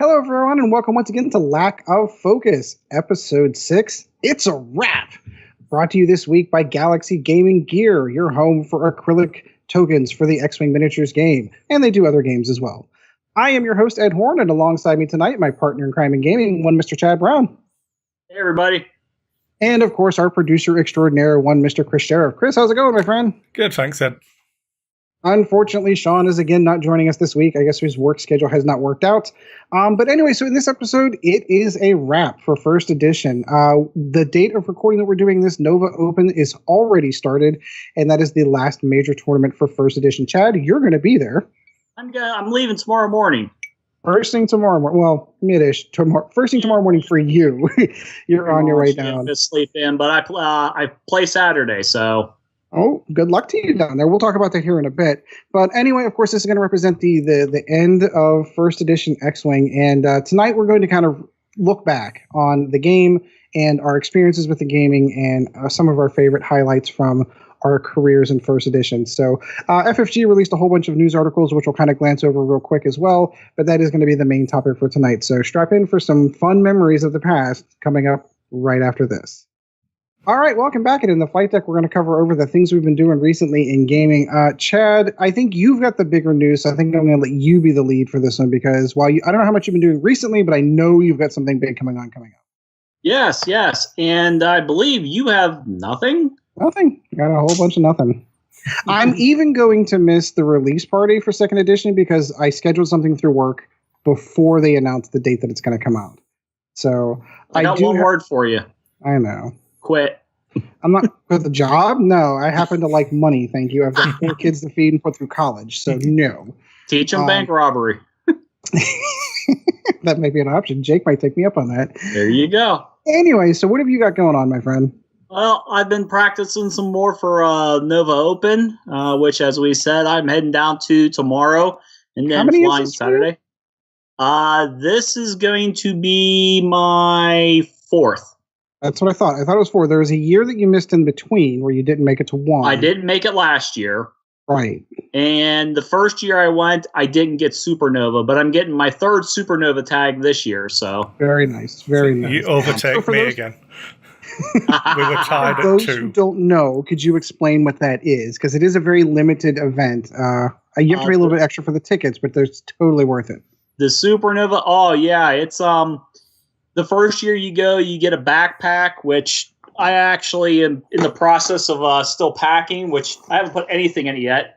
Hello, everyone, and welcome once again to Lack of Focus, Episode 6. It's a wrap! Brought to you this week by Galaxy Gaming Gear, your home for acrylic tokens for the X-Wing Miniatures game, and they do other games as well. I am your host, Ed Horn, and alongside me tonight, my partner in crime in gaming, one Mr. Chad Brown. Hey, everybody. And, of course, our producer extraordinaire, one Mr. Chris Sheriff. Chris, how's it going, my friend? Good, thanks, Ed. Unfortunately, Sean is again not joining us this week. I guess his work schedule has not worked out. But anyway, so in this episode, it is a wrap for First Edition. The date of recording that we're doing this, Nova Open, is already started, and that is the last major tournament for First Edition. Chad, you're going to be there. I'm leaving tomorrow morning. First thing tomorrow morning. Well, mid-ish. First thing tomorrow morning for you. You're on your way down. To sleep in, but I play Saturday, so... Oh, good luck to you down there. We'll talk about that here in a bit. But anyway, of course, this is going to represent the end of First Edition X-Wing. And tonight we're going to kind of look back on the game and our experiences with the gaming and some of our favorite highlights from our careers in First Edition. So FFG released a whole bunch of news articles, which we'll kind of glance over real quick as well. But that is going to be the main topic for tonight. So strap in for some fun memories of the past coming up right after this. All right, welcome back. And in the flight deck, we're going to cover over the things we've been doing recently in gaming. Chad, I think you've got the bigger news, so I think I'm going to let you be the lead for this one because I don't know how much you've been doing recently, but I know you've got something big coming up. Yes. And I believe you have nothing? Nothing. Got a whole bunch of nothing. I'm even going to miss the release party for Second Edition because I scheduled something through work before they announced the date that it's going to come out. So I got one word for you. I know. Quit. I'm not for the job. No, I happen to like money. Thank you. I've got 4 kids to feed and put through college. So no. Teach them bank robbery. That might be an option. Jake might take me up on that. There you go. Anyway, so what have you got going on, my friend? Well, I've been practicing some more for Nova Open, which, as we said, I'm heading down to tomorrow and then flying Saturday. This is going to be my 4th. That's what I thought. I thought it was 4. There was a year that you missed in between where you didn't make it to 1. I didn't make it last year. Right. And the first year I went, I didn't get Supernova, but I'm getting my 3rd Supernova tag this year. So very nice. Very nice. You overtake me again. We were tied at 2. For those who don't know, could you explain what that is? Because it is a very limited event. You have to pay a little bit extra for the tickets, but it's totally worth it. The Supernova, oh yeah, it's the first year you go, you get a backpack, which I actually am in the process of still packing, which I haven't put anything in it yet.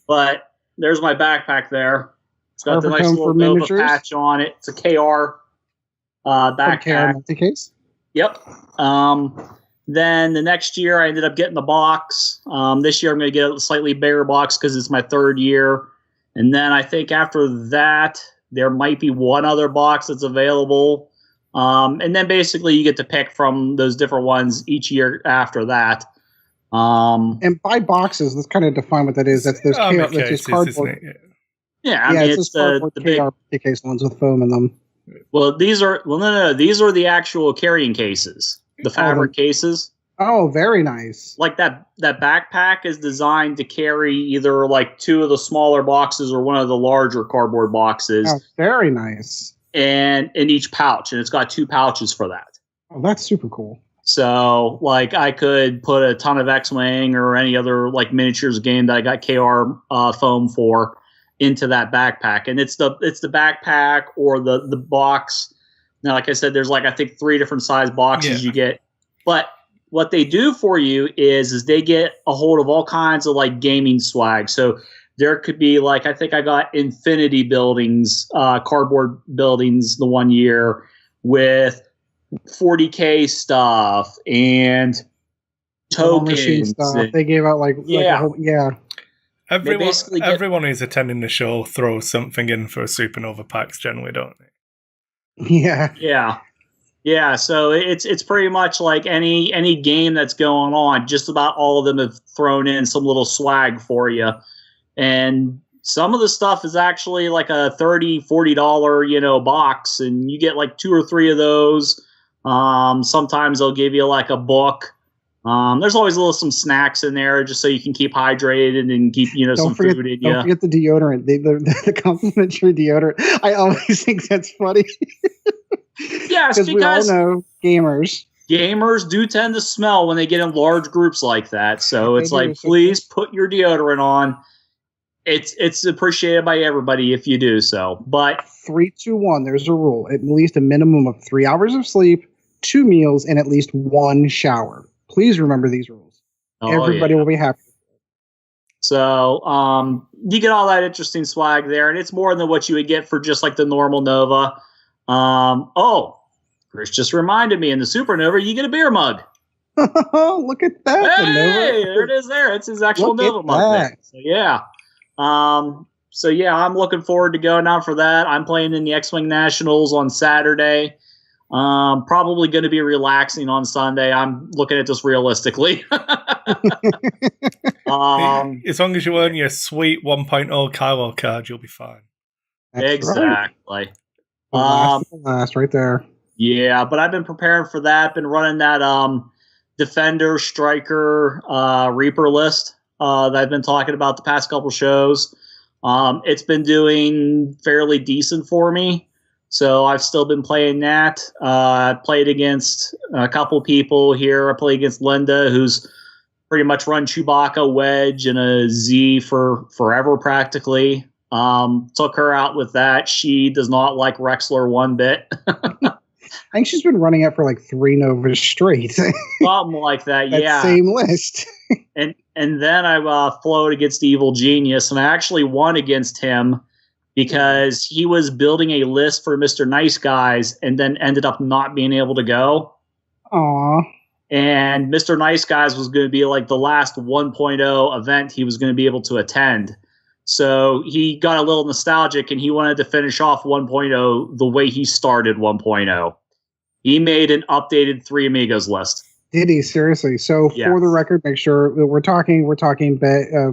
But there's my backpack there. It's got the nice little Nova patch on it. It's a KR backpack. KR multi-case? Yep. Then the next year, I ended up getting the box. This year, I'm going to get a slightly bigger box because it's my 3rd year. And then I think after that, there might be one other box that's available. And then basically you get to pick from those different ones each year after that. And by boxes, let's kind of define what that is. That's those cardboard. Yeah, I mean, it's the big case ones with foam in them. Well, these are these are the actual carrying cases, the fabric cases. Oh, very nice. Like that backpack is designed to carry either like 2 of the smaller boxes or one of the larger cardboard boxes. Oh, very nice. And in each pouch, and it's got 2 pouches for that. Oh, that's super cool. So, like, I could put a ton of X-Wing or any other like miniatures game that I got KR foam for into that backpack, and it's the backpack or the box. Now, like I said, there's like I think 3 different size boxes you get, but what they do for you is they get a hold of all kinds of like gaming swag. So there could be like, I think I got Infinity buildings, cardboard buildings the one year with 40K stuff and tokens. Stuff. They gave out like Everyone who's attending the show throws something in for Supernova packs generally, don't they? Yeah. So it's pretty much like any game that's going on. Just about all of them have thrown in some little swag for you. And some of the stuff is actually like a $30, $40, box, and you get like 2 or 3 of those. Sometimes they'll give you like a book There's always some snacks in there just so you can keep hydrated and keep some food in you. Don't forget the deodorant, the complimentary deodorant. I always think that's funny. Yes, because we all know gamers do tend to smell when they get in large groups like that. So it's like, please put your deodorant on. It's appreciated by everybody if you do so. But 3, 2, 1. There's a rule: at least a minimum of 3 hours of sleep, 2 meals, and at least 1 shower. Please remember these rules. Everybody will be happy. So you get all that interesting swag there, and it's more than what you would get for just like the normal Nova. Chris just reminded me, in the Supernova, you get a beer mug. Look at that. Hey, there it is there. It's his actual Nova mug there. So, yeah. I'm looking forward to going out for that. I'm playing in the X-Wing Nationals on Saturday. Probably going to be relaxing on Sunday. I'm looking at this realistically. As long as you earn your sweet 1.0 Kylo card, you'll be fine. That's exactly. Right. Last right there. Yeah, but I've been preparing for that. Been running that Defender, Striker, Reaper list that I've been talking about the past couple shows. It's been doing fairly decent for me. So I've still been playing that. I played against a couple people here. I played against Linda, who's pretty much run Chewbacca, Wedge, and a Z for forever practically. Took her out with that. She does not like Rexler one bit. I think she's been running it for like 3 Novas straight. Something like that, yeah. Same list. and then I flowed against Evil Genius, and I actually won against him because he was building a list for Mr. Nice Guys and then ended up not being able to go. Aww. And Mr. Nice Guys was going to be like the last 1.0 event he was going to be able to attend. So he got a little nostalgic and he wanted to finish off 1.0 the way he started 1.0. He made an updated 3 Amigos list. Did he? Seriously? So yes. For the record, make sure that we're talking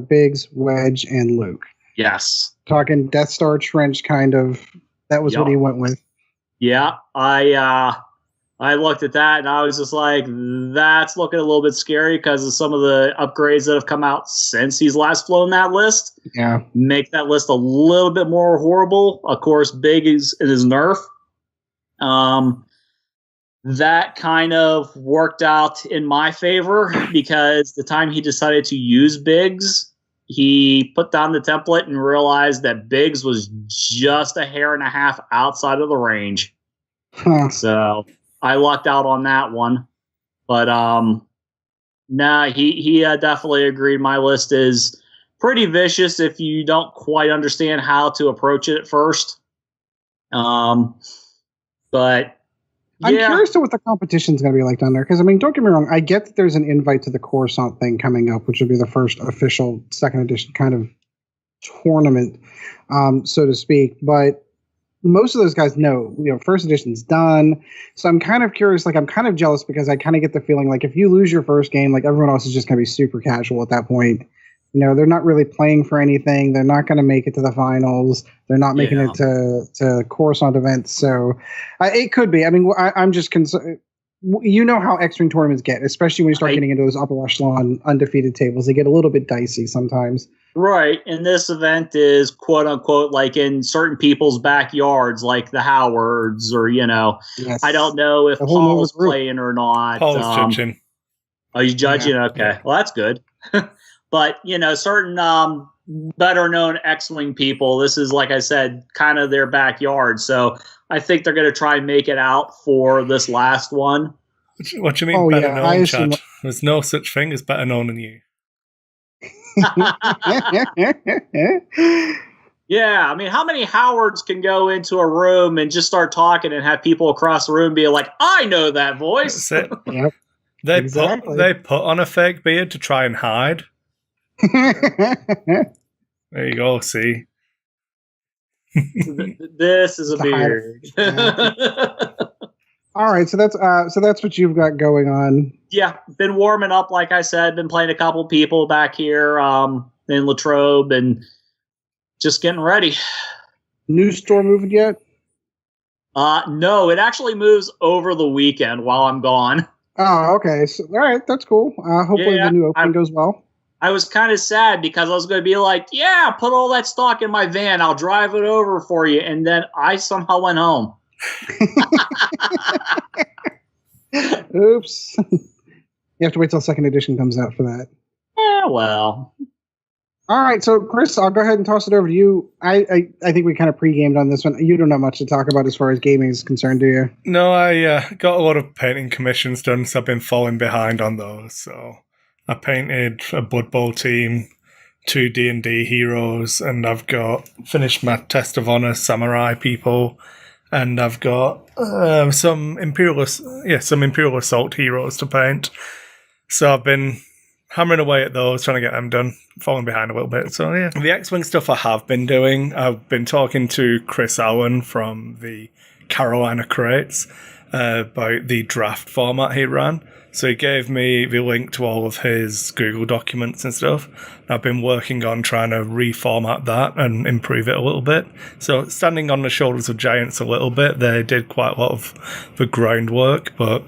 Biggs, Wedge, and Luke. Yes. Talking Death Star Trench kind of. That was what he went with. Yeah. I looked at that and I was just like, that's looking a little bit scary because of some of the upgrades that have come out since he's last flown that list. Yeah. Make that list a little bit more horrible. Of course, Big is in his nerf. That kind of worked out in my favor because the time he decided to use Biggs, he put down the template and realized that Biggs was just a hair and a half outside of the range. Huh. So I lucked out on that one. But he definitely agreed. My list is pretty vicious if you don't quite understand how to approach it at first. But I'm curious to what the competition's going to be like down there. Because, I mean, don't get me wrong. I get that there's an invite to the Coruscant thing coming up, which will be the first official 2nd edition kind of tournament, so to speak. But most of those guys know, 1st edition's done. So I'm kind of curious. Like, I'm kind of jealous because I kind of get the feeling like if you lose your first game, like everyone else is just going to be super casual at that point. They're not really playing for anything. They're not going to make it to the finals. They're not making it to Coruscant events. So it could be. I mean, I'm just concerned. How X-Wing tournaments get, especially when you start getting into those upper echelon undefeated tables. They get a little bit dicey sometimes. Right. And this event is quote unquote like in certain people's backyards, like the Howards or, Yes. I don't know if Paul's playing or not. Paul's judging. Are you judging? Yeah. Okay. Well, that's good. But, certain better known X-Wing people, this is, like I said, kind of their backyard. So I think they're going to try and make it out for this last one. What do you mean better known, Chad? There's no such thing as better known than you. Yeah, I mean, how many Howards can go into a room and just start talking and have people across the room be like, I know that voice? That's it. Yep. They put on a fake beard to try and hide. There you go. See, this is a beard. All right, so that's what you've got going on. Yeah, been warming up, like I said. Been playing a couple people back here in Latrobe, and just getting ready. New store moving yet? No, it actually moves over the weekend while I'm gone. Oh, okay. So, all right, that's cool. Hopefully Yeah, the new opening goes well. I was kind of sad because I was going to be like, yeah, put all that stock in my van. I'll drive it over for you. And then I somehow went home. Oops. You have to wait till second edition comes out for that. Yeah, well. All right, so Chris, I'll go ahead and toss it over to you. I think we kind of pre-gamed on this one. You don't know much to talk about as far as gaming is concerned, do you? No, I got a lot of painting commissions done, so I've been falling behind on those. So I painted a Blood Bowl team, 2 D&D heroes, and I've got finished my Test of Honor Samurai people, and I've got some Imperial Assault heroes to paint. So I've been hammering away at those, trying to get them done, falling behind a little bit. So yeah, the X-Wing stuff I have been doing. I've been talking to Chris Allen from the Carolina Crates about the draft format he ran. So he gave me the link to all of his Google documents and stuff. I've been working on trying to reformat that and improve it a little bit. So standing on the shoulders of giants a little bit, they did quite a lot of the groundwork, but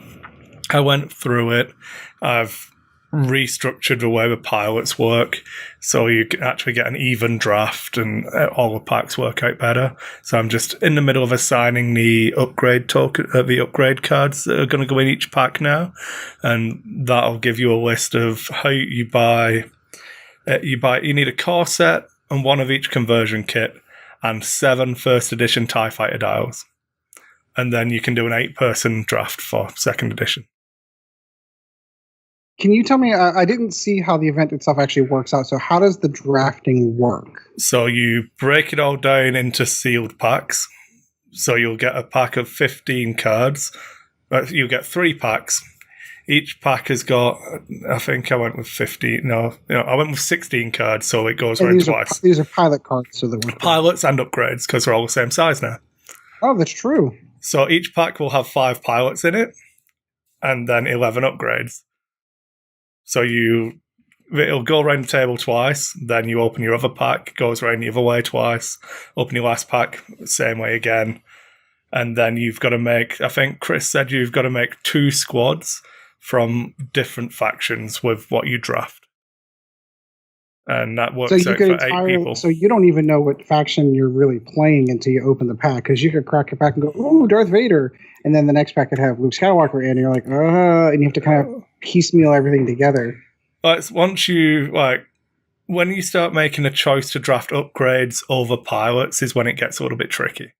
I went through it. I've restructured the way the pilots work, so you can actually get an even draft and all the packs work out better. So I'm just in the middle of assigning the upgrade token, the upgrade cards that are going to go in each pack now, and that'll give you a list of how you buy. You need a core set and 1 of each conversion kit, and 7 first edition TIE Fighter dials, and then you can do an 8-person draft for second edition. Can you tell me, I didn't see how the event itself actually works out, so how does the drafting work? So you break it all down into sealed packs. So you'll get a pack of 15 cards. You'll get 3 packs. Each pack has got, I think I went with 15, I went with 16 cards, so it goes around twice. These are pilot cards. So that pilots and upgrades, because they're all the same size now. Oh, that's true. So each pack will have 5 pilots in it, and then 11 upgrades. So it'll go around the table twice, then you open your other pack, goes around the other way twice, open your last pack, same way again. And then you've got to make, I think Chris said you've got to make 2 squads from different factions with what you draft. And that works out for 8 people. So you don't even know what faction you're really playing until you open the pack, because you could crack your pack and go, ooh, Darth Vader. And then the next pack could have Luke Skywalker in, and you're like, and you have to kind of piecemeal everything together. When you start making a choice to draft upgrades over pilots is when it gets a little bit tricky.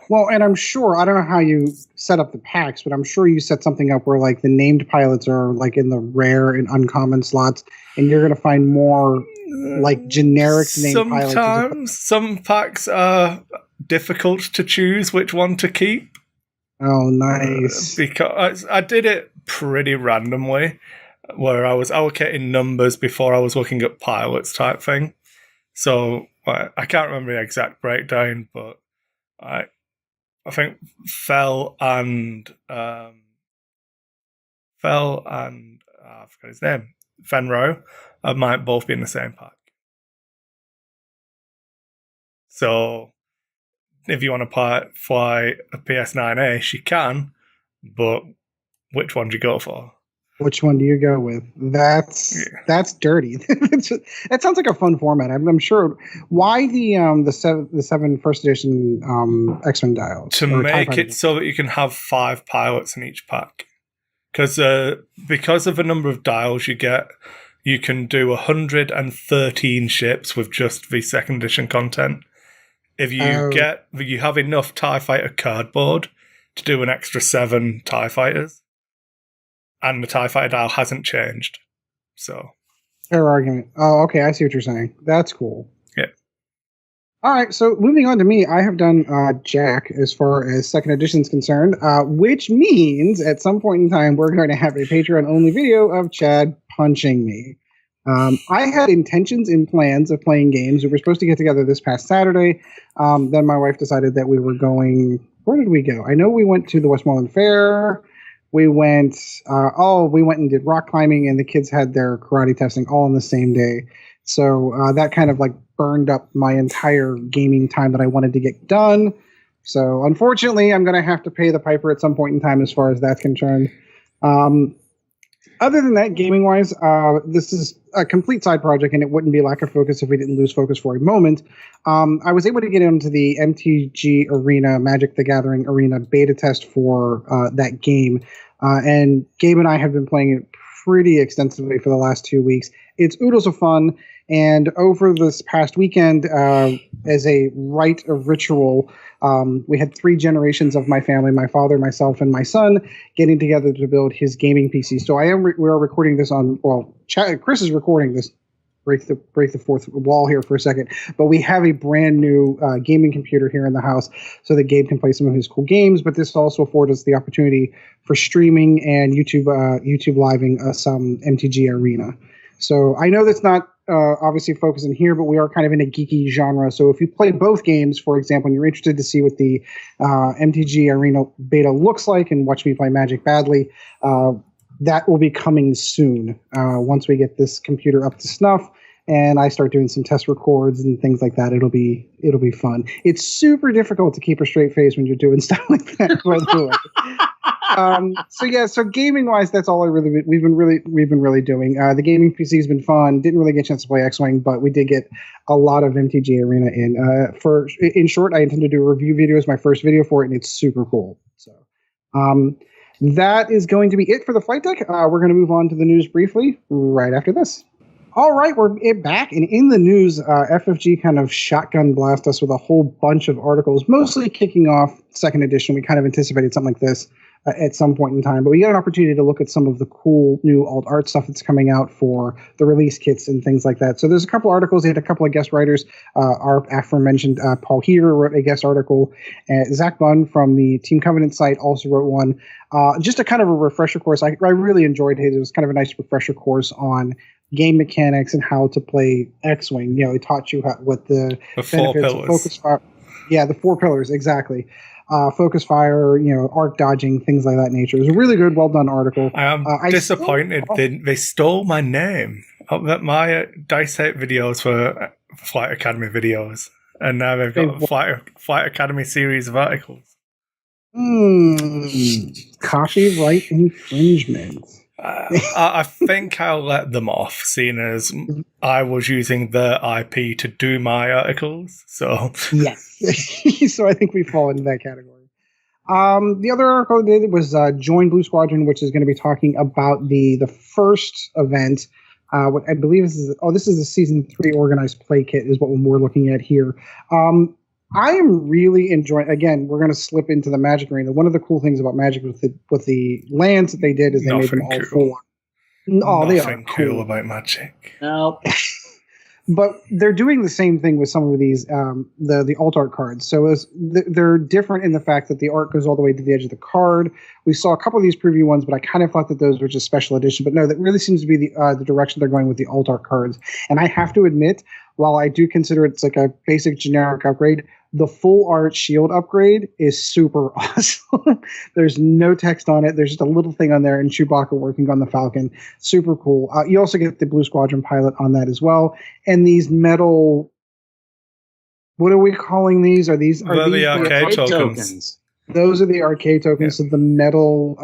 Well, and I'm sure, I don't know how you set up the packs, but I'm sure you set something up where like the named pilots are like in the rare and uncommon slots, and you're going to find more like generic named pilots. Sometimes some packs are difficult to choose which one to keep. Oh, nice. Because I did it pretty randomly, where I was allocating numbers before I was looking at pilots type thing. So I can't remember the exact breakdown, but I think Fell and I forgot his name, Fenro, might both be in the same pack. So if you want to fly a PS9A, you can, but which one do you go for? Which one do you go with? That's dirty. That sounds like a fun format. I'm sure. Why the 7 first edition X-Wing dials? To make it so that you can have 5 pilots in each pack. Because of the number of dials you get, you can do 113 ships with just the second edition content. If you have enough TIE Fighter cardboard to do an extra 7 TIE Fighters. And the TIE Fighter dial hasn't changed. So. Fair argument. Oh, okay. I see what you're saying. That's cool. Yeah. All right. So moving on to me, I have done Jack as far as second edition is concerned, which means at some point in time, we're going to have a Patreon-only video of Chad punching me. I had intentions and plans of playing games. We were supposed to get together this past Saturday. Then my wife decided that we were going... Where did we go? I know we went to the Westmoreland Fair. We went and did rock climbing, and the kids had their karate testing all on the same day. So that kind of like burned up my entire gaming time that I wanted to get done. So unfortunately, I'm going to have to pay the piper at some point in time as far as that's concerned. Other than that, gaming-wise, this is a complete side project, and it wouldn't be lack of focus if we didn't lose focus for a moment. I was able to get into the MTG Arena, Magic the Gathering Arena beta test for that game, and Gabe and I have been playing it pretty extensively for the last 2 weeks. It's oodles of fun, and over this past weekend, as a rite of ritual, we had 3 generations of my family, my father, myself, and my son, getting together to build his gaming PC. So we are recording this on, Chris is recording this, break the fourth wall here for a second, but we have a brand new gaming computer here in the house so that Gabe can play some of his cool games, but this also affords us the opportunity for streaming and YouTube living some MTG Arena. So I know that's not obviously focusing here, but we are kind of in a geeky genre. So if you play both games, for example, and you're interested to see what the MTG Arena beta looks like and watch me play Magic badly, that will be coming soon once we get this computer up to snuff and I start doing some test records and things like that. It'll be fun. It's super difficult to keep a straight face when you're doing stuff like that. By the way. So gaming wise, that's all we've been really doing. The gaming PC has been fun. Didn't really get a chance to play X-Wing, but we did get a lot of MTG Arena in. In short, I intend to do a review video as my first video for it, and it's super cool. So that is going to be it for the flight deck. We're going to move on to the news briefly right after this. All right, we're back, and in the news, FFG kind of shotgun blast us with a whole bunch of articles, mostly kicking off second edition. We kind of anticipated something like this at some point in time, but we got an opportunity to look at some of the cool new alt art stuff that's coming out for the release kits and things like that. So there's a couple articles. They had a couple of guest writers. Our aforementioned Paul Heater wrote a guest article. Zach Bunn from the Team Covenant site also wrote one. Just a kind of a refresher course. I really enjoyed his. It was kind of a nice refresher course on game mechanics and how to play X-Wing. You know, it taught you what the 4 pillars. Of focus fire. Yeah, the 4 pillars, exactly. Focus fire, arc dodging, things like that nature. It was a really good, well done article. I am disappointed they stole my name. My Dice 8 videos were Flight Academy videos, and now they've got a Flight Academy series of articles. Copyright infringement. I think I'll let them off, seeing as I was using their IP to do my articles. So yes, so I think we fall into that category. The other article they did was Join Blue Squadron, which is going to be talking about the first event. What I believe this is the season 3 organized play kit is what we're looking at here. I am really enjoying. Again, we're going to slip into the Magic arena. One of the cool things about Magic with the lands that they did is they made them all cool. They are cool about Magic. No. But they're doing the same thing with some of these the alt art cards. So they're different in the fact that the art goes all the way to the edge of the card. We saw a couple of these preview ones, but I kind of thought that those were just special edition. But no, that really seems to be the direction they're going with the alt art cards. And I have to admit, while I do consider it's like a basic generic upgrade, the full art shield upgrade is super awesome. There's no text on it. There's just a little thing on there and Chewbacca working on the Falcon. Super cool. You also get the Blue Squadron pilot on that as well. And these metal, what are we calling these? Are these the arcade tokens? Those are the arcade tokens, so the metal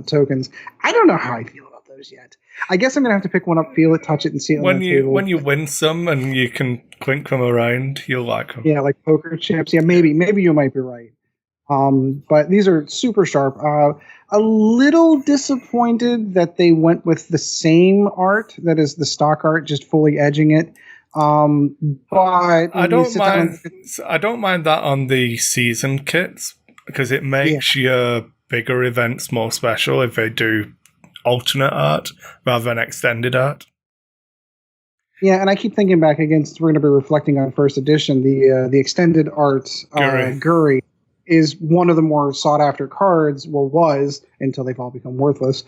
tokens. I don't know how I feel about those yet. I guess I'm going to have to pick one up, feel it, touch it, and see it when you win some and you can clink them around, you'll like them. Yeah, like poker chips. Yeah, maybe you might be right. But these are super sharp. A little disappointed that they went with the same art, that is the stock art, just fully edging it. But I don't mind that on the season kits because it makes your bigger events more special if they do alternate art rather than extended art. Yeah, and I keep thinking back against. We're going to be reflecting on first edition. The extended art Guri is one of the more sought after cards, or was until they've all become worthless,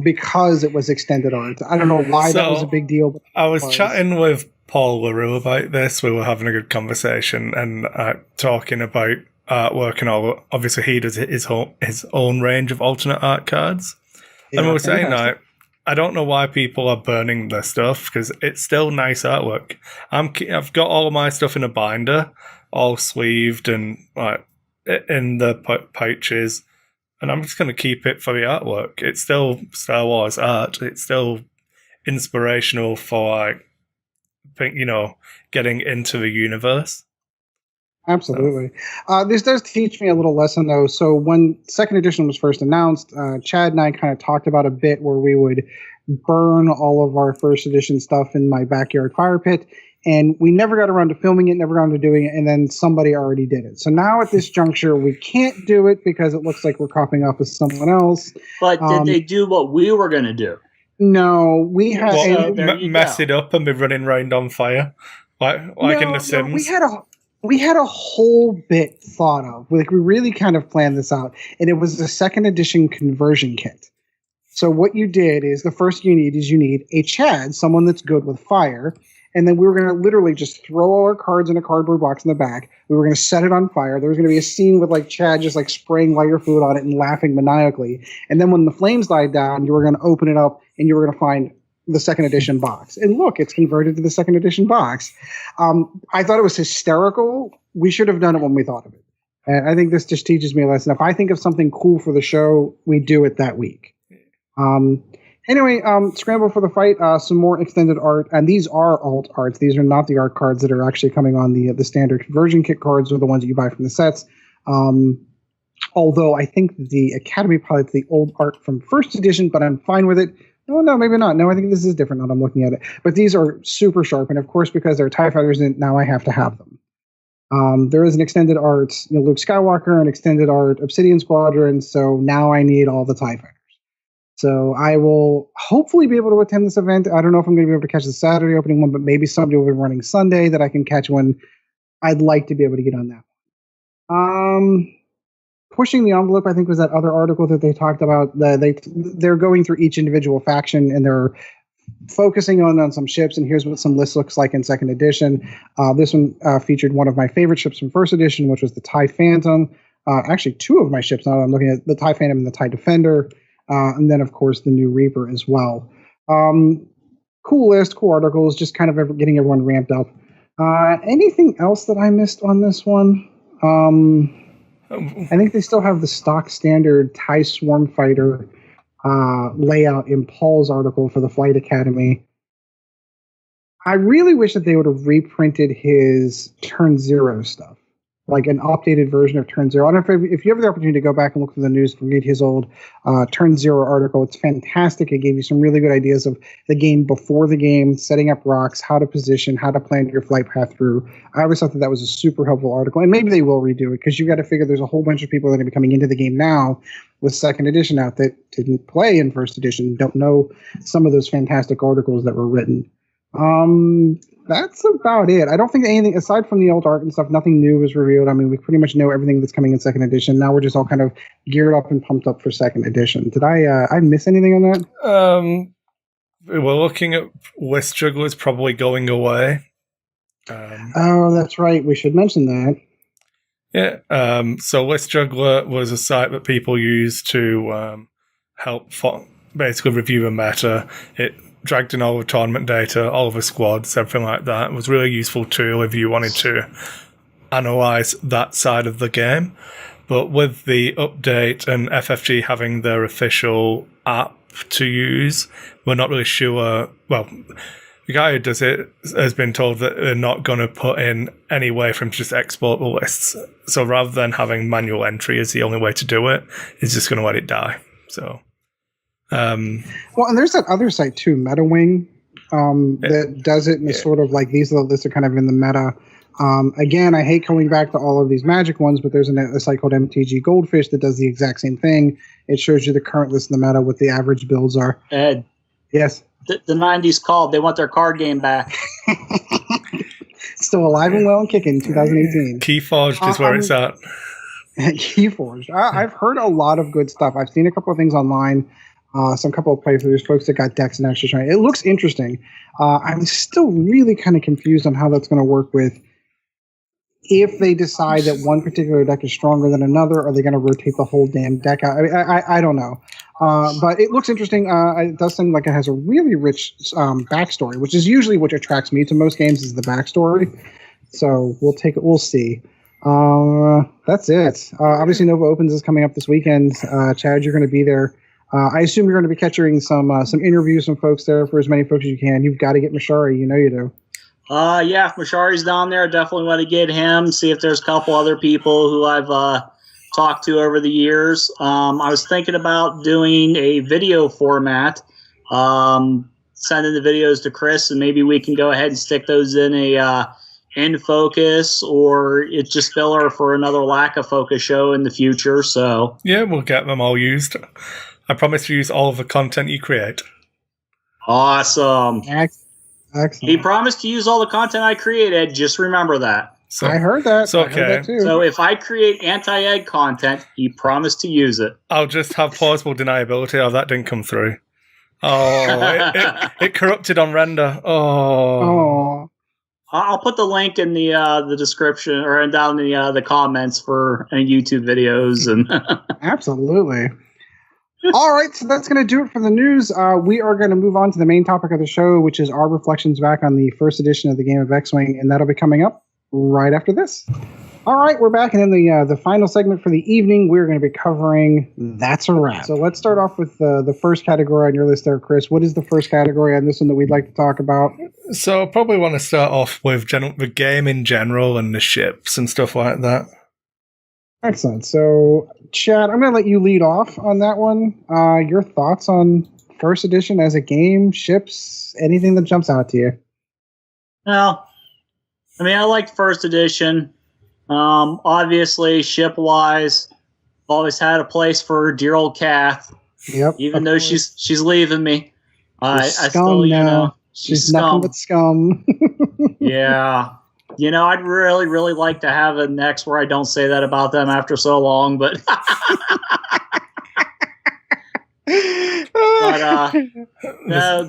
because it was extended art. I don't know why that was a big deal. But I was chatting with Paul LaRue about this. We were having a good conversation and talking about artwork and all. Obviously, he does his own range of alternate art cards. And we were saying that I don't know why people are burning their stuff because it's still nice artwork. I've got all of my stuff in a binder, all sleeved and in the pouches, and I'm just going to keep it for the artwork. It's still Star Wars art. It's still inspirational for, getting into the universe. Absolutely. This does teach me a little lesson, though. So when second edition was first announced, Chad and I kind of talked about a bit where we would burn all of our first edition stuff in my backyard fire pit. And we never got around to filming it, never got around to doing it, and then somebody already did it. So now at this juncture, we can't do it because it looks like we're copying off of someone else. But did they do what we were going to do? No, we had mess it up and be running around on fire, like in The Sims. We had a whole bit thought of. Like, we really kind of planned this out, and it was the second edition conversion kit. So what you did is the first you need a Chad, someone that's good with fire. And then we were going to literally just throw all our cards in a cardboard box in the back. We were going to set it on fire. There was going to be a scene with like Chad just like spraying lighter fluid on it and laughing maniacally. And then when the flames died down, you were going to open it up and you were going to find the second edition box. And look, it's converted to the second edition box. I thought it was hysterical. We should have done it when we thought of it. And I think this just teaches me a lesson. If I think of something cool for the show, we do it that week. Anyway, Scramble for the Fight, some more extended art, and these are alt arts. These are not the art cards that are actually coming on the standard conversion kit cards, or the ones that you buy from the sets. Although I think the Academy pilots the old art from first edition, but I'm fine with it. Oh, no, maybe not. No, I think this is different now that I'm looking at it. But these are super sharp, and of course, because they're TIE Fighters in it, now I have to have them. There is an extended art, Luke Skywalker, an extended art Obsidian Squadron, so now I need all the TIE Fighters. So I will hopefully be able to attend this event. I don't know if I'm going to be able to catch the Saturday opening one, but maybe somebody will be running Sunday that I can catch one. I'd like to be able to get on that one. Pushing the envelope, I think, was that other article that they talked about. They're going through each individual faction, and they're focusing on some ships, and here's what some lists looks like in second edition. This one featured one of my favorite ships from first edition, which was the TIE Phantom. Actually, two of my ships now I'm looking at, the TIE Phantom and the TIE Defender. And then, of course, the new Reaper as well. Cool list, cool articles, just kind of getting everyone ramped up. Anything else that I missed on this one? I think they still have the stock standard TIE Swarm Fighter layout in Paul's article for the Flight Academy. I really wish that they would have reprinted his Turn Zero stuff, like an updated version of Turn Zero. I don't know if you have the opportunity to go back and look through the news and read his old Turn Zero article. It's fantastic. It gave you some really good ideas of the game before the game, setting up rocks, how to position, how to plan your flight path through. I always thought that was a super helpful article, and maybe they will redo it because you got to figure there's a whole bunch of people that are going to be coming into the game now with second edition out that didn't play in first edition, don't know some of those fantastic articles that were written. That's about it. I don't think anything, aside from the old art and stuff, nothing new was revealed. I mean, we pretty much know everything that's coming in second edition. Now we're just all kind of geared up and pumped up for second edition. Did I miss anything on that? We're looking at List Jugglers probably going away. Oh, that's right. We should mention that. Yeah. So List Juggler was a site that people used to help basically review the meta. It dragged in all the tournament data, all of the squads, everything like that. It was a really useful tool if you wanted to analyse that side of the game. But with the update and FFG having their official app to use, we're not really sure. Well, the guy who does it has been told that they're not going to put in any way for him to just export the lists. So rather than having manual entry as the only way to do it, he's just going to let it die. So... well, and there's that other site too, MetaWing, that does it in a sort of like these are the lists are kind of in the meta. Again, I hate going back to all of these Magic ones, but there's a site called MTG Goldfish that does the exact same thing. It shows you the current list in the meta, what the average builds are. Ed. Yes. The 90s called. They want their card game back. Still alive and well and kicking 2018. Keyforged is where it's at. Keyforged. I've heard a lot of good stuff. I've seen a couple of things online. Some couple of playthroughs, folks that got decks and actually trying. It looks interesting. I'm still really kind of confused on how that's going to work with if they decide that one particular deck is stronger than another. Are they going to rotate the whole damn deck out? I don't know. But it looks interesting. It does seem like it has a really rich backstory, which is usually what attracts me to most games is the backstory. So we'll take it. We'll see. that's it. Obviously, Nova Opens is coming up this weekend. Chad, you're going to be there. I assume you're going to be catching some interviews, some folks there for as many folks as you can. You've got to get Mashari. You know you do. Yeah, if Mashari's down there, I definitely want to get him, see if there's a couple other people who I've talked to over the years. I was thinking about doing a video format, sending the videos to Chris, and maybe we can go ahead and stick those in a in focus, or it's just filler for another lack of focus show in the future. So yeah, we'll get them all used. I promise to use all of the content you create. Awesome. Excellent. He promised to use all the content I created. Just remember that. So, I heard that. It's okay. I heard that too. So if I create anti-egg content, he promised to use it. I'll just have plausible deniability. Oh, that didn't come through. Oh, it corrupted on render. Oh. I'll put the link in the description or down in the comments for any YouTube videos and. Absolutely. All right, so that's going to do it for the news. We are going to move on to the main topic of the show, which is our reflections back on the first edition of the game of X-Wing, and that'll be coming up right after this. All right, we're back, and in the final segment for the evening, we're going to be covering That's a Wrap. So let's start off with the first category on your list there, Chris. What is the first category on this one that we'd like to talk about? So I probably want to start off with the game in general and the ships and stuff like that. Excellent. So, Chad, I'm going to let you lead off on that one. Your thoughts on first edition as a game, ships, anything that jumps out to you? Well, I mean, I liked first edition. Obviously, ship-wise, always had a place for dear old Kath. Yep. Even though she's leaving me, I still, she's nothing but scum. Yeah. I'd really, really like to have a next where I don't say that about them after so long, but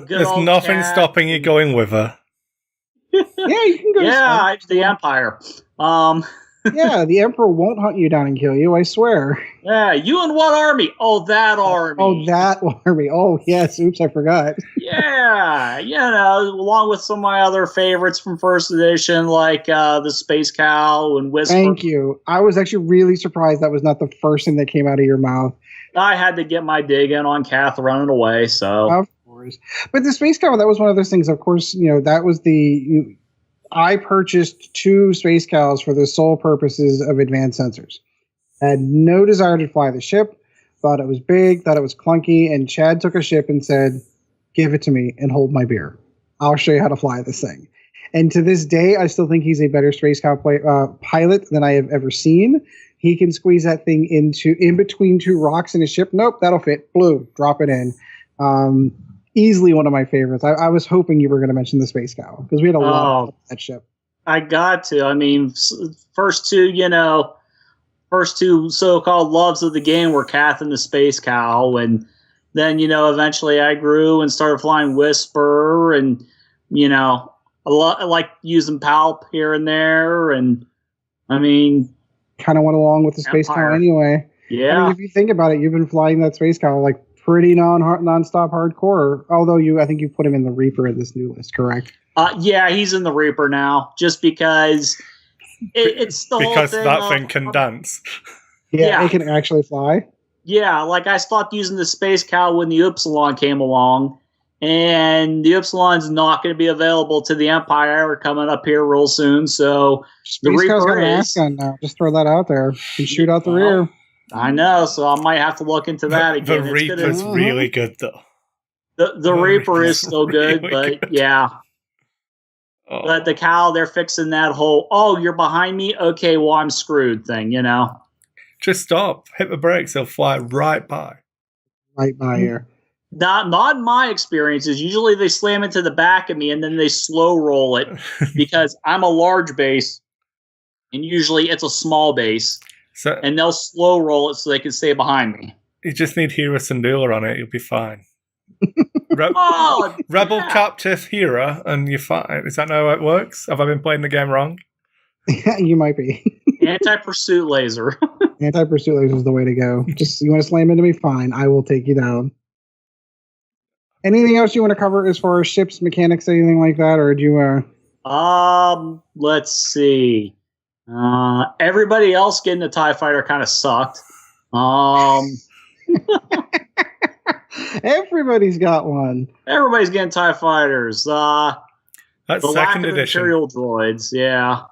there's nothing stopping you going with her. Yeah, you can go. Yeah, the Empire. Yeah, the Emperor won't hunt you down and kill you, I swear. Yeah, you and what army? Oh, that army. Oh, that army. Oh, yes. Oops, I forgot. Yeah, along with some of my other favorites from first edition, like the Space Cow and Whisper. Thank you. I was actually really surprised that was not the first thing that came out of your mouth. I had to get my dig in on Kath running away, so. Of course. But the Space Cow, that was one of those things, of course, that was I purchased 2 Space Cows for the sole purposes of advanced sensors. I had no desire to fly the ship, thought it was big, thought it was clunky, and Chad took a ship and said, give it to me and hold my beer. I'll show you how to fly this thing. And to this day, I still think he's a better Space Cow pilot than I have ever seen. He can squeeze that thing in between 2 rocks in his ship. Nope, that'll fit. Blue, drop it in. Easily one of my favorites. I was hoping you were going to mention the Space Cow because we had a lot of that ship. I got to. I mean, first two so-called loves of the game were Kath and the Space Cow, and then eventually I grew and started flying Whisper, and a lot. I like using Palp here and there, and I mean, kind of went along with the Space Cow anyway. Yeah. I mean, if you think about it, you've been flying that Space Cow like pretty non-stop hardcore. Although I think you put him in the Reaper in this new list, correct? Yeah, he's in the Reaper now, just because it's the whole thing. That thing can dance. Yeah, it can actually fly. Yeah, like I stopped using the Space Cow when the Upsilon came along, and the Upsilon's not going to be available to the Empire coming up here real soon. So the Reaper's got an ass gun now. Just throw that out there. You can shoot out the rear. I know, so I might have to look into that again. The Reaper's really good, though. The Reaper is still good, really but good. Yeah. Oh. But the Cow, they're fixing that whole, you're behind me? Okay, well, I'm screwed thing, Just stop. Hit the brakes. They'll fly right by. Right by here. Not in my experiences. Usually they slam into the back of me and then they slow roll it because I'm a large base, and usually it's a small base. And they'll slow roll it so they can stay behind me. You just need Hera Syndulla on it. You'll be fine. Rebel Captive Hera, and you're fine. Is that how it works? Have I been playing the game wrong? Yeah, you might be. Anti-pursuit laser. Anti-pursuit laser is the way to go. Just, you want to slam into me? Fine. I will take you down. Anything else you want to cover as far as ships, mechanics, anything like that? Or do you... Let's see. Everybody else getting a TIE fighter kind of sucked. Everybody's got one. Everybody's getting TIE fighters. That's the lack second of edition. Imperial droids, yeah.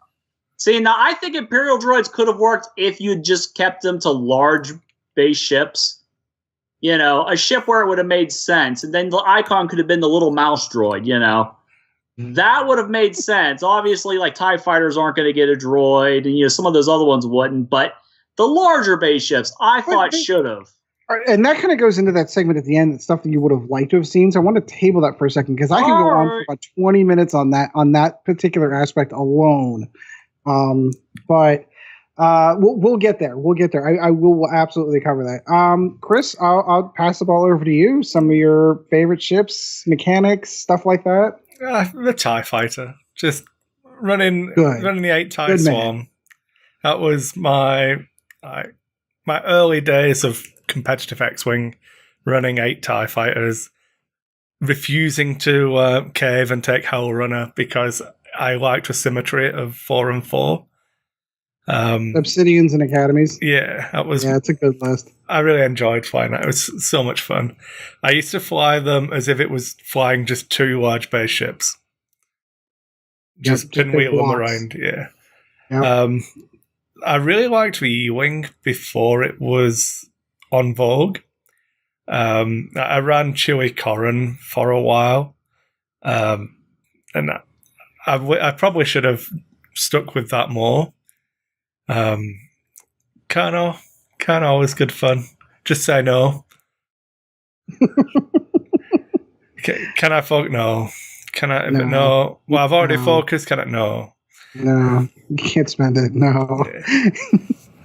See, now I think Imperial droids could have worked if you just kept them to large base ships. You know, a ship where it would have made sense. And then the icon could have been the little mouse droid, you know. That would have made sense. Obviously, like, TIE fighters aren't going to get a droid, and, you know, some of those other ones wouldn't. But the larger base ships, I thought should have. And that kind of goes into that segment at the end, that stuff that you would have liked to have seen. So I want to table that for a second, because I can go on for about 20 minutes on that particular aspect alone. But we'll get there. We'll get there. I will absolutely cover that. Chris, I'll pass the ball over to you. Some of your favorite ships, mechanics, stuff like that. The TIE fighter, just running the 8 TIE swarm. That was my early days of competitive X-Wing, running 8 TIE fighters, refusing to cave and take Hell Runner because I liked the symmetry of 4 and 4. Obsidians and Academies. Yeah, it's a good list. I really enjoyed flying that. It was so much fun. I used to fly them as if it was flying just 2 large base ships. Just pinwheel them around, yeah. Yep. I really liked the E-Wing before it was on vogue. I ran Chewie Corran for a while. And I probably should have stuck with that more. Kano was good fun. Just say no. Can I focus? No. Can I? No. Well, I've already focused. Can I? No. No, you can't spend it. No.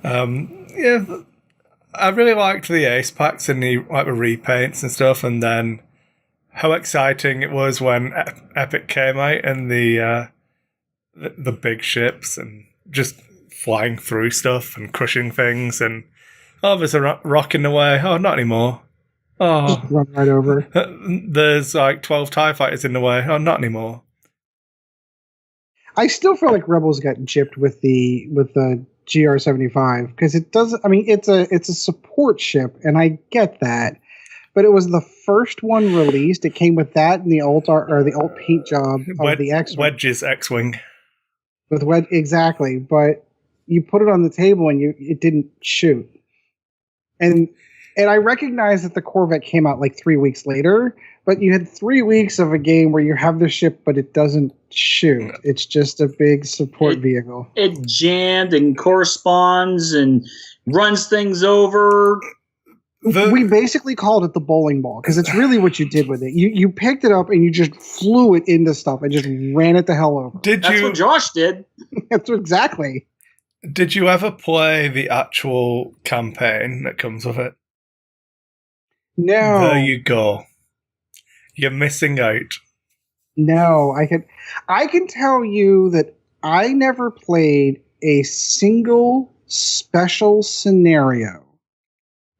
Yeah. I really liked the ace packs and the repaints and stuff, and then how exciting it was when Epic came out and the big ships and just flying through stuff and crushing things, and there's a rock in the way. Oh, not anymore. Oh, just run right over. There's like 12 TIE fighters in the way. Oh, not anymore. I still feel like Rebels got gypped with the GR-75 because it does. I mean, it's a support ship, and I get that, but it was the first one released. It came with that and the alt paint job of the X-Wing. Wedge's X-Wing. With Wedge, exactly, but you put it on the table and it didn't shoot. And I recognize that the Corvette came out like 3 weeks later, but you had 3 weeks of a game where you have the ship, but it doesn't shoot. It's just a big support vehicle. It jammed and corresponds and runs things over. We basically called it the bowling ball because it's really what you did with it. You picked it up and you just flew it into stuff and just ran it the hell over. That's what Josh did. That's exactly. Did you ever play the actual campaign that comes with it? No. There you go. You're missing out. No, I can tell you that I never played a single special scenario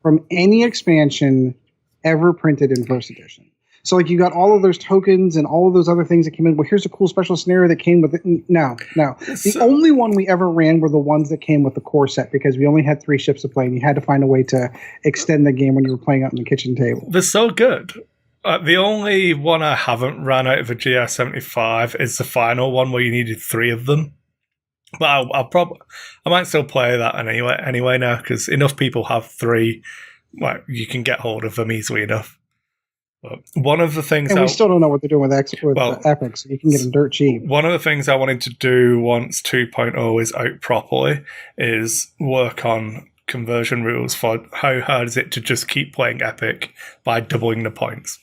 from any expansion ever printed in first edition. So, like, you got all of those tokens and all of those other things that came in. Well, here's a cool special scenario that came with it. No. The only one we ever ran were the ones that came with the core set because we only had 3 ships to play, and you had to find a way to extend the game when you were playing out on the kitchen table. They're so good. The only one I haven't ran out of a GR-75 is the final one where you needed 3 of them. But I might still play that anyway now because enough people have 3. Well, you can get hold of them easily enough. But one of the things, and we still don't know what they're doing with Epic, so you can get them dirt cheap. One of the things I wanted to do once 2.0 is out properly is work on conversion rules for how hard is it to just keep playing Epic by doubling the points.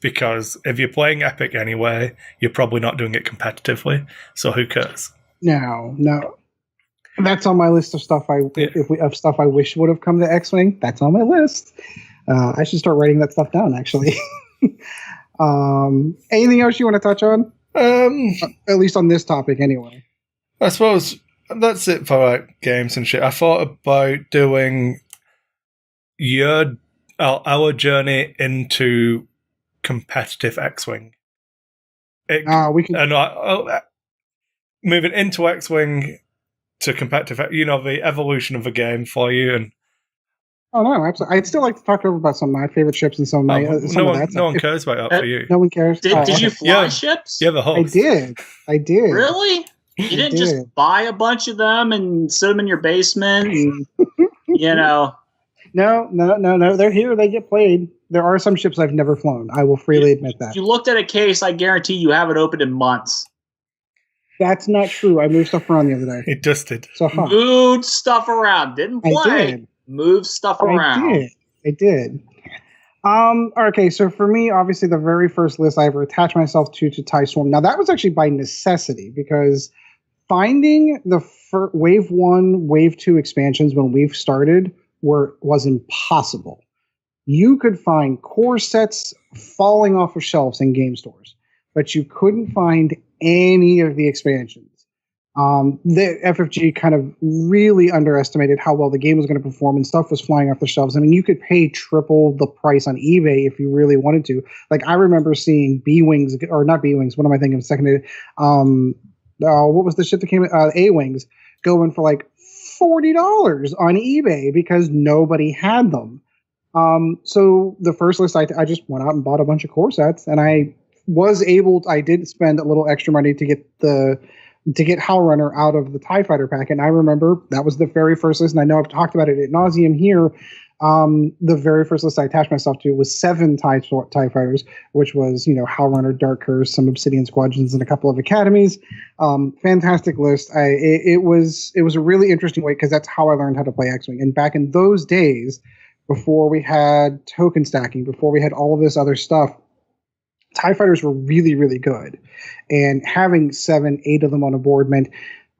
Because if you're playing Epic anyway, you're probably not doing it competitively. So who cares? No. That's on my list of stuff I wish would have come to X-Wing. That's on my list. I should start writing that stuff down, actually. Anything else you want to touch on? At least on this topic, anyway. I suppose that's it for games and shit. I thought about doing our journey into competitive X-Wing. We can moving into X-Wing to competitive, the evolution of the game for you. And oh no, absolutely. I'd still like to talk over about some of my favorite ships and some of my no one cares about that for you. No one cares. Did you fly ships? Yeah, the host. I did. Really? You didn't just buy a bunch of them and sit them in your basement and, No, they're here. They get played. There are some ships I've never flown. I will freely admit that. If you looked at a case, I guarantee you haven't opened in months. That's not true. I moved stuff around the other day. It dusted. So, moved stuff around. Didn't play. I did. Moved stuff around. I did. Okay, so for me, obviously, the very first list I ever attached myself to TIE Swarm. Now, that was actually by necessity because finding the Wave 1, Wave 2 expansions when we've started was impossible. You could find core sets falling off of shelves in game stores, but you couldn't find any of the expansions. The FFG kind of really underestimated how well the game was going to perform, and stuff was flying off the shelves. I mean, you could pay triple the price on eBay if you really wanted to. Like, I remember seeing B-Wings, or not B-Wings, what am I thinking of? What was the shit that came A-Wings going for like $40 on eBay because nobody had them. So the first list, I just went out and bought a bunch of core sets, and I did spend a little extra money to get Howl Runner out of the TIE Fighter pack. And I remember that was the very first list, and I know I've talked about it ad nauseum here. The very first list I attached myself to was 7 TIE Fighters, which was, Howl Runner, Dark Curse, some Obsidian Squadrons, and a couple of Academies. Fantastic list. It was a really interesting way because that's how I learned how to play X-Wing. And back in those days, before we had token stacking, before we had all of this other stuff, TIE Fighters were really, really good. And having 7, 8 of them on a board meant,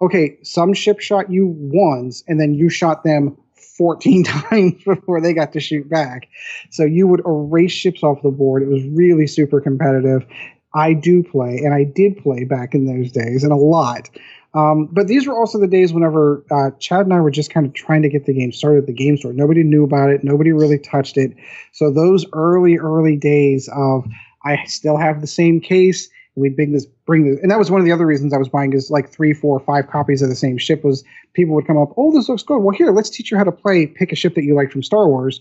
okay, some ships shot you once, and then you shot them 14 times before they got to shoot back. So you would erase ships off the board. It was really super competitive. I do play, and I did play back in those days, and a lot. But these were also the days whenever Chad and I were just kind of trying to get the game started at the game store. Nobody knew about it. Nobody really touched it. So those early days of, I still have the same case. We'd bring this, and that was one of the other reasons I was buying is like 3, 4, 5 copies of the same ship. Was people would come up, oh, this looks good. Well, here, let's teach you how to play. Pick a ship that you like from Star Wars,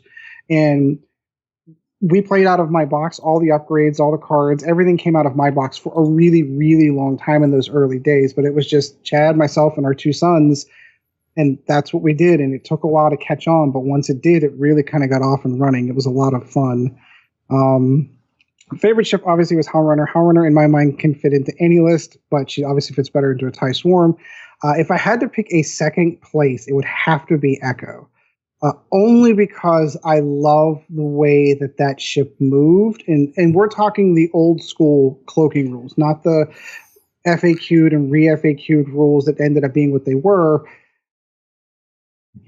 and we played out of my box. All the upgrades, all the cards, everything came out of my box for a really, really long time in those early days. But it was just Chad, myself, and our 2 sons, and that's what we did. And it took a while to catch on, but once it did, it really kind of got off and running. It was a lot of fun. Favorite ship obviously was Howl Runner. Howl Runner in my mind can fit into any list, but she obviously fits better into a TIE Swarm. If I had to pick a second place, it would have to be Echo. Only because I love the way that ship moved. And we're talking the old school cloaking rules, not the FAQ'd and re-FAQ'd rules that ended up being what they were.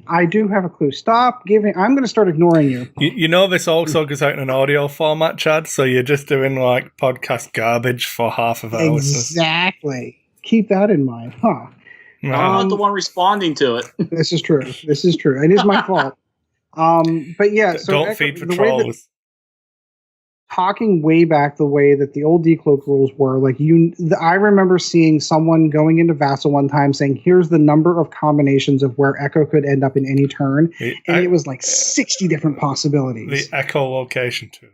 I do have a clue. Stop giving. I'm going to start ignoring you. You know this also goes out in an audio format, Chad, so you're just doing like podcast garbage for half of our listeners. Exactly. Keep that in mind, huh? I'm not the one responding to it. This is true. It is my fault. But yeah, so don't feed for trolls. Talking way back the way that the old decloak rules were, like I remember seeing someone going into Vassal one time saying, here's the number of combinations of where Echo could end up in any turn. It was like 60 different possibilities. The Echolocation tool.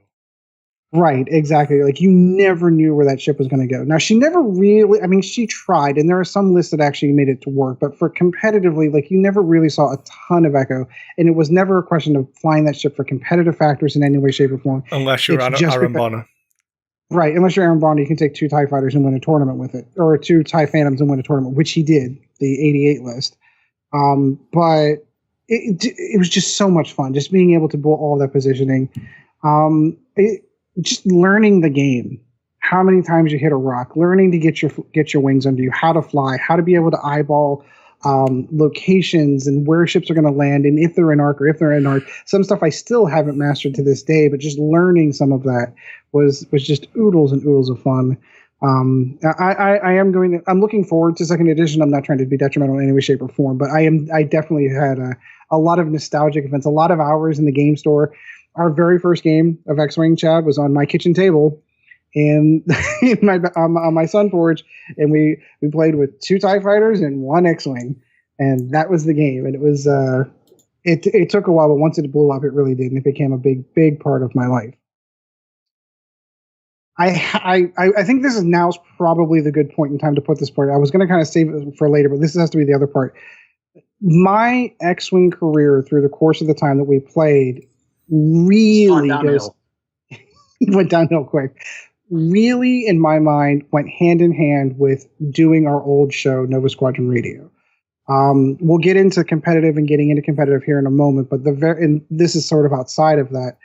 Right, exactly. Like, you never knew where that ship was going to go. Now, she never really, she tried, and there are some lists that actually made it to work, but for competitively, like, you never really saw a ton of Echo, and it was never a question of flying that ship for competitive factors in any way, shape, or form. Unless you're Aaron Bonner. Right, unless you're Aaron Bonner, you can take 2 TIE Fighters and win a tournament with it, or 2 TIE Phantoms and win a tournament, which he did, the 88 list. But it was just so much fun, just being able to pull all that positioning. Just learning the game, how many times you hit a rock, learning to get your wings under you, how to fly, how to be able to eyeball locations and where ships are going to land, and if they're in arc or if they're in arc. Some stuff I still haven't mastered to this day, but just learning some of that was just oodles and oodles of fun. I'm looking forward to second edition. I'm not trying to be detrimental in any way, shape, or form, but I definitely had a lot of nostalgic events, a lot of hours in the game store. Our very first game of X-Wing, Chad, was on my kitchen table in on my Sun Forge, and we played with 2 TIE Fighters and 1 X-Wing. and that was the game. And it was it took a while, but once it blew up, it really did, and it became a big part of my life. I think this is now's probably the good point in time to put this part. I was going to kind of save it for later, but this has to be the other part. My X-Wing career through the course of the time that we played really went downhill quick. Really, in my mind, went hand in hand with doing our old show, Nova Squadron Radio. We'll get into competitive and getting into competitive here in a moment, but and this is sort of outside of that.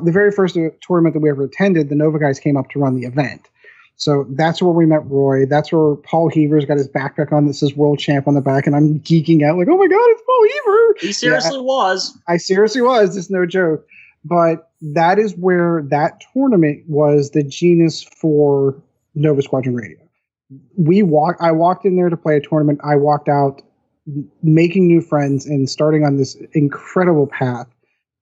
The very first tournament that we ever attended, the Nova guys came up to run the event. So that's where we met Roy. That's where Paul Heaver's got his backpack on that says World Champ on the back, and I'm geeking out like, oh my God, it's Paul Heaver. He seriously was. I seriously was. It's no joke. But that is where that tournament was the genus for Nova Squadron Radio. I walked in there to play a tournament. I walked out making new friends and starting on this incredible path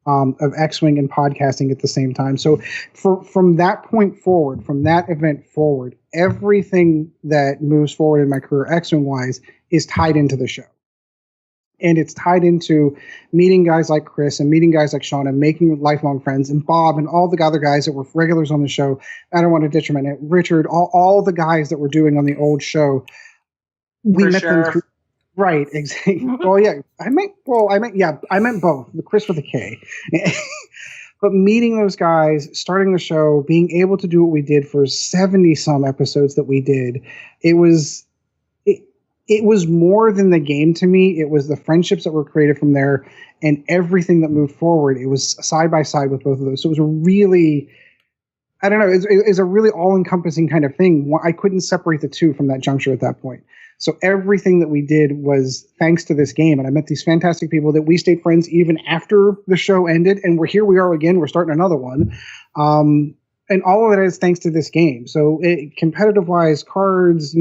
of X-Wing and podcasting at the same time. So from that point forward, from that event forward, everything that moves forward in my career X-Wing wise is tied into the show. And it's tied into meeting guys like Chris and meeting guys like Sean and making lifelong friends, and Bob and all the other guys that were regulars on the show. I don't want to detriment it. Richard, all the guys that were doing on the old show. We met them through. Right, exactly. Well, yeah, I meant both. The Chris with a K. But meeting those guys, starting the show, being able to do what we did for 70 some episodes that we did, it was more than the game to me. It was the friendships that were created from there and everything that moved forward. It was side by side with both of those. So it was a really, I don't know, it's a really all-encompassing kind of thing. I couldn't separate the two from that juncture at that point. So everything that we did was thanks to this game. And I met these fantastic people that we stayed friends even after the show ended. And here we are again. We're starting another one. And all of that is thanks to this game. So competitive-wise, cards,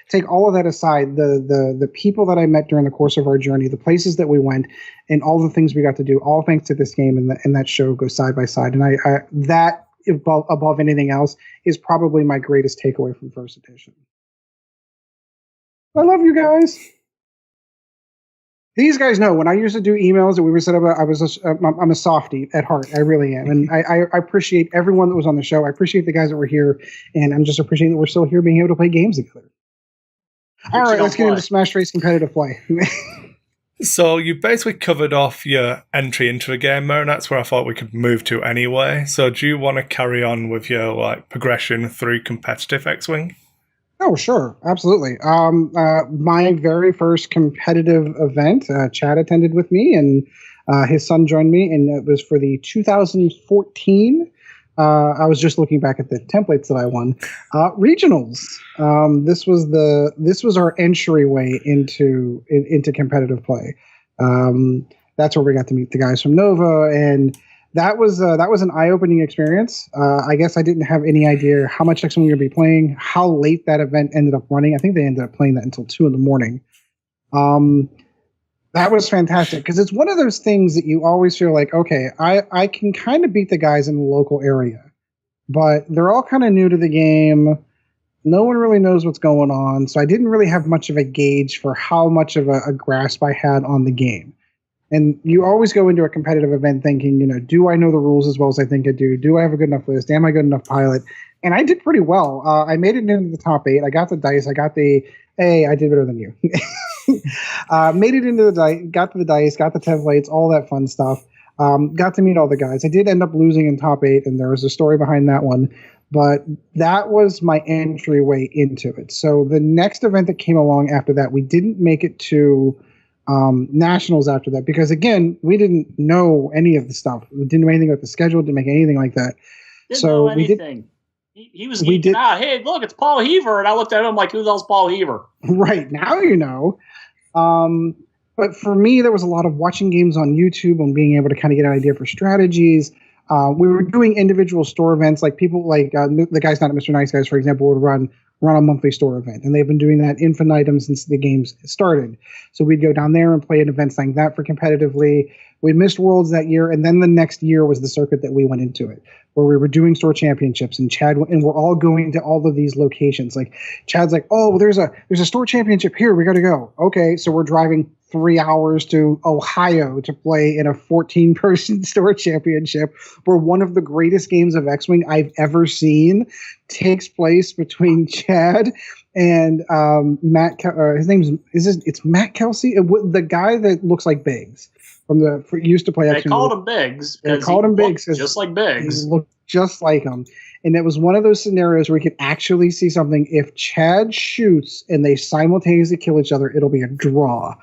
take all of that aside. The people that I met during the course of our journey, the places that we went, and all the things we got to do, all thanks to this game and that show goes side by side. And I that above anything else is probably my greatest takeaway from first edition. I love you guys. These guys know when I used to do emails that we were set up. I'm a softie at heart. I really am, and I appreciate everyone that was on the show. I appreciate the guys that were here, and I'm just appreciating that we're still here, being able to play games together. All right, let's get into Smash Race competitive play. So you basically covered off your entry into a game, and that's where I thought we could move to anyway. So do you want to carry on with your progression through competitive X-Wing? Oh, sure. Absolutely. My very first competitive event, Chad attended with me, and his son joined me, and it was for the 2014. I was just looking back at the templates that I won. Regionals. This was our entryway into competitive play. That's where we got to meet the guys from Nova, and that was an eye-opening experience. I guess I didn't have any idea how much X-Wing we were going to be playing, how late that event ended up running. I think they ended up playing that until 2 a.m. That was fantastic because it's one of those things that you always feel like, okay, I can kind of beat the guys in the local area, but they're all kind of new to the game. No one really knows what's going on, so I didn't really have much of a gauge for how much of a grasp I had on the game. And you always go into a competitive event thinking, do I know the rules as well as I think I do? Do I have a good enough list? Am I good enough pilot? And I did pretty well. I made it into the top 8. I got the dice. I got the, hey, I did better than you. Made it into the dice, got the dice, got the templates, all that fun stuff. Got to meet all the guys. I did end up losing in top 8, and there was a story behind that one. But that was my entryway into it. So the next event that came along after that, we didn't make it to nationals after that because, again, we didn't know any of the stuff. We didn't know anything about the schedule, didn't make anything like that. Didn't know anything. He was geeking out. Hey, look, it's Paul Heaver. And I looked at him like, who the hell's Paul Heaver? Right. Now you know. But for me, there was a lot of watching games on YouTube and being able to kind of get an idea for strategies. We were doing individual store events, like people like the guys not at Mr. Nice Guys, for example, would run a monthly store event, and they've been doing that infinitum since the games started. So we'd go down there and play at events like that for competitively. We missed Worlds that year, and then the next year was the circuit that we went into it, where we were doing store championships, and we're all going to all of these locations. Like Chad's like, oh, there's a store championship here. We got to go. Okay, so we're driving 3 hours to Ohio to play in a 14-person store championship, where one of the greatest games of X-Wing I've ever seen takes place between Chad and Matt. It's Matt Kelsey, the guy that looks like Biggs used to play X-Wing. They called him Biggs. They called him Biggs, just like Biggs. He looked just like him. And it was one of those scenarios where we could actually see something. If Chad shoots and they simultaneously kill each other, it'll be a draw.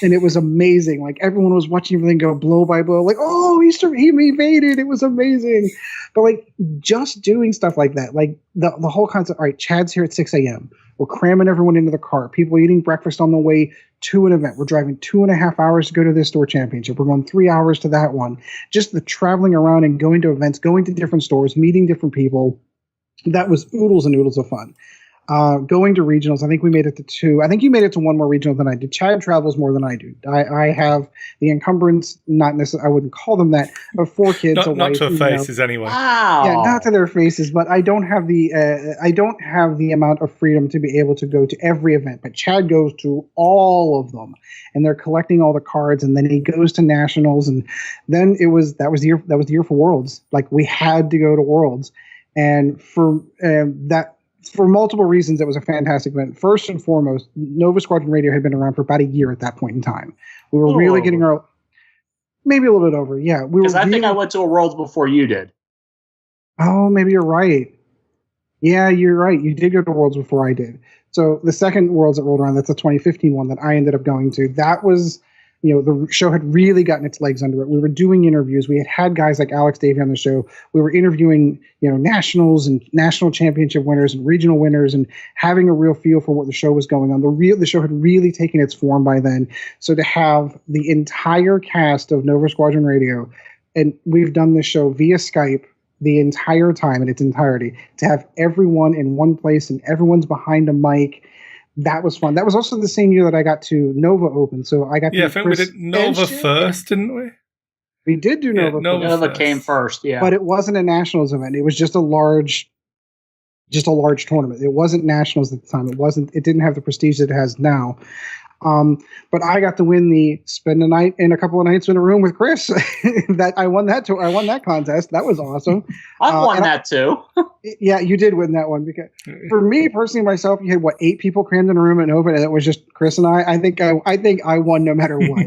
And it was amazing. Like, everyone was watching everything go blow by blow. Like, oh, he evaded. It was amazing. But, like, just doing stuff like that, like the whole concept. All right, Chad's here at 6 a.m. We're cramming everyone into the car. People eating breakfast on the way to an event. We're driving 2.5 hours to go to this store championship. We're going 3 hours to that one. Just the traveling around and going to events, going to different stores, meeting different people. That was oodles and oodles of fun. Going to regionals, I think we made it to 2. I think you made it to 1 more regional than I did. Chad travels more than I do. I have the encumbrance, not necessarily, I wouldn't call them that, of 4 kids. Not to their faces, anyway. Wow. Yeah, not to their faces, but I don't have the amount of freedom to be able to go to every event. But Chad goes to all of them, and they're collecting all the cards, and then he goes to nationals, and then that was the year for Worlds. Like, we had to go to Worlds, and for multiple reasons, it was a fantastic event. First and foremost, Nova Squadron Radio had been around for about a year at that point in time. We were really getting maybe a little bit over. Yeah, because I think I went to a Worlds before you did. Oh, maybe you're right. Yeah, you're right. You did go to Worlds before I did. So the second Worlds that rolled around, that's the 2015 one that I ended up going to. That was, the show had really gotten its legs under it. We were doing interviews. We had guys like Alex Davey on the show. We were interviewing, nationals and national championship winners and regional winners, and having a real feel for what the show was going on. The show had really taken its form by then. So to have the entire cast of Nova Squadron Radio, and we've done this show via Skype the entire time in its entirety, to have everyone in one place and everyone's behind a mic. That was fun. That was also the same year that I got to Nova Open. So I got to I think we did Nova first, didn't we? We did do Nova. Nova came first, yeah. But it wasn't a nationals event. It was just a large tournament. It wasn't nationals at the time. It didn't have the prestige that it has now. But I got to spend a night and a couple of nights in a room with Chris. I won that contest. That was awesome. I won that too. Yeah, you did win that one, because for me personally, myself, you had 8 people crammed in a room at Nova, and it was just Chris and I. I think I won no matter what.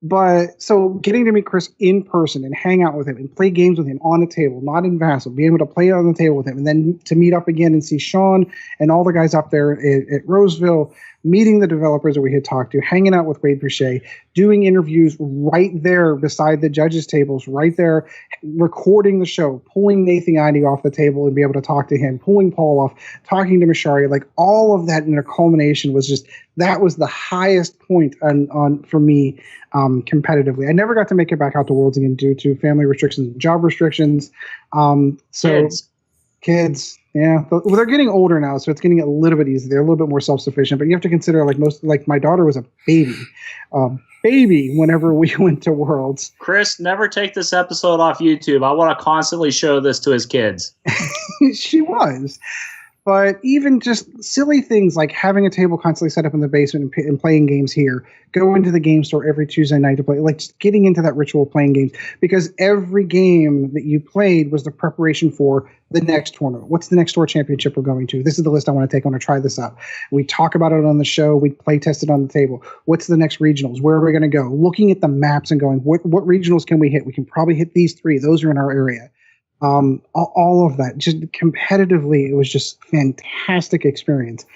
But so getting to meet Chris in person and hang out with him and play games with him on a table, not in Vassal, being able to play on the table with him, and then to meet up again and see Sean and all the guys up there at Roseville, meeting the developers that we had talked to, hanging out with Wade Boucher, doing interviews right there beside the judges' tables, right there, recording the show, pulling Nathan Ide off the table and be able to talk to him, pulling Paul off, talking to Mashari, like all of that in a culmination that was the highest point on for me competitively. I never got to make it back out to Worlds again due to family restrictions and job restrictions. Kids. Yeah, well, they're getting older now, so it's getting a little bit easier. They're a little bit more self-sufficient, but you have to consider, like my daughter was a baby whenever we went to Worlds. Chris, never take this episode off YouTube. I want to constantly show this to his kids. She was. But even just silly things like having a table constantly set up in the basement and playing games here, going to the game store every Tuesday night to play, like just getting into that ritual of playing games, because every game that you played was the preparation for the next tournament. What's the next store championship we're going to? This is the list I want to take. I want to try this out. We talk about it on the show. We play test it on the table. What's the next regionals? Where are we going to go? Looking at the maps and going, what regionals can we hit? We can probably hit these 3. Those are in our area. All of that, just competitively, it was just fantastic experience.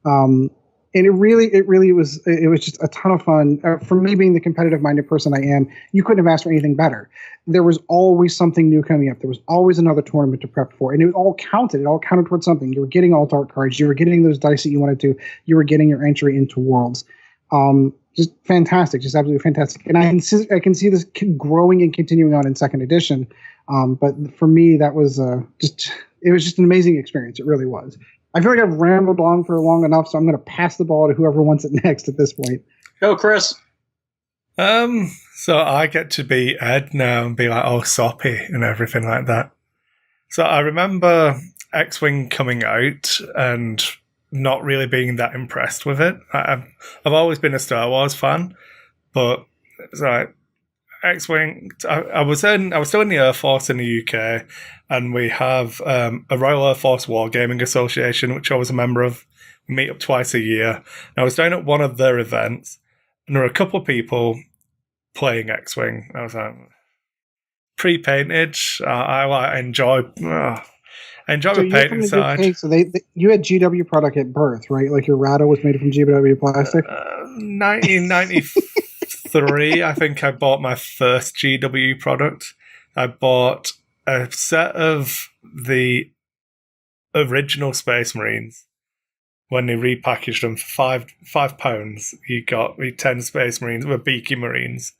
And it really was just a ton of fun. For me, being the competitive minded person I am, you couldn't have asked for anything better. There was always something new coming up. There was always another tournament to prep for, and it all counted. It all counted towards something. You were getting alt art cards. You were getting those dice that you wanted to. You were getting your entry into Worlds. Just fantastic, just absolutely fantastic. And I can see this growing and continuing on in second edition. But for me, that was it was just an amazing experience. It really was. I feel like I've rambled on for long enough, so I'm going to pass the ball to whoever wants it next at this point. Go, Chris. So I get to be Ed now and be like, oh, soppy and everything like that. So I remember X-Wing coming out and not really being that impressed with it. I've always been a Star Wars fan, but it's like X-Wing. I was still in the Air Force in the UK, and we have a Royal Air Force Wargaming Association, which I was a member of. We meet up twice a year. And I was down at one of their events, and there were a couple of people playing X-Wing. I was like, pre-painted. I enjoy. I enjoy the painting side. So you had GW product at birth, right? Like your Rado was made from GW plastic. 1993, I think I bought my first GW product. I bought a set of the original Space Marines. When they repackaged them for £5, you got me 10 Space Marines with beaky Marines.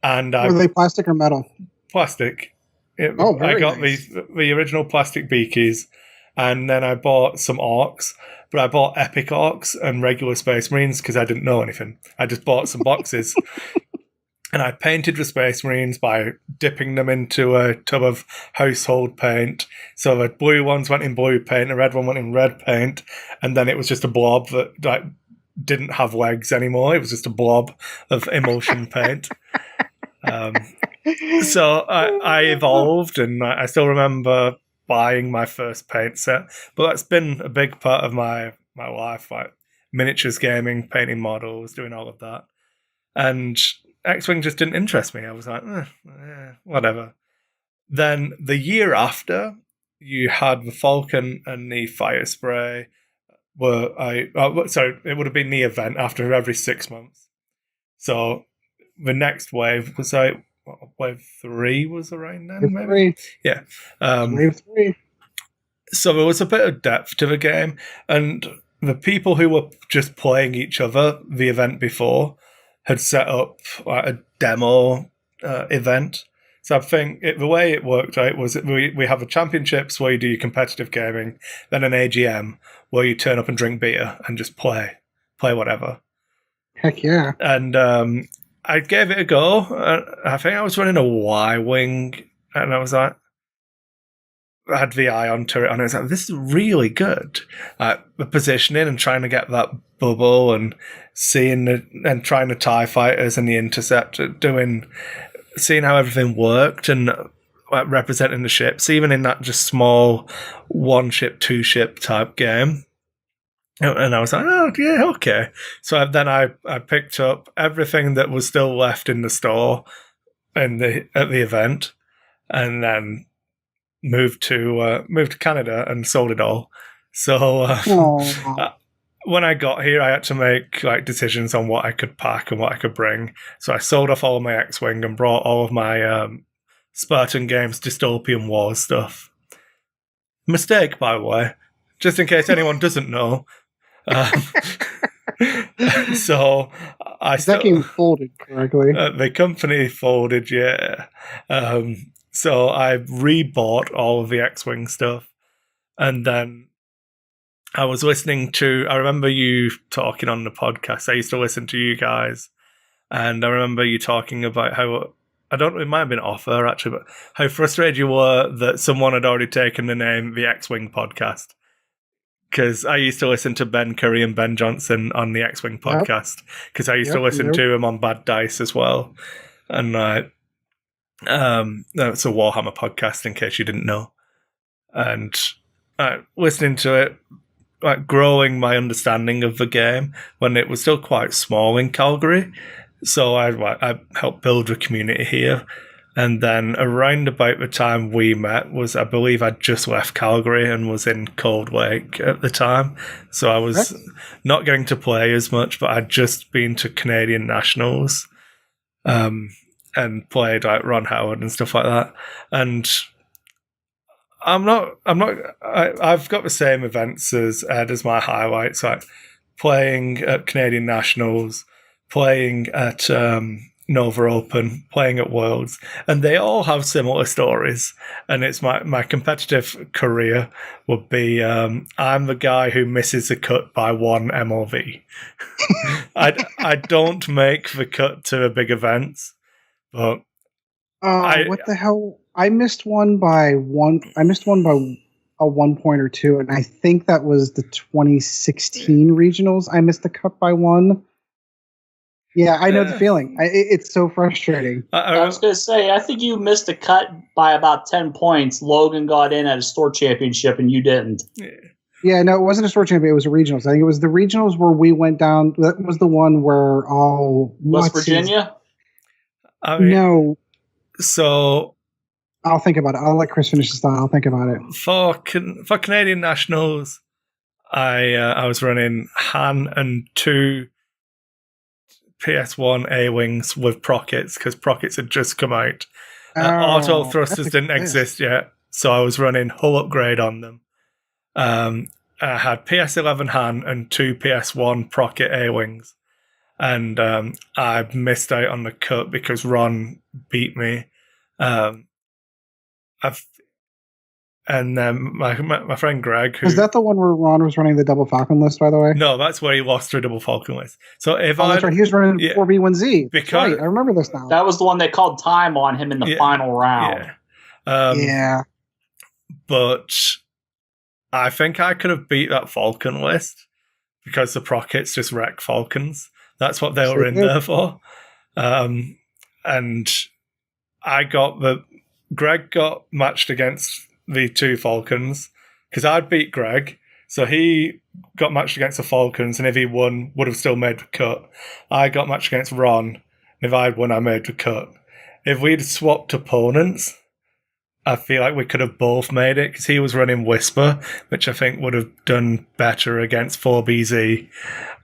And were they plastic or metal? Plastic. I got nice. the original plastic beakies, and then I bought some orcs, but I bought epic orcs and regular Space Marines because I didn't know anything. I just bought some boxes. And I painted the Space Marines by dipping them into a tub of household paint. So the blue ones went in blue paint, the red one went in red paint, and then it was just a blob that didn't have legs anymore. It was just a blob of emulsion paint. So I evolved, and I still remember buying my first paint set. But that's been a big part of my life, like miniatures gaming, painting models, doing all of that. And X-Wing just didn't interest me. I was like, whatever. Then the year after, you had the Falcon and the Fire Spray. It would have been the event after every 6 months. So the next wave was like, wave 3 was around then, maybe? 3. Yeah. Wave 3. So there was a bit of depth to the game, and the people who were just playing each other the event before had set up like a demo event. So I think the way it worked out was that we have the championships where you do your competitive gaming, then an AGM where you turn up and drink beer and just play whatever. Heck yeah. And I gave it a go. I think I was running a Y-Wing, and I was like, I had the ion turret on it. I was like, this is really good. The positioning and trying to get that bubble and trying the TIE fighters and the interceptor, seeing how everything worked and representing the ships, even in that just small 1-ship, 2-ship type game. And I was like, oh, yeah, okay. So then I picked up everything that was still left in the store at the event, and then moved to Canada and sold it all. So when I got here, I had to make decisions on what I could pack and what I could bring. So I sold off all of my X-Wing and brought all of my Spartan Games Dystopian Wars stuff. Mistake, by the way, just in case anyone doesn't know. So that game folded correctly. The company folded, yeah. So I rebought all of the X-Wing stuff, and then I was listening to. I remember you talking on the podcast. I used to listen to you guys, and I remember you talking about how it might have been off air actually, but how frustrated you were that someone had already taken the name the X-Wing podcast. Because I used to listen to Ben Curry and Ben Johnson on the X-Wing podcast. Because I used to listen to him on Bad Dice as well. And it's a Warhammer podcast, in case you didn't know. And listening to it, growing my understanding of the game when it was still quite small in Calgary. So I helped build a community here. And then around about the time we met was, I believe I'd just left Calgary and was in Cold Lake at the time. So I was not getting to play as much, but I'd just been to Canadian Nationals and played Ron Howard and stuff like that. And I've got the same events as Ed as my highlights, playing at Canadian Nationals, playing at Nova Open, playing at Worlds, and they all have similar stories. And it's my competitive career would be I'm the guy who misses the cut by one MOV. I don't make the cut to a big events, but what the hell? I missed one by one. I missed one by a 1 point or two, and I think that was the 2016 regionals. I missed the cut by one. Yeah, I know the feeling. It's so frustrating. I was going to say, I think you missed a cut by about 10 points. Logan got in at a store championship, and you didn't. Yeah, no, it wasn't a store championship. It was a regionals. I think it was the regionals where we went down. That was the one where West Virginia? No. So I'll think about it. I'll let Chris finish his thought. I'll think about it. For Canadian Nationals, I was running Han and 2 PS1 A-Wings with Prockets, because Prockets had just come out. Auto thrusters didn't exist yet, so I was running hull upgrade on them. I had PS11 Han and 2 PS1 Procket A-Wings, and I missed out on the cut because Ron beat me. And then my friend Greg, who... Was that the one where Ron was running the double Falcon list, by the way? No, that's where he lost through double Falcon list. So if that's right. He was running 4B1Z. Because right. I remember this now. That was the one they called time on him in the final round. Yeah. But I think I could have beat that Falcon list because the Prockets just wreck Falcons. That's what they were in there for. And Greg got matched against the 2 Falcons because I'd beat Greg, so he got matched against the Falcons, and if he won, would have still made the cut. I got matched against Ron, and if I'd won, I made the cut. If we'd swapped opponents, I feel like we could have both made it, because he was running Whisper, which I think would have done better against 4BZ,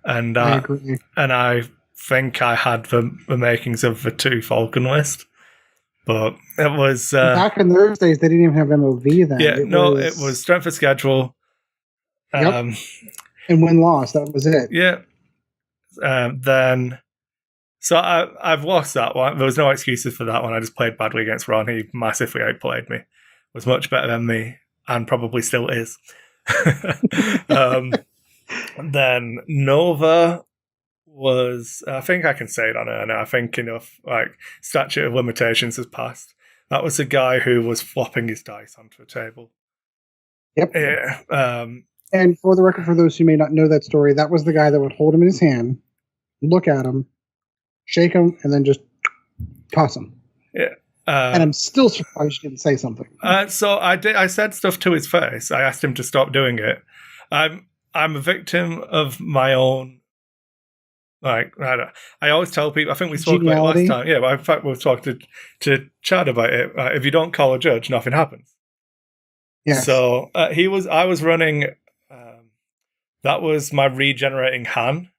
and I agree. And I think I had the makings of the 2 Falcon list. But it was... back in those days, they didn't even have MOV then. Yeah, it was strength of schedule. Yep. And win-loss, that was it. Yeah. Then... So I've lost that one. There was no excuses for that one. I just played badly against Ron. He massively outplayed me. Was much better than me, and probably still is. Then Nova... was, I think I can say it on air now, I think enough, statute of limitations has passed. That was the guy who was flopping his dice onto the table. Yep. Yeah. And for the record, for those who may not know that story, that was the guy that would hold him in his hand, look at him, shake him, and then just toss him. Yeah. And I'm still surprised you didn't say something. So I said stuff to his face. I asked him to stop doing it. I'm a victim of my own... I always tell people, I think we spoke about it last time. Yeah, but in fact, we've talked to Chad about it. If you don't call a judge, nothing happens. Yeah. So I was running, that was my regenerating Han.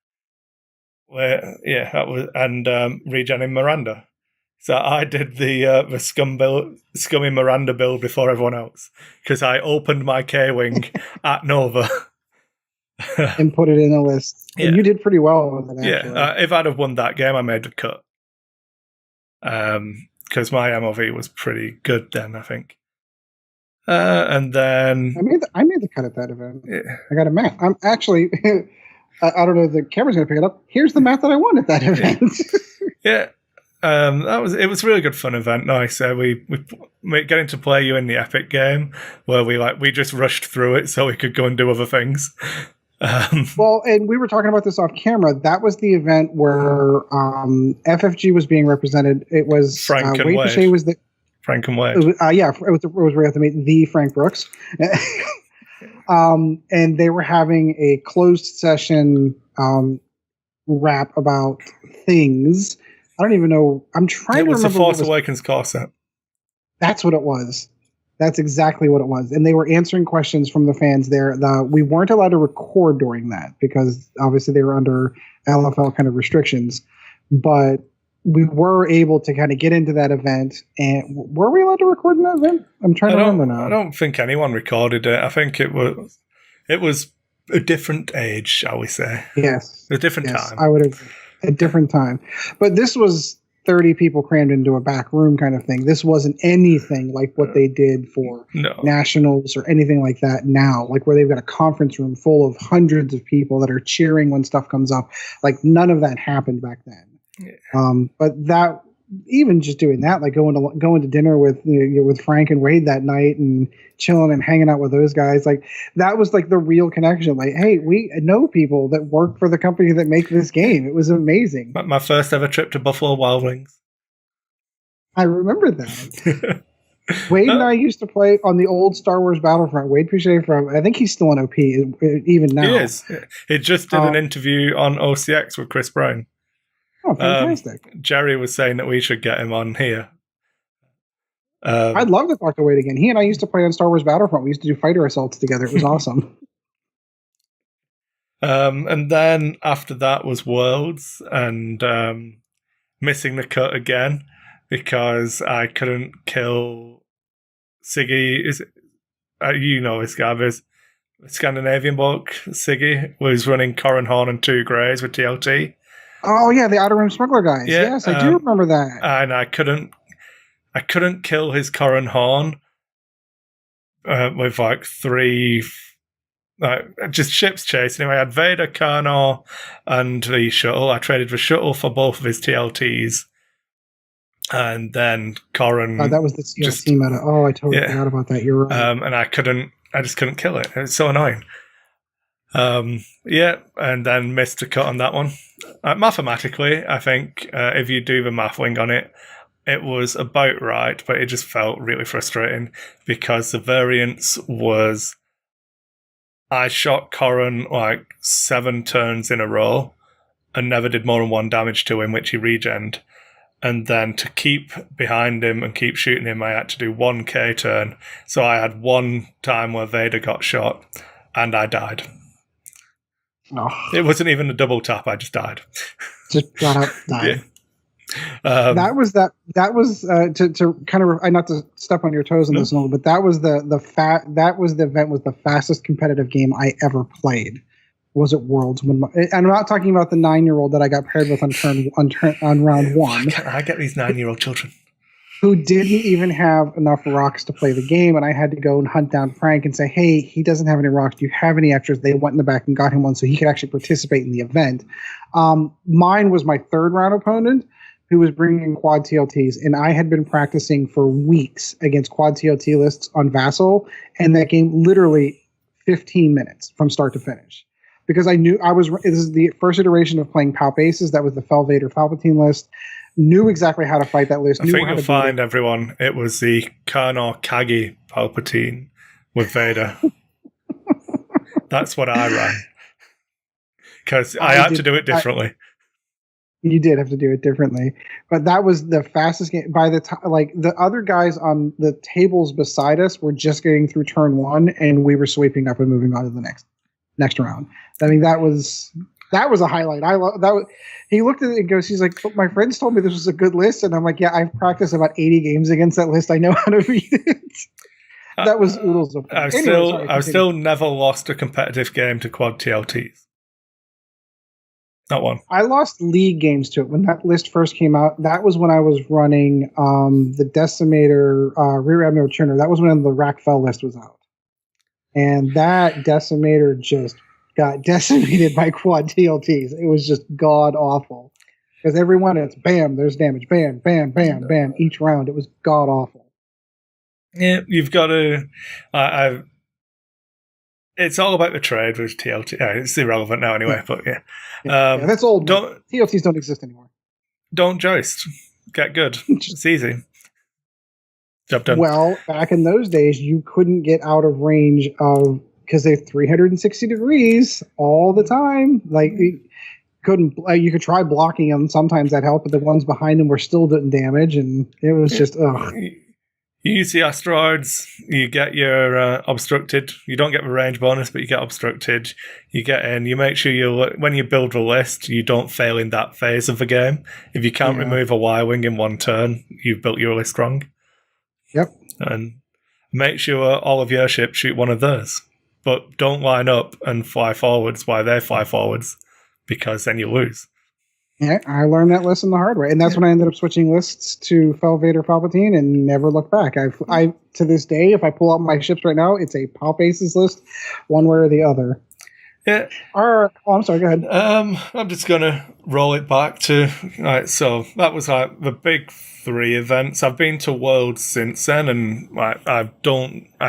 That was, and regenerating Miranda. So I did the scummy Miranda build before everyone else, because I opened my K-Wing at Nova. And put it in a list. And you did pretty well with it, actually. If I'd have won that game, I made the cut. Because my MOV was pretty good then, I think. And then... I made the cut at that event. Yeah. I got a math. I'm actually... I don't know if the camera's going to pick it up. Here's the math that I won at that event. Yeah. It was a really good fun event. Nice. We getting to play you in the Epic game, where we just rushed through it so we could go and do other things. Well, and we were talking about this off camera. That was the event where FFG was being represented. It was Frank and Wade Wade. Pache was the Frank and Wade. It was where we have to meet the Frank Brooks. And they were having a closed session rap about things. I don't even know. I'm trying to remember. It was the Force Awakens car set. That's what it was. That's exactly what it was. And they were answering questions from the fans there. We weren't allowed to record during that because obviously they were under LFL kind of restrictions. But we were able to kind of get into that event. And were we allowed to record in that event? I'm trying to remember now. I don't think anyone recorded it. I think it was a different age, shall we say. Yes. A different time. I would have. A different time. But this was 30 people crammed into a back room kind of thing. This wasn't anything like what they did for nationals or anything like that now, like where they've got a conference room full of hundreds of people that are cheering when stuff comes up. Like none of that happened back then. Yeah. But that, even just doing that, like going to dinner with Frank and Wade that night and chilling and hanging out with those guys, like that was like the real connection. Like, hey, we know people that work for the company that make this game. It was amazing. My first ever trip to Buffalo Wild Wings. I remember that. Wade and I used to play on the old Star Wars Battlefront. Wade Pouchet I think he's still in OP even now. He is. He just did an interview on OCX with Chris Brown. Oh, fantastic. Jerry was saying that we should get him on here. I'd love to talk to Wade again. He and I used to play on Star Wars Battlefront. We used to do fighter assaults together. It was awesome. And then after that was Worlds, and missing the cut again because I couldn't kill Siggy. You know this guy, this Scandinavian bloke, Siggy, was running Corran Horn and 2 Greys with TLT. Oh yeah, the Outer Rim Smuggler guys. Yeah, yes, I do remember that. And I couldn't kill his Corran Horn with like 3, just ships chasing him. I had Vader, Karnor, and the shuttle. I traded the shuttle for both of his TLTs, and then Corran. Oh, that was the TLT meta. Oh, I totally forgot about that. You're right. And I just couldn't kill it. It was so annoying. And then missed a cut on that one. Mathematically, I think if you do the math wing on it, it was about right, but it just felt really frustrating because the variance was I shot Corran like 7 turns in a row and never did more than 1 damage to him, which he regened. And then to keep behind him and keep shooting him, I had to do 1 K turn. So I had 1 time where Vader got shot and I died. Oh. It wasn't even a double tap. I just died. Just got up, died. That was to kind of not to step on your toes on this one, but that was the event was the fastest competitive game I ever played. Was it Worlds? And I'm not talking about the 9-year-old that I got paired with on round 1. Why can't I get these 9-year-old children who didn't even have enough rocks to play the game, and I had to go and hunt down Frank and say, hey, he doesn't have any rocks. Do you have any extras? They went in the back and got him one so he could actually participate in the event. Mine was my 3rd round opponent who was bringing quad TLTs, and I had been practicing for weeks against quad TLT lists on Vassal, and that game literally 15 minutes from start to finish. Because I knew this is the first iteration of playing Palp Aces. That was the Fel Vader Palpatine list. Knew exactly how to fight that list. I think you'll find, everyone, it was the Karnor Kagi Palpatine with Vader. That's what I ran. Because I had to do it differently. You did have to do it differently. But that was the fastest game. By the time, like, the other guys on the tables beside us were just getting through turn 1, and we were sweeping up and moving on to the next round. I mean, that was a highlight. I love that. He looked at it and goes, he's like, my friends told me this was a good list. And I'm like, yeah, I've practiced about 80 games against that list. I know how to beat it. That was oodles of fun. I've still never lost a competitive game to quad TLTs. Not one. I lost league games to it when that list first came out. That was when I was running the Decimator Rear Admiral Turner. That was when the Rackfell list was out. And that Decimator just got decimated by quad TLTs. It was just god awful. Because every one, it's bam, there's damage, bam, bam, bam, bam, each round. It was god awful. Yeah, you've got to. It's all about the trade with TLT. It's irrelevant now anyway, but yeah. Yeah, that's old. TLTs don't exist anymore. Don't joist. Get good. It's easy. Job done. Well, back in those days, you couldn't get out of range of, because they're 360 degrees all the time. Like, you could try blocking them. Sometimes that helped, but the ones behind them were still doing damage, and it was just, ugh. You use the asteroids, you get your obstructed. You don't get the range bonus, but you get obstructed. You get in. You make sure when you build the list, you don't fail in that phase of the game. If you can't remove a Y-wing in 1 turn, you've built your list wrong. Yep. And make sure all of your ships shoot one of theirs. But don't line up and fly forwards while they fly forwards, because then you lose. Yeah, I learned that lesson the hard way, and that's when I ended up switching lists to Fel Vader Palpatine and never looked back. I to this day, if I pull out my ships right now, it's a Palp Aces list, one way or the other. Yeah. Oh, I'm sorry. Go ahead. I'm just gonna roll it back to so that was like the big 3 events. I've been to Worlds since then, and I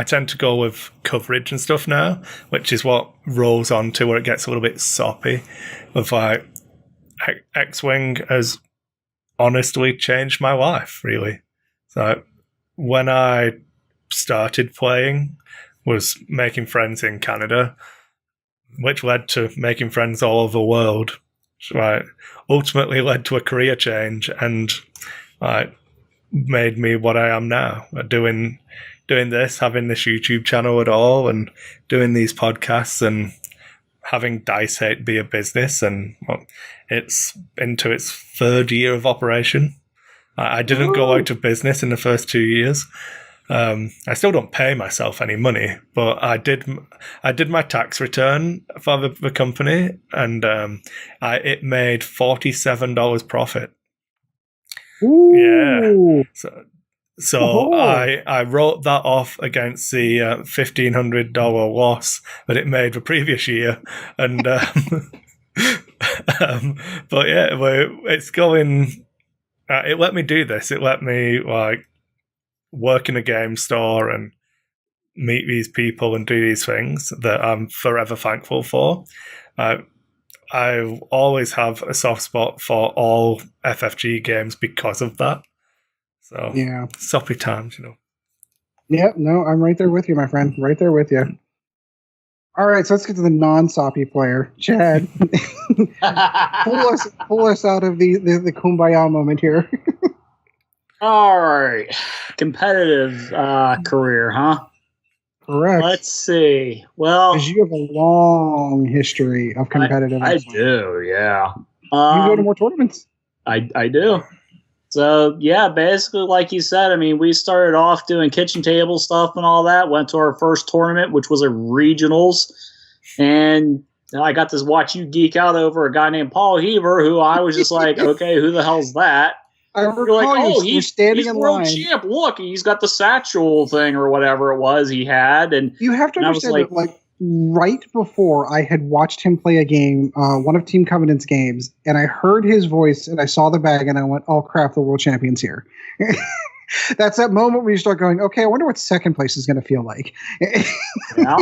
tend to go with coverage and stuff now, which is what rolls on to where it gets a little bit soppy. With like X-Wing has honestly changed my life, really. So when I started playing, was making friends in Canada, which led to making friends all over the world. Right, ultimately led to a career change and made me what I am now. Doing this, having this YouTube channel at all, and doing these podcasts, and having Dice Hate be a business, and it's into its 3rd year of operation. I didn't go out of business in the first 2 years. I still don't pay myself any money, but I did my tax return for the company, and it made $47 profit. Ooh. Yeah. So I wrote that off against the $1,500 loss that it made the previous year, and but yeah, it's going. It let me do this. It let me work in a game store and meet these people and do these things that I'm forever thankful for. I always have a soft spot for all FFG games because of that. So yeah, soppy times, Yep, no, I'm right there with you, my friend. Right there with you. All right, so let's get to the non-soppy player, Chad. pull us out of the kumbaya moment here. All right. Competitive career, huh? Correct. Let's see. Well, because you have a long history of competitive. I do, yeah. You go to more tournaments. I do. So, yeah, basically, like you said, I mean, we started off doing kitchen table stuff and all that. Went to our first tournament, which was a regionals. And I got to watch you geek out over a guy named Paul Heaver, who I was just like, okay, who the hell's that? I recall like, he's standing in world line. Champ. Look, he's got the satchel thing or whatever it was he had. And you have to understand that, like, right before I had watched him play a game, one of Team Covenant's games, and I heard his voice and I saw the bag and I went, oh crap, the world champion's here. That's that moment where you start going, okay, I wonder what second place is going to feel like. Yeah.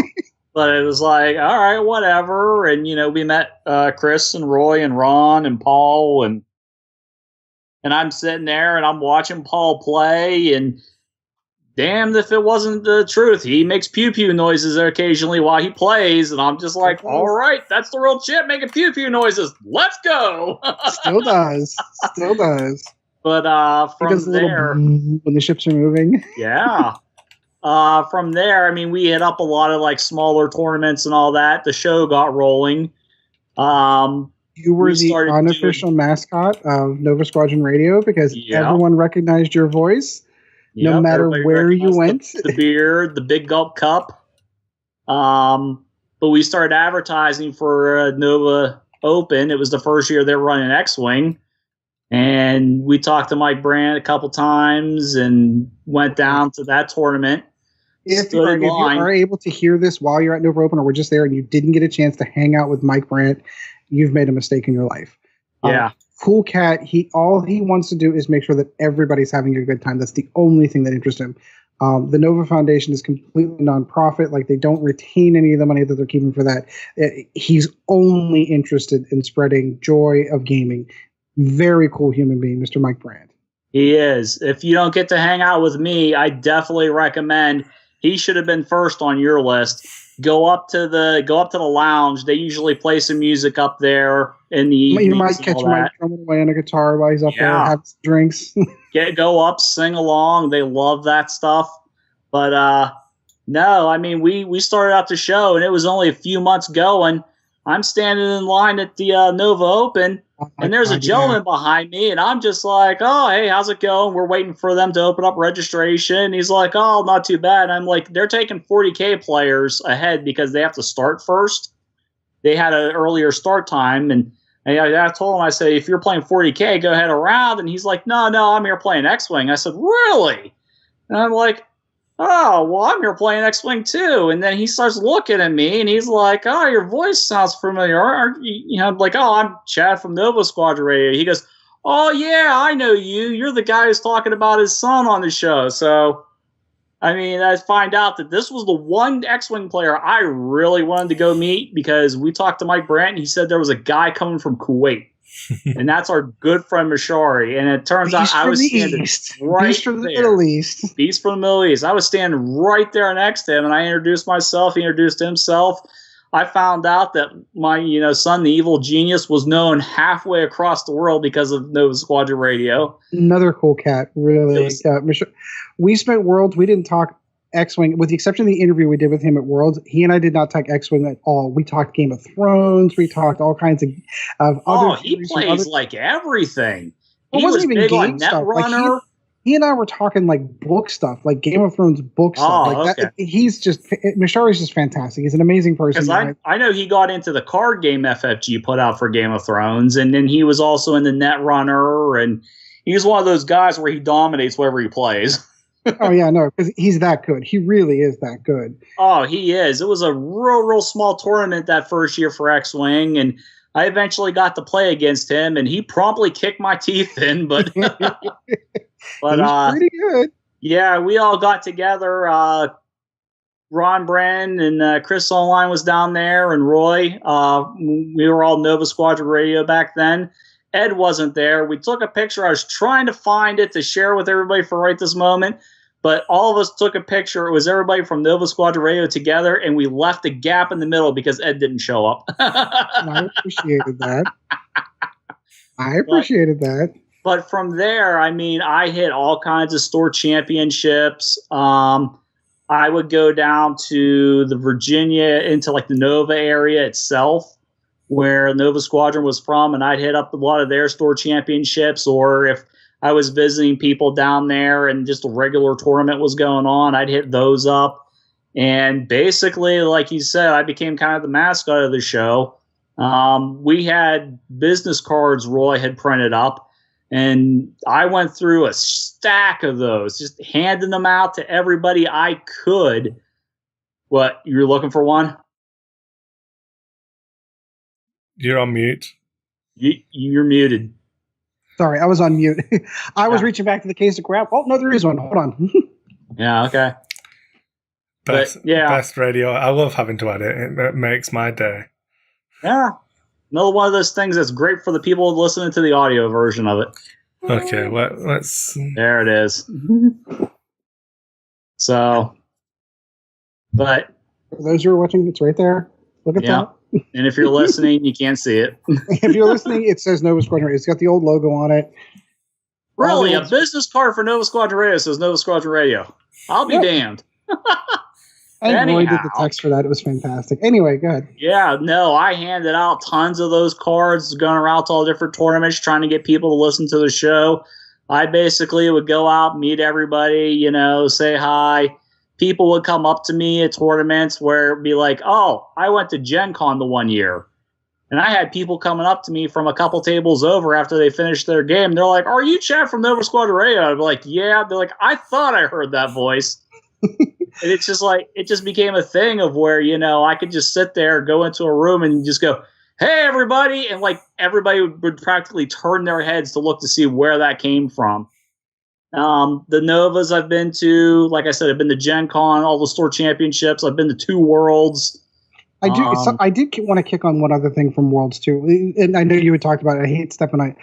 But it was like, all right, whatever. And, we met Chris and Roy and Ron and Paul, and I'm sitting there and I'm watching Paul play, and damned if it wasn't the truth. He makes pew-pew noises occasionally while he plays, and I'm just like, all right, that's the world champ making pew-pew noises. Let's go. Still does. But from there, when the ships are moving. Yeah. From there, I mean, we hit up a lot of like smaller tournaments and all that. The show got rolling. You were the unofficial mascot of Nova Squadron Radio because everyone recognized your voice, no matter where you went. The beard, the Big Gulp Cup. But we started advertising for Nova Open. It was the first year they were running X-Wing. And we talked to Mike Brandt a couple times and went down to that tournament. If you are able to hear this while you're at Nova Open or we're just there and you didn't get a chance to hang out with Mike Brandt, you've made a mistake in your life. Yeah. Cool cat. All he wants to do is make sure that everybody's having a good time. That's the only thing that interests him. The Nova Foundation is completely nonprofit. Like, they don't retain any of the money that they're keeping for that. He's only interested in spreading joy of gaming. Very cool human being, Mr. Mike Brandt. He is. If you don't get to hang out with me, I definitely recommend. He should have been first on your list. Go up to the lounge. They usually play some music up there in the evenings. You might catch Mike drumming away on a guitar while he's up there and have some drinks. Go up, sing along. They love that stuff. But no, I mean, we started out the show and it was only a few months going. I'm standing in line at the Nova Open, and there's a gentleman behind me, and I'm just like, oh, hey, how's it going? We're waiting for them to open up registration. He's like, oh, not too bad. And I'm like, they're taking 40K players ahead because they have to start first. They had an earlier start time, and And I told him, I said, if you're playing 40K, go ahead around. And he's like, no, I'm here playing X-Wing. I said, really? And I'm like, oh, well, I'm here playing X-Wing too. And then he starts looking at me, and he's like, oh, your voice sounds familiar. Aren't you? You know, I'm like, oh, I'm Chad from Nova Squadron Radio. He goes, oh, yeah, I know you. You're the guy who's talking about his son on the show. So, I mean, I find out that this was the one X-Wing player I really wanted to go meet, because we talked to Mike Brandt, and he said there was a guy coming from Kuwait. And that's our good friend Mashari. And it turns out I was standing right Beast from the there. Middle East. Beast from the Middle East. I was standing right there next to him, and I introduced myself. He introduced himself. I found out that my son, the evil genius, was known halfway across the world because of Nova Squadron Radio. Another cool cat, really. We spent Worlds. We didn't talk X-Wing, with the exception of the interview we did with him at Worlds. He and I did not talk X-Wing at all. We talked Game of Thrones. We talked all kinds of other. Oh, he plays like everything. He was even big game on stuff. Netrunner. Like he and I were talking like book stuff, like Game of Thrones book stuff. Like okay. He's just Mashari's just fantastic. He's an amazing person. Because I know he got into the card game FFG put out for Game of Thrones, and then he was also in the Netrunner, and he's one of those guys where he dominates wherever he plays. Oh, yeah, no, because he's that good. He really is that good. Oh, he is. It was a real small tournament that first year for X-Wing, and I eventually got to play against him, and he promptly kicked my teeth in, but But pretty good. Yeah, we all got together. Ron Brennan and Chris Online was down there, and Roy. We were all Nova Squadron Radio back then. Ed wasn't there. We took a picture. I was trying to find it to share with everybody for right this moment, but all of us took a picture. It was everybody from Nova Squadron Radio together, and we left a gap in the middle because Ed didn't show up. I appreciated that. But from there, I mean, I hit all kinds of store championships. I would go down to the Virginia, into like the Nova area itself, where Nova Squadron was from, and I'd hit up a lot of their store championships, or if I was visiting people down there and just a regular tournament was going on, I'd hit those up. And basically, like you said, I became kind of the mascot of the show. We had business cards Roy had printed up, and I went through a stack of those, just handing them out to everybody I could. What, you're looking for one? You're on mute. You're muted. Sorry, I was on mute. I was reaching back to the case to grab. Oh, no, there is one. Hold on. Yeah, okay. Best radio. I love having to add it. It makes my day. Yeah. Another one of those things that's great for the people listening to the audio version of it. Okay, let's... There it is. So, but... For those who are watching, it's right there. Look at that. And if you're listening, you can't see it. If you're listening, it says Nova Squadron Radio. It's got the old logo on it. Really? A business card for Nova Squadron Radio says Nova Squadron Radio. I'll be damned. And Roy did the text for that. It was fantastic. Anyway, go ahead. Yeah, no, I handed out tons of those cards, going around to all different tournaments, trying to get people to listen to the show. I basically would go out, meet everybody, say hi. People would come up to me at tournaments where it'd be like, oh, I went to Gen Con the one year. And I had people coming up to me from a couple tables over after they finished their game. They're like, are you Chad from Nova Squadron Radio? I'd be like, yeah. They're like, I thought I heard that voice. And it's just like, it just became a thing of where, I could just sit there, go into a room and just go, hey, everybody. And like everybody would practically turn their heads to look to see where that came from. The Novas I've been to, like I said, I've been to Gen Con, all the store championships. I've been to 2 Worlds. I did want to kick on one other thing from Worlds too, and I know you had talked about it. I hate stepping on it.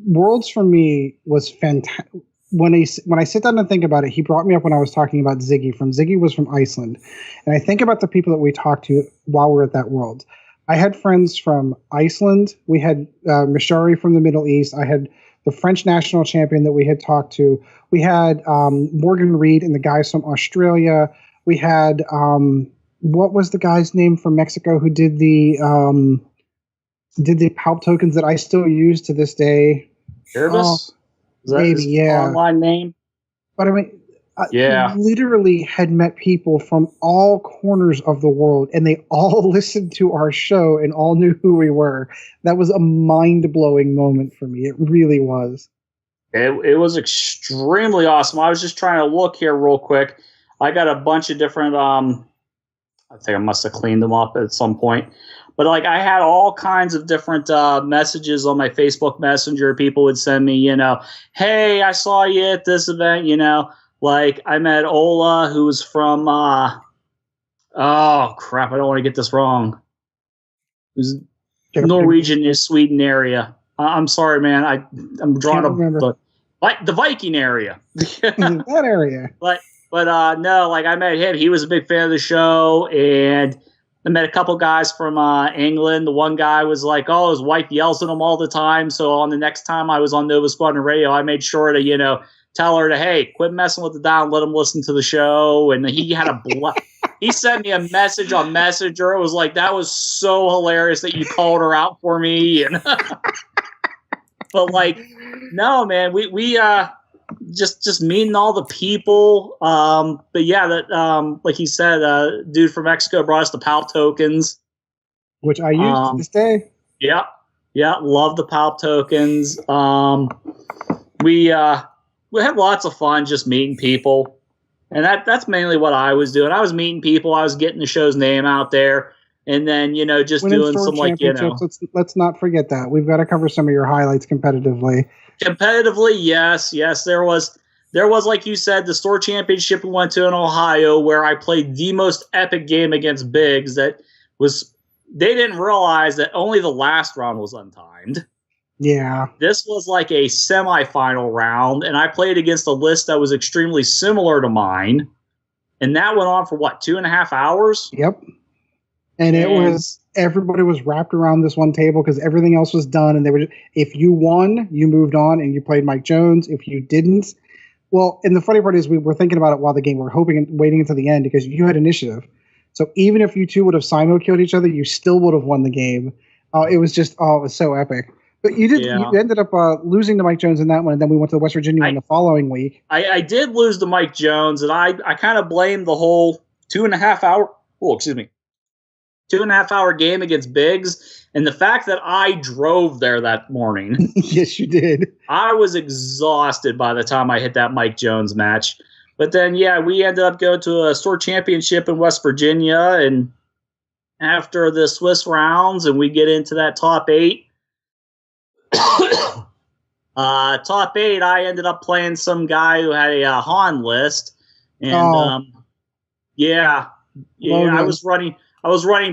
Worlds for me was fantastic. When I sit down and think about it, he brought me up when I was talking about Ziggy. Ziggy was from Iceland, and I think about the people that we talked to while we were at that World. I had friends from Iceland. We had Mashari from the Middle East. I had the French national champion that we had talked to. We had Morgan Reed and the guys from Australia. We had what was the guy's name from Mexico who did the Palp tokens that I still use to this day? Jervis? Maybe, yeah. Online name? But I mean, Yeah. Literally had met people from all corners of the world, and they all listened to our show and all knew who we were. That was a mind-blowing moment for me. It really was. It was extremely awesome. I was just trying to look here real quick. I got a bunch of different I think I must have cleaned them up at some point. But like I had all kinds of different messages on my Facebook Messenger. People would send me, hey, I saw you at this event, Like I met Ola, who was from oh crap, I don't want to get this wrong. It was Norwegian, Sweden area. I'm sorry, man. I'm drawing the Viking area. That area. But no, like I met him. He was a big fan of the show, and I met a couple guys from England. The one guy was like, "Oh, his wife yells at him all the time." So on the next time I was on Nova Squadron Radio, I made sure to tell her to, hey, quit messing with the dial and let him listen to the show. And he had he sent me a message on Messenger. It was like, that was so hilarious that you called her out for me. And but like, no, man, we just meeting all the people. But yeah, that like he said, dude from Mexico brought us the PALP tokens, which I use to this day. Yeah, love the PALP tokens. We had lots of fun just meeting people, and that's mainly what I was doing. I was meeting people. I was getting the show's name out there, and then just doing some Let's not forget that we've got to cover some of your highlights competitively. Competitively, yes, there was like you said, the store championship we went to in Ohio, where I played the most epic game against Biggs. They didn't realize that only the last round was untimed. Yeah. This was like a semifinal round, and I played against a list that was extremely similar to mine. And that went on for 2.5 hours? Yep. And it was, everybody was wrapped around this one table because everything else was done. And they were, if you won, you moved on and you played Mike Jones. If you didn't, well, and the funny part is we were thinking about it while the game, we were hoping and waiting until the end because you had initiative. So even if you two would have simo-killed each other, you still would have won the game. It was so epic. But you did. Yeah. You ended up losing to Mike Jones in that one, and then we went to West Virginia in the following week. I did lose to Mike Jones, and I kind of blamed the whole 2.5 hour. Oh, excuse me, 2.5 hour game against Biggs, and the fact that I drove there that morning. Yes, you did. I was exhausted by the time I hit that Mike Jones match. But then, yeah, we ended up going to a store championship in West Virginia, and after the Swiss rounds, and we get into that top 8. Top 8, I ended up playing some guy who had a Han list, and I was running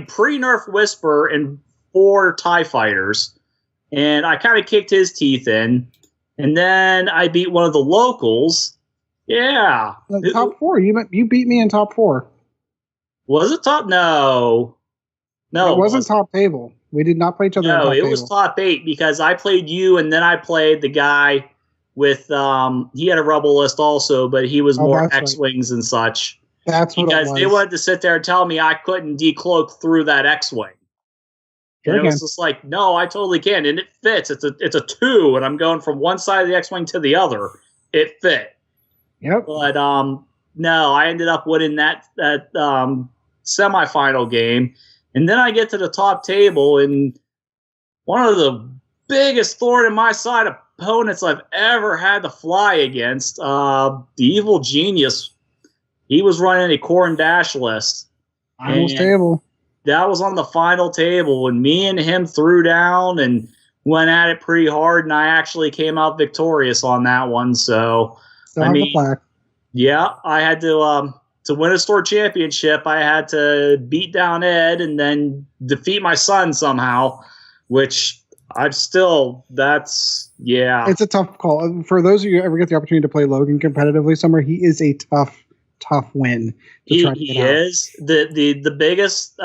pre-nerf Whisper and 4 TIE fighters, and I kind of kicked his teeth in, and then I beat one of the locals. Yeah, top 4. You beat me in top 4. Was it top? No, it wasn't top table. We did not play each other. No, it was top 8 because I played you, and then I played the guy with he had a Rebel list also, but he was more X-Wings and such. That's what because they wanted to sit there and tell me I couldn't decloak through that X-Wing. And it was just like, no, I totally can, and it fits. It's a 2, and I'm going from one side of the X-Wing to the other. It fit. Yep. But no, I ended up winning that semifinal game. And then I get to the top table, and one of the biggest thorn in my side opponents I've ever had to fly against, the Evil Genius, he was running a core and dash list. Final table. That was on the final table, and me and him threw down and went at it pretty hard, and I actually came out victorious on that one. So, yeah, I had to win a store championship, I had to beat down Ed and then defeat my son somehow, which it's a tough call. For those of you who ever get the opportunity to play Logan competitively somewhere, he is a tough win. He is. The biggest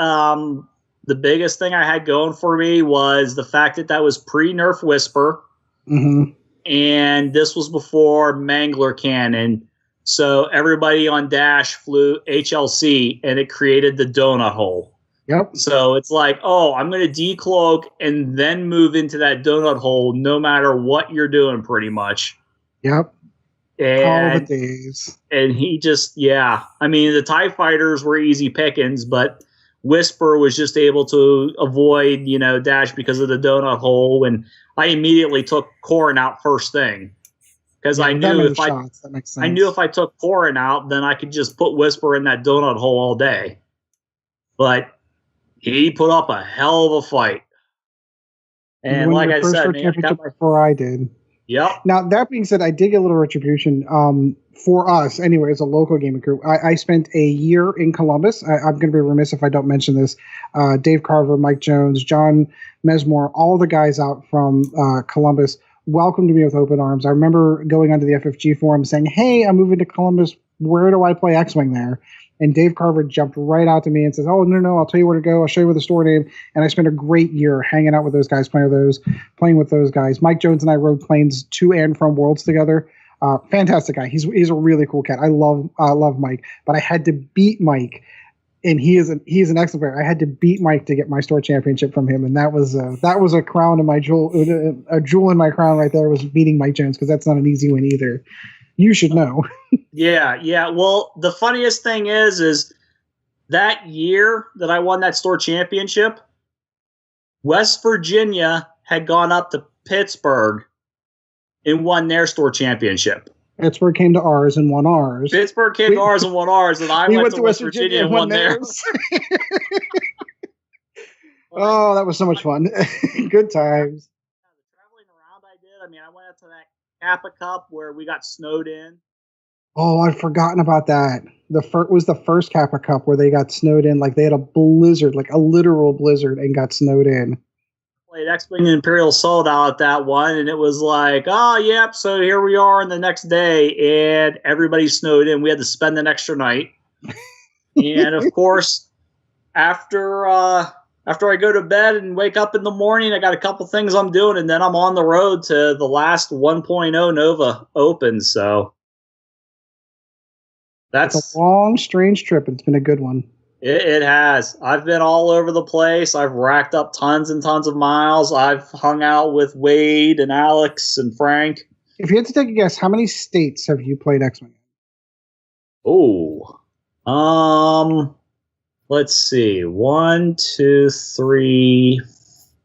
thing I had going for me was the fact that was pre-nerf Whisper, and this was before Mangler Cannon. So everybody on Dash flew HLC, and it created the donut hole. Yep. So it's like, oh, I'm going to decloak and then move into that donut hole no matter what you're doing pretty much. Yep. All the And days. and he just, yeah. I mean, the TIE fighters were easy pickings, but Whisper was just able to avoid, Dash because of the donut hole. And I immediately took Corrin out first thing because Yeah, I with that knew many if shots, that makes sense. I knew if I took Corrin out, then I could just put Whisper in that donut hole all day. But he put up a hell of a fight. You And won like your I first said, World man, Championship before I did. Yep. Now, that being said, I did get a little retribution for us, anyway, as a local gaming crew. I spent a year in Columbus. I'm going to be remiss if I don't mention this. Dave Carver, Mike Jones, John Mesmore, all the guys out from Columbus welcomed me with open arms. I remember going onto the FFG forum saying, hey, I'm moving to Columbus. Where do I play X-Wing there? And Dave Carver jumped right out to me and says, oh, no, I'll tell you where to go. I'll show you where the store name. And I spent a great year hanging out with those guys, playing with those guys. Mike Jones and I rode planes to and from Worlds together. Fantastic guy. He's a really cool cat. I love Mike, but I had to beat Mike, and he is an excellent player. I had to beat Mike to get my store championship from him, and that was a crown in my jewel, a jewel in my crown right there was beating Mike Jones, because that's not an easy win either. You should know. Yeah. Well, the funniest thing is that year that I won that store championship, West Virginia had gone up to Pittsburgh and won their store championship. Pittsburgh came to ours and won ours. Pittsburgh came to ours and won ours, and I went to West Virginia and won theirs. Oh, that was so much fun. Good times. The traveling around I did, I mean, I went up to that Kappa Cup where we got snowed in. Oh, I'd forgotten about that. Was the first Kappa Cup where they got snowed in. Like, they had a blizzard, like a literal blizzard, and got snowed in. Played XWing and Imperial sold out at that one, and it was like, oh, yep, so here we are on the next day, and everybody snowed in. We had to spend an extra night. And, of course, after I go to bed and wake up in the morning, I got a couple things I'm doing, and then I'm on the road to the last 1.0 Nova Open, so It's a long, strange trip. It's been a good one. It has. I've been all over the place. I've racked up tons and tons of miles. I've hung out with Wade and Alex and Frank. If you had to take a guess, how many states have you played X-Wing in? Oh, let's see. 1, 2, 3,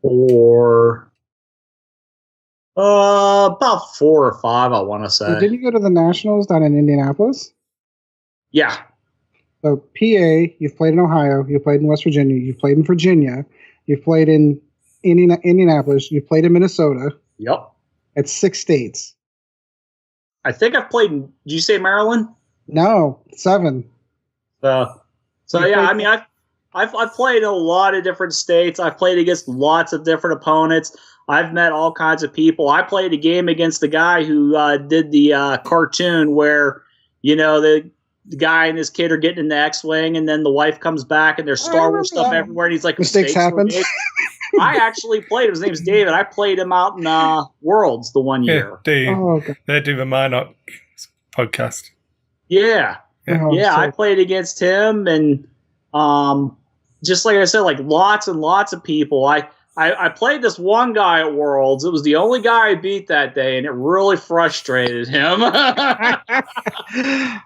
4. About 4 or 5, I want to say. So did you go to the Nationals down in Indianapolis? Yeah. So PA, you've played in Ohio, you've played in West Virginia, you've played in Virginia, you've played in Indianapolis, you've played in Minnesota. Yep. It's 6 states. I think I've played in, did you say Maryland? No, 7. So yeah, I mean, I've played in a lot of different states. I've played against lots of different opponents. I've met all kinds of people. I played a game against the guy who did the cartoon where, the guy and his kid are getting in the X-Wing, and then the wife comes back, and there's Star Wars stuff everywhere, and he's like, mistakes happen. I actually played him. His name's David. I played him out in Worlds the one year. They do the Minot podcast. Yeah. I played against him, and just like I said, like lots and lots of people. I played this one guy at Worlds. It was the only guy I beat that day, and it really frustrated him.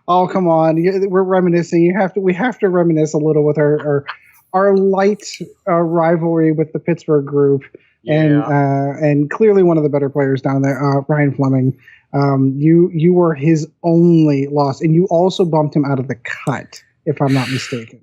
Oh, come on. We're reminiscing. We have to reminisce a little with our light rivalry with the Pittsburgh group. Yeah. And clearly one of the better players down there, Ryan Fleming. You were his only loss, and you also bumped him out of the cut, if I'm not mistaken.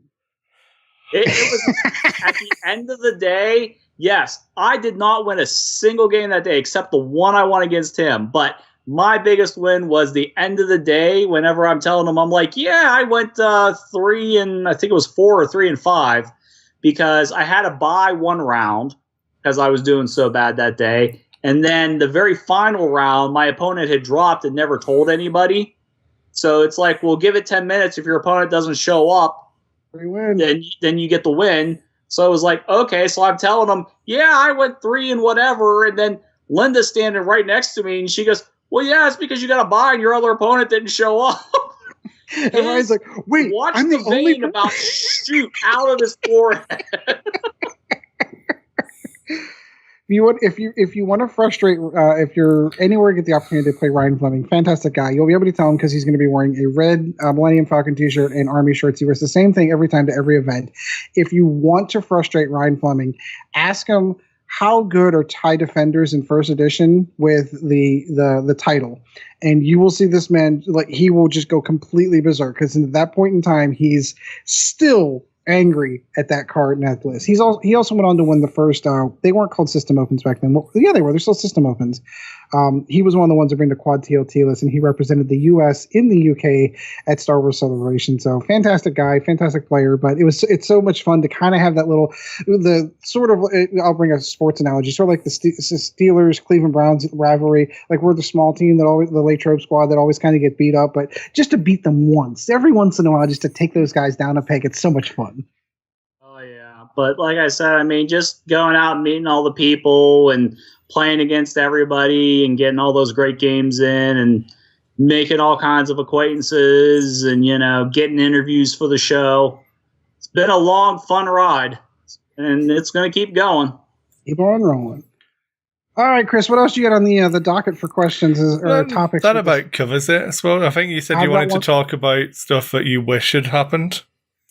It was at the end of the day. Yes, I did not win a single game that day except the one I won against him. But my biggest win was the end of the day. Whenever I'm telling him, I'm like, yeah, I went 3 and I think it was 4 or 3 and 5 because I had to buy one round because I was doing so bad that day. And then the very final round, my opponent had dropped and never told anybody. So it's like, well, give it 10 minutes. If your opponent doesn't show up, then you get the win. So I was like, okay, so I'm telling them, yeah, I went 3 and whatever. And then Linda's standing right next to me, and she goes, well, yeah, it's because you got to buy and your other opponent didn't show up. And Ryan's like, wait, I'm the only one about shoot out of his forehead. if you want to frustrate, if you're anywhere get the opportunity to play Ryan Fleming, fantastic guy. You'll be able to tell him because he's going to be wearing a red Millennium Falcon t-shirt and Army shirts. He wears the same thing every time to every event. If you want to frustrate Ryan Fleming, ask him how good are TIE Defenders in first edition with the title, and you will see this man, like, he will just go completely berserk because at that point in time he's still angry at that card and that list. He also went on to win the first. They weren't called system opens back then. Well, yeah, they were. They're still system opens. He was one of the ones to bring the quad TLT list, and he represented the U.S. in the UK at Star Wars Celebration. So fantastic guy, fantastic player. But it's so much fun to kind of have that little I'll bring a sports analogy, sort of like the Steelers Cleveland Browns rivalry. Like, we're the small team that always, the Latrobe squad that always kind of get beat up, but just to beat them every once in a while, just to take those guys down a peg, it's so much fun. Oh yeah, but like I said, I mean, just going out and meeting all the people and playing against everybody and getting all those great games in and making all kinds of acquaintances and, getting interviews for the show. It's been a long, fun ride, and it's going to keep going. Keep on rolling. All right, Chris, what else you got on the docket for questions or topics? That about covers it as well. I think you said you wanted to talk about stuff that you wish had happened.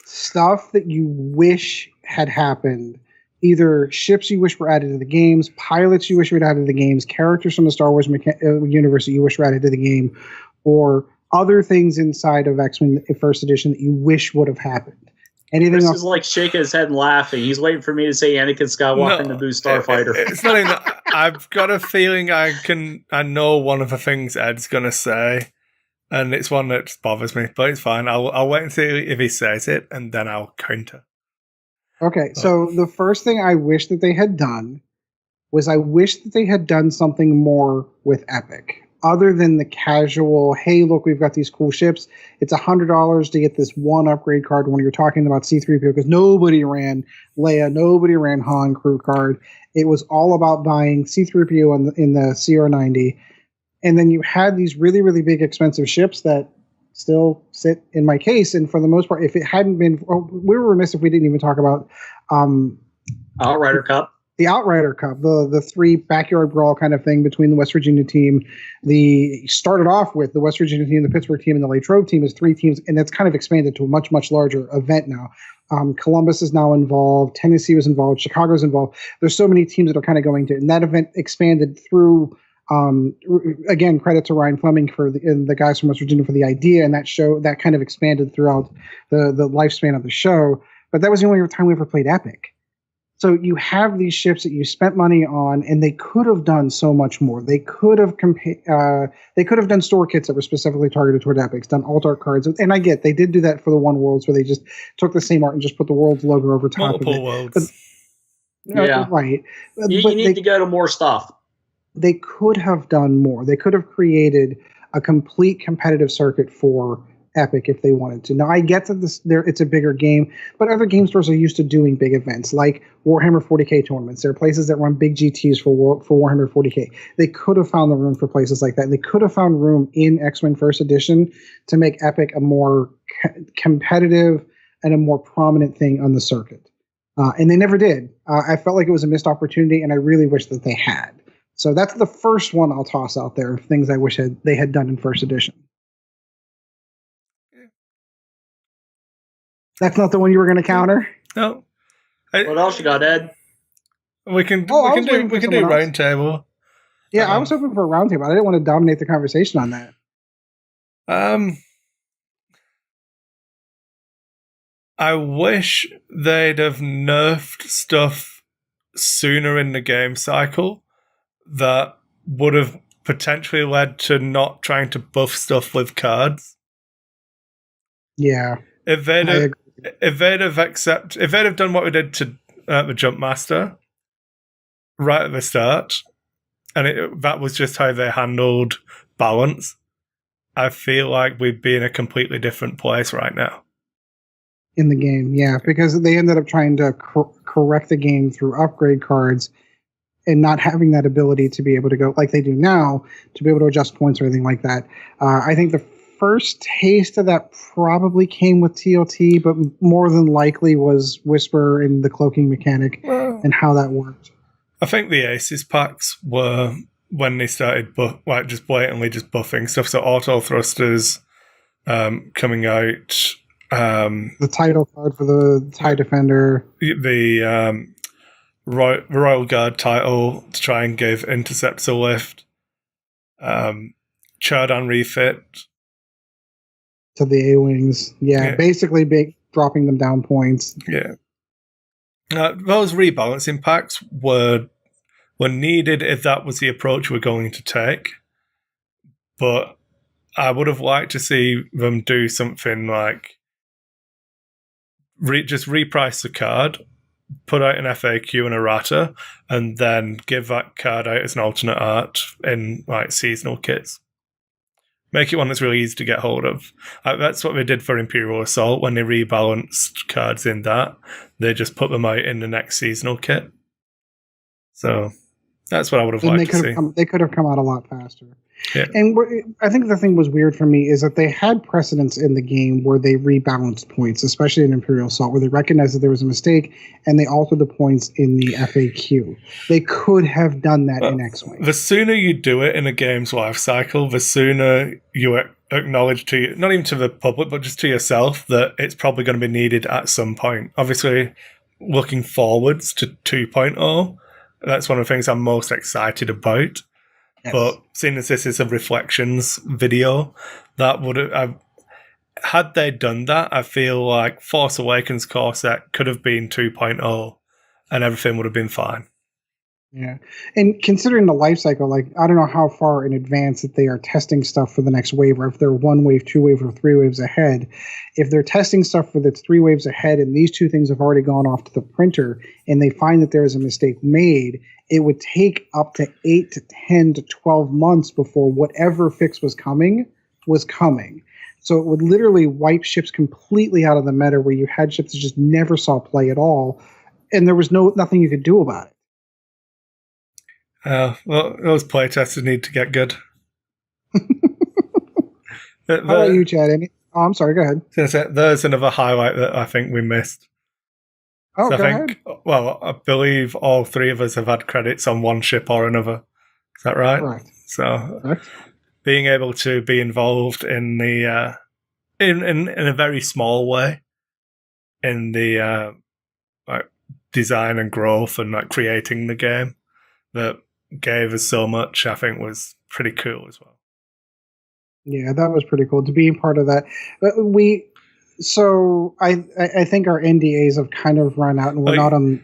Stuff that you wish had happened. Either ships you wish were added to the games, pilots you wish were added to the games, characters from the Star Wars universe that you wish were added to the game, or other things inside of X-Wing First Edition that you wish would have happened. Anything Chris else? Is like shaking his head and laughing. He's waiting for me to say Anakin Skywalker and the Boo Starfighter. It's not even that. I've got a feeling I know one of the things Ed's going to say, and it's one that bothers me, but it's fine. I'll wait and see if he says it, and then I'll counter. Okay, so the first thing I wish that they had done was I wish that they had done something more with Epic. Other than the casual, hey, look, we've got these cool ships. It's $100 to get this one upgrade card when you're talking about C-3PO, because nobody ran Leia, nobody ran Han crew card. It was all about buying C-3PO in the CR90. And then you had these really, really big, expensive ships that still sit in my case. And for the most part, if it hadn't been, we were remiss if we didn't even talk about Outrider Cup. The Outrider Cup, the three backyard brawl kind of thing between the West Virginia team. Started off with the West Virginia team, the Pittsburgh team, and the Latrobe team as three teams, and it's kind of expanded to a much, much larger event now. Columbus is now involved. Tennessee was involved. Chicago's involved. There's so many teams that are kind of going to, and that event expanded through. Again, credit to Ryan Fleming and the guys from West Virginia for the idea, and that kind of expanded throughout the lifespan of the show. But that was the only time we ever played Epic. So you have these ships that you spent money on, and they could have done so much more. They could have done store kits that were specifically targeted toward Epics, done alt art cards, and I get they did do that for the One Worlds, where they just took the same art and just put the Worlds logo over top Multiple of it. worlds. Yeah, right. You need to go to more stuff. They could have done more. They could have created a complete competitive circuit for Epic if they wanted to. Now, I get that it's a bigger game, but other game stores are used to doing big events like Warhammer 40K tournaments. There are places that run big GTs for Warhammer 40K. They could have found the room for places like that. And they could have found room in X-Wing First Edition to make Epic a more competitive and a more prominent thing on the circuit. And they never did. I felt like it was a missed opportunity, and I really wish that they had. So that's the first one I'll toss out there of things I wish they had done in First Edition. That's not the one you were going to counter? No. What else you got, Ed? We can do round table. Yeah, I was hoping for a round table. I didn't want to dominate the conversation on that. I wish they'd have nerfed stuff sooner in the game cycle that would have potentially led to not trying to buff stuff with cards. Yeah. If they'd have done what we did to the Jump Master right at the start, and that was just how they handled balance, I feel like we'd be in a completely different place right now. In the game, yeah, because they ended up trying to correct the game through upgrade cards and not having that ability to be able to go like they do now to be able to adjust points or anything like that. I think the first taste of that probably came with TLT, but more than likely was Whisper and the cloaking mechanic and how that worked. I think the Aces packs were when they started just blatantly just buffing stuff. So auto thrusters coming out. The title card for the TIE Defender. The Royal Guard title to try and give intercepts a lift. Chardan refit. To the A-Wings. Yeah, basically dropping them down points. Yeah. Those rebalancing packs were needed if that was the approach we're going to take. But I would have liked to see them do something like just reprice the card, put out an FAQ and errata, and then give that card out as an alternate art in like seasonal kits. Make it one that's really easy to get hold of. That's what they did for Imperial Assault when they rebalanced cards in that. They just put them out in the next seasonal kit. So that's what I would have liked to see. They could have come out a lot faster. Yeah. And I think the thing was weird for me is that they had precedents in the game where they rebalanced points, especially in Imperial Assault, where they recognized that there was a mistake and they altered the points in the FAQ. They could have done that in X-Wing. The sooner you do it in a game's life cycle, the sooner you acknowledge to, not even to the public, but just to yourself, that it's probably going to be needed at some point. Obviously, looking forwards to 2.0, that's one of the things I'm most excited about. Yes. But seeing as this is a reflections video, that would have, had they done that, I feel like Force Awakens core set could have been 2.0 and everything would have been fine. Yeah. And considering the life cycle, like, I don't know how far in advance that they are testing stuff for the next wave, or if they're 1 wave, 2 wave, or 3 waves ahead. If they're testing stuff for that's 3 waves ahead and these two things have already gone off to the printer and they find that there is a mistake made, it would take up to 8 to 10 to 12 months before whatever fix was coming was coming. So it would literally wipe ships completely out of the meta, where you had ships that just never saw play at all, and there was nothing you could do about it. Well, those playtesters need to get good. How about you, Chad? I'm sorry, go ahead. There's another highlight that I think we missed. Oh, go ahead. Well, I believe all three of us have had credits on one ship or another. Is that right? Right. So, being able to be involved in the in a very small way in the like design and growth and like creating the game that gave us so much, I think was pretty cool as well. Yeah, that was pretty cool to be part of that. But I think our NDAs have kind of run out, and we're not on.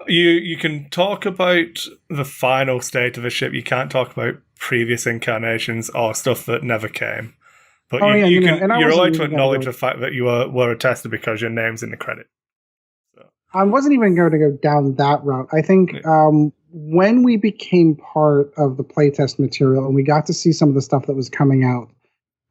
You can talk about the final state of the ship. You can't talk about previous incarnations or stuff that never came. But you're allowed to acknowledge the fact that you were a tester because your name's in the credit. So. I wasn't even going to go down that route. I think when we became part of the playtest material and we got to see some of the stuff that was coming out,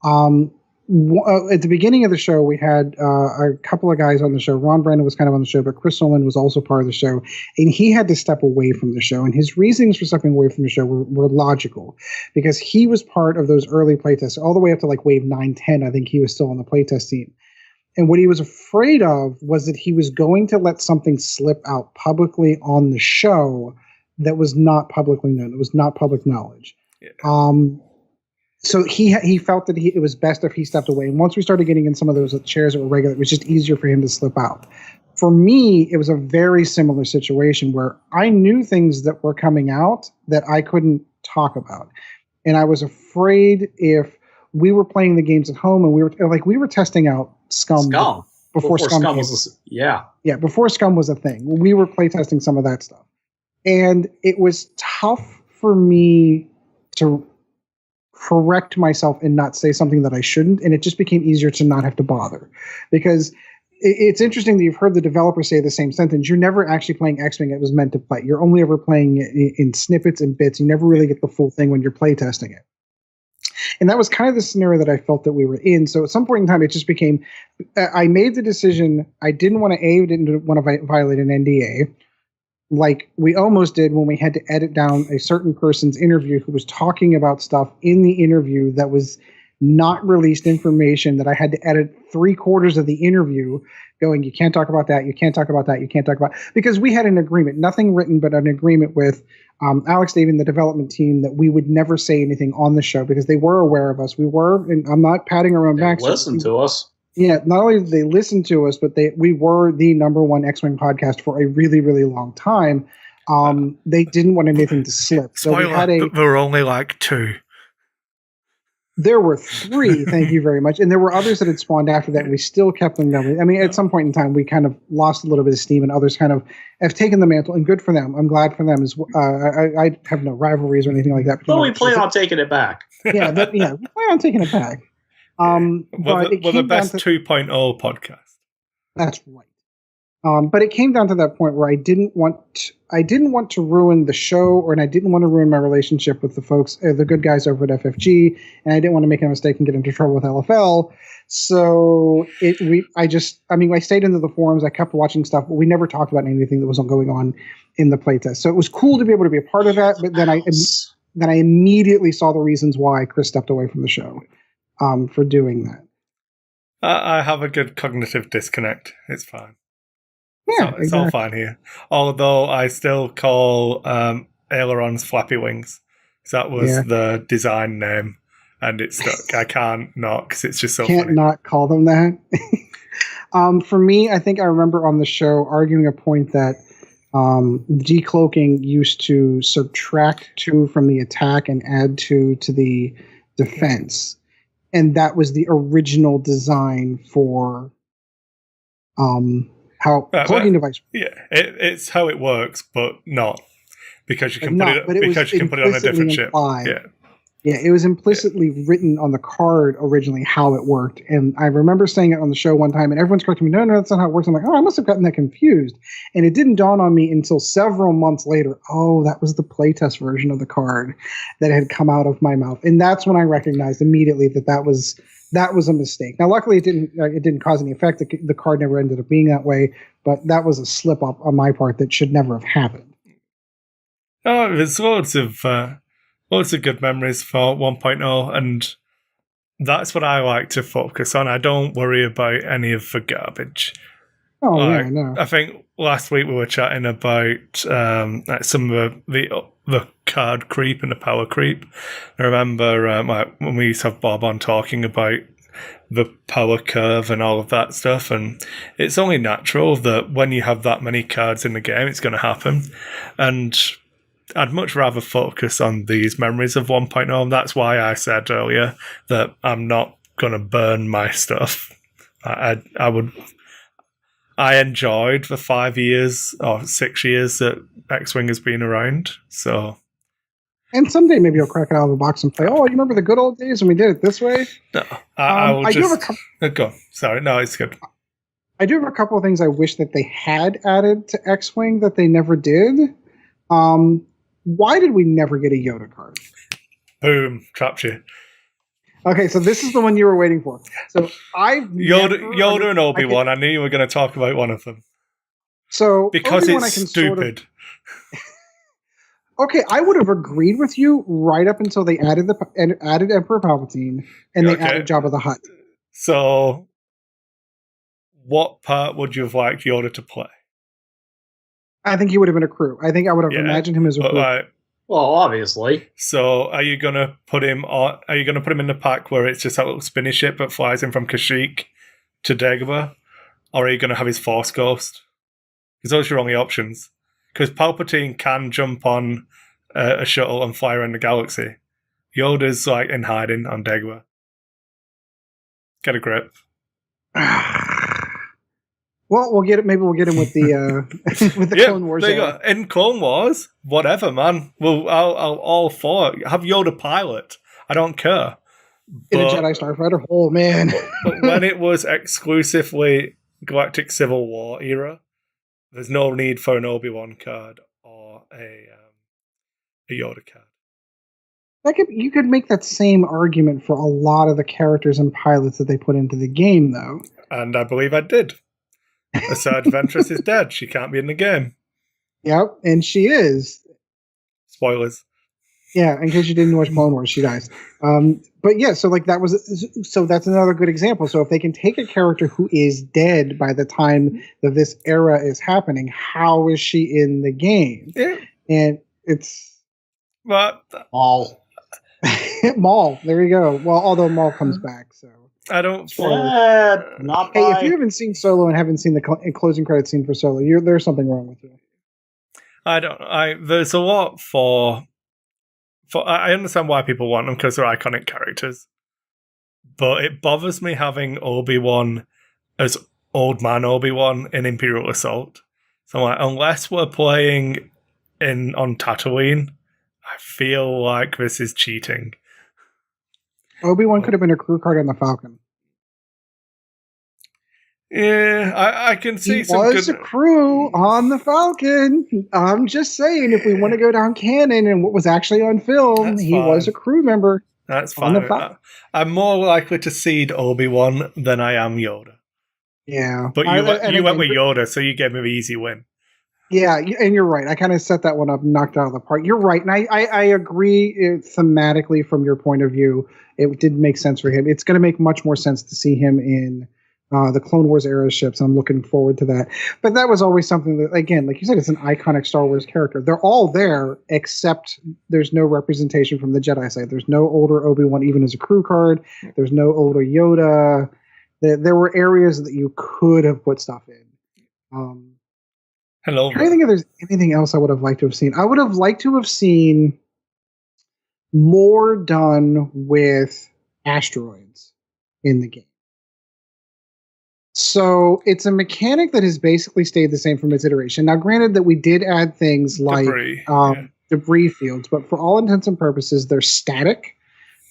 at the beginning of the show, we had a couple of guys on the show. Ron Brandon was kind of on the show, but Chris Nolan was also part of the show, and he had to step away from the show. And his reasons for stepping away from the show were logical, because he was part of those early playtests, all the way up to like wave 9, 10. I think he was still on the playtest team. And what he was afraid of was that he was going to let something slip out publicly on the show that was not publicly known. It was not public knowledge. Yeah. So he felt that it was best if he stepped away. And once we started getting in some of those chairs that were regular, it was just easier for him to slip out. For me, it was a very similar situation where I knew things that were coming out that I couldn't talk about. And I was afraid if we were playing the games at home and we were testing out Scum. Before Scum was before Scum was a thing. We were playtesting some of that stuff. And it was tough for me to correct myself and not say something that I shouldn't, and it just became easier to not have to bother. Because it's interesting that you've heard the developer say the same sentence. You're never actually playing X-Wing it was meant to play. You're only ever playing it in snippets and bits. You never really get the full thing when you're playtesting it. And that was kind of the scenario that I felt that we were in. So at some point in time, it just became, I made the decision, I didn't want to violate an NDA, like we almost did when we had to edit down a certain person's interview who was talking about stuff in the interview that was not released information that I had to edit 3/4 of the interview going, you can't talk about that, you can't talk about that, you can't talk about, because we had an agreement, nothing written, but an agreement with Alex Davey and the development team that we would never say anything on the show because they were aware of us. We were, and I'm not patting our own back. Listen to us. Yeah, not only did they listen to us, but we were the #1 X-Wing podcast for a really, really long time. They didn't want anything to slip. So Spoiler, we had there were only like 2. There were 3, thank you very much. And there were others that had spawned after that, and we still kept them going. I mean, at some point in time, we kind of lost a little bit of steam, and others kind of have taken the mantle, and good for them. I'm glad for them. I have no rivalries or anything like that. But we plan on taking it back. We plan on taking it back. We're the best 2.0 podcast. That's right. But it came down to that point where I didn't want to ruin the show, and I didn't want to ruin my relationship with the folks, the good guys over at FFG, and I didn't want to make a mistake and get into trouble with LFL. So I stayed into the forums. I kept watching stuff, but we never talked about anything that wasn't going on in the playtest. So it was cool to be able to be a part of that. But then I immediately saw the reasons why Chris stepped away from the show for doing that. I have a good cognitive disconnect. It's fine. Yeah, it's all fine here. Although I still call ailerons flappy wings. That was the design name, and it's stuck. I can't not because it's just so can't funny. Not call them that. For me, I think I remember on the show arguing a point that decloaking used to subtract 2 from the attack and add 2 to the defense, and that was the original design for how cloaking device. Yeah, it's how it works, but not because you can put it on a different ship. Yeah, it was implicitly written on the card originally how it worked, and I remember saying it on the show one time, and everyone's correcting me. No, that's not how it works. I'm like, I must have gotten that confused, and it didn't dawn on me until several months later. Oh, that was the playtest version of the card that had come out of my mouth, and that's when I recognized immediately that was a mistake. Now, luckily, it didn't cause any effect. The card never ended up being that way, but that was a slip up on my part that should never have happened. Oh, there's loads of good memories for 1.0, and that's what I like to focus on. I don't worry about any of the garbage. Oh, yeah, no. I think last week we were chatting about some of the card creep and the power creep. I remember when we used to have Bob on talking about the power curve and all of that stuff, and it's only natural that when you have that many cards in the game, it's going to happen. And I'd much rather focus on these memories of 1.0, and that's why I said earlier that I'm not going to burn my stuff. I enjoyed the 5 years or 6 years that X-Wing has been around, so... And someday maybe I'll crack it out of the box and play, you remember the good old days when we did it this way? No, I do have a go. Sorry, no, it's good. I do have a couple of things I wish that they had added to X-Wing that they never did. Why did we never get a Yoda card? Boom, trapped you. Okay, so this is the one you were waiting for. So Yoda and Obi-Wan. I knew you were going to talk about one of them. So because Obi-Wan, it's stupid. Okay, I would have agreed with you right up until they added Emperor Palpatine and they added Jabba the Hutt. So, what part would you have liked Yoda to play? I think he would have been a crew. I think I would have imagined him as a crew. Well, obviously. So, are you gonna put him on? Are you gonna put him in the pack where it's just that little spinny ship that flies in from Kashyyyk to Dagobah, or are you gonna have his Force Ghost? Because those are your only options. Because Palpatine can jump on a shuttle and fly around the galaxy. Yoda's like in hiding on Dagobah. Get a grip. Well, we'll get it. Maybe we'll get him with the with the Clone Wars. There you go. In Clone Wars, whatever, man. Well, I'll all for it. Have Yoda pilot. I don't care. In a Jedi Starfighter. Oh man! But when it was exclusively Galactic Civil War era, there's no need for an Obi-Wan card or a Yoda card. You could make that same argument for a lot of the characters and pilots that they put into the game, though. And I believe I did. Asajj Ventress is dead. She can't be in the game. Yep, and she is. Spoilers. Yeah, in case you didn't watch Clone Wars, she dies. But yeah, so like that's another good example. So if they can take a character who is dead by the time that this era is happening, how is she in the game? Yeah. And it's But All. Maul. There you go. Well, although Maul comes back, so I don't. Not hey, by. if you haven't seen Solo and haven't seen the closing credit scene for Solo, there's something wrong with you. I don't. There's a lot for. I understand why people want them because they're iconic characters, but it bothers me having Obi-Wan as Old Man Obi-Wan in Imperial Assault. So like, unless we're playing on Tatooine, I feel like this is cheating. Obi-Wan could have been a crew card on the Falcon. Yeah, I can see he some was good... a crew on the Falcon. I'm just saying, if we want to go down canon and what was actually on film, he was a crew member. That's fine. I'm more likely to seed Obi-Wan than I am Yoda. Yeah. But you went with Yoda, so you gave me the easy win. Yeah, and you're right. I kind of set that one up, knocked out of the park. You're right, and I agree thematically from your point of view. It did make sense for him. It's going to make much more sense to see him in the Clone Wars era ships. I'm looking forward to that. But that was always something that, again, like you said, it's an iconic Star Wars character. They're all there, except there's no representation from the Jedi side. There's no older Obi-Wan even as a crew card. There's no older Yoda. There were areas that you could have put stuff in. Hello. I'm trying to think if there's anything else I would have liked to have seen. I would have liked to have seen more done with asteroids in the game. So it's a mechanic that has basically stayed the same from its iteration. Now, granted that we did add things like debris fields, but for all intents and purposes, they're static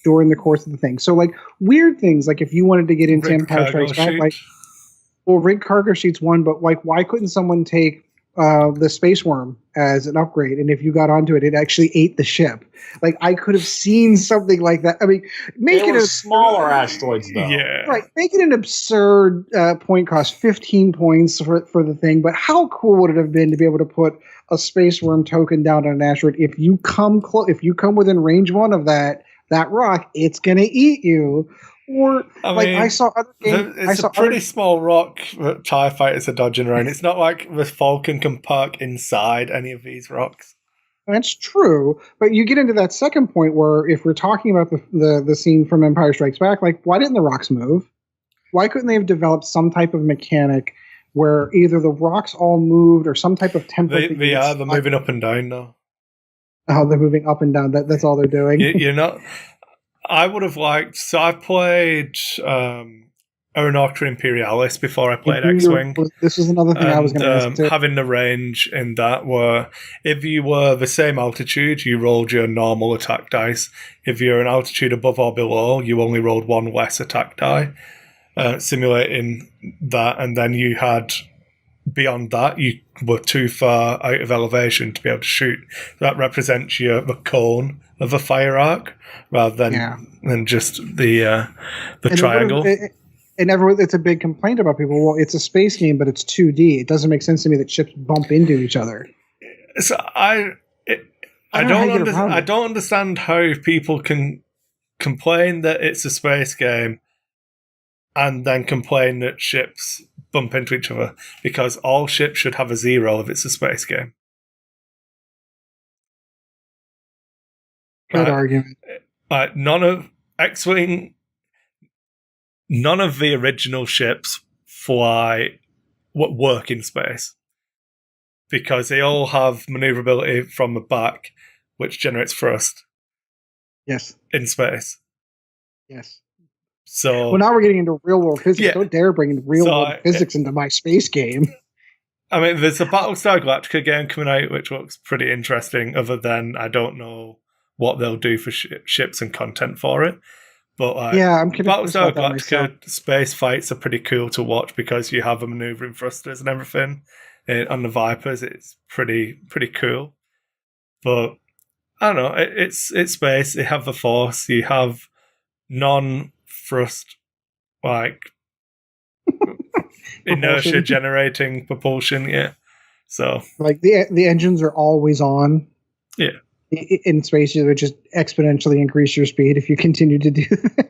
during the course of the thing. So, like, weird things, like if you wanted to get into Empire Strikes Back, like, well, rig cargo sheets one, but like, why couldn't someone take the space worm as an upgrade, and if you got onto it, it actually ate the ship? Like, I could have seen something like that. I mean, make it a smaller asteroids, though. Yeah, right. Make it an absurd point cost, 15 points for the thing. But how cool would it have been to be able to put a space worm token down on an asteroid? If you come within range one of that rock, it's gonna eat you. Or I saw other games. It's a pretty small rock that TIE fighters are dodging around. It's not like the Falcon can park inside any of these rocks. That's true, but you get into that second point where if we're talking about the scene from Empire Strikes Back, like, why didn't the rocks move? Why couldn't they have developed some type of mechanic where either the rocks all moved or some type of template? They're moving up and down now. Oh, they're moving up and down. That's all they're doing. You're not. I would have liked. So I played Aeronautica Imperialis before I played X-Wing. This was another thing I was going to ask too. Having the range in that, where if you were the same altitude, you rolled your normal attack dice. If you're an altitude above or below, you only rolled one less attack die, simulating that. And then you had, beyond that, you were too far out of elevation to be able to shoot. That represents the cone of a fire arc rather than just the triangle. It's a big complaint about people. Well, it's a space game, but it's 2D. It doesn't make sense to me that ships bump into each other. So I don't understand how people can complain that it's a space game and then complain that ships bump into each other, because all ships should have a 0 if it's a space game. Good argument. None of X-Wing, none of the original ships work in space, because they all have maneuverability from the back, which generates thrust. Yes. In space. Yes. So, well, now we're getting into real world physics. Yeah. Don't dare bring real world physics into my space game. I mean, there's a Battlestar Galactica game coming out, which looks pretty interesting, other than I don't know what they'll do for ships and content for it. But I'm Battlestar Galactica space fights are pretty cool to watch because you have the maneuvering thrusters and everything. On the Vipers, it's pretty cool. But I don't know, it's space. You have the Force. You have non-thrust, like inertia generating propulsion. Yeah. So like the engines are always on. Yeah. in space, you would just exponentially increase your speed if you continue to do that.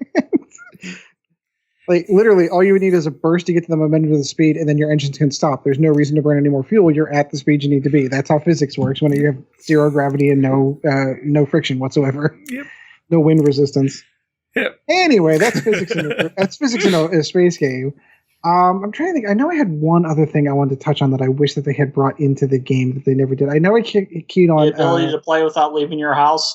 Like, literally, all you would need is a burst to get to the momentum of the speed, and then your engines can stop. There's no reason to burn any more fuel. You're at the speed you need to be. That's how physics works when you have zero gravity and no friction whatsoever. Yep. No wind resistance. Yep. Anyway, that's physics. That's physics in a space game. I'm trying to think. I know I had one other thing I wanted to touch on that I wish that they had brought into the game that they never did. I know I keyed on the ability to play without leaving your house.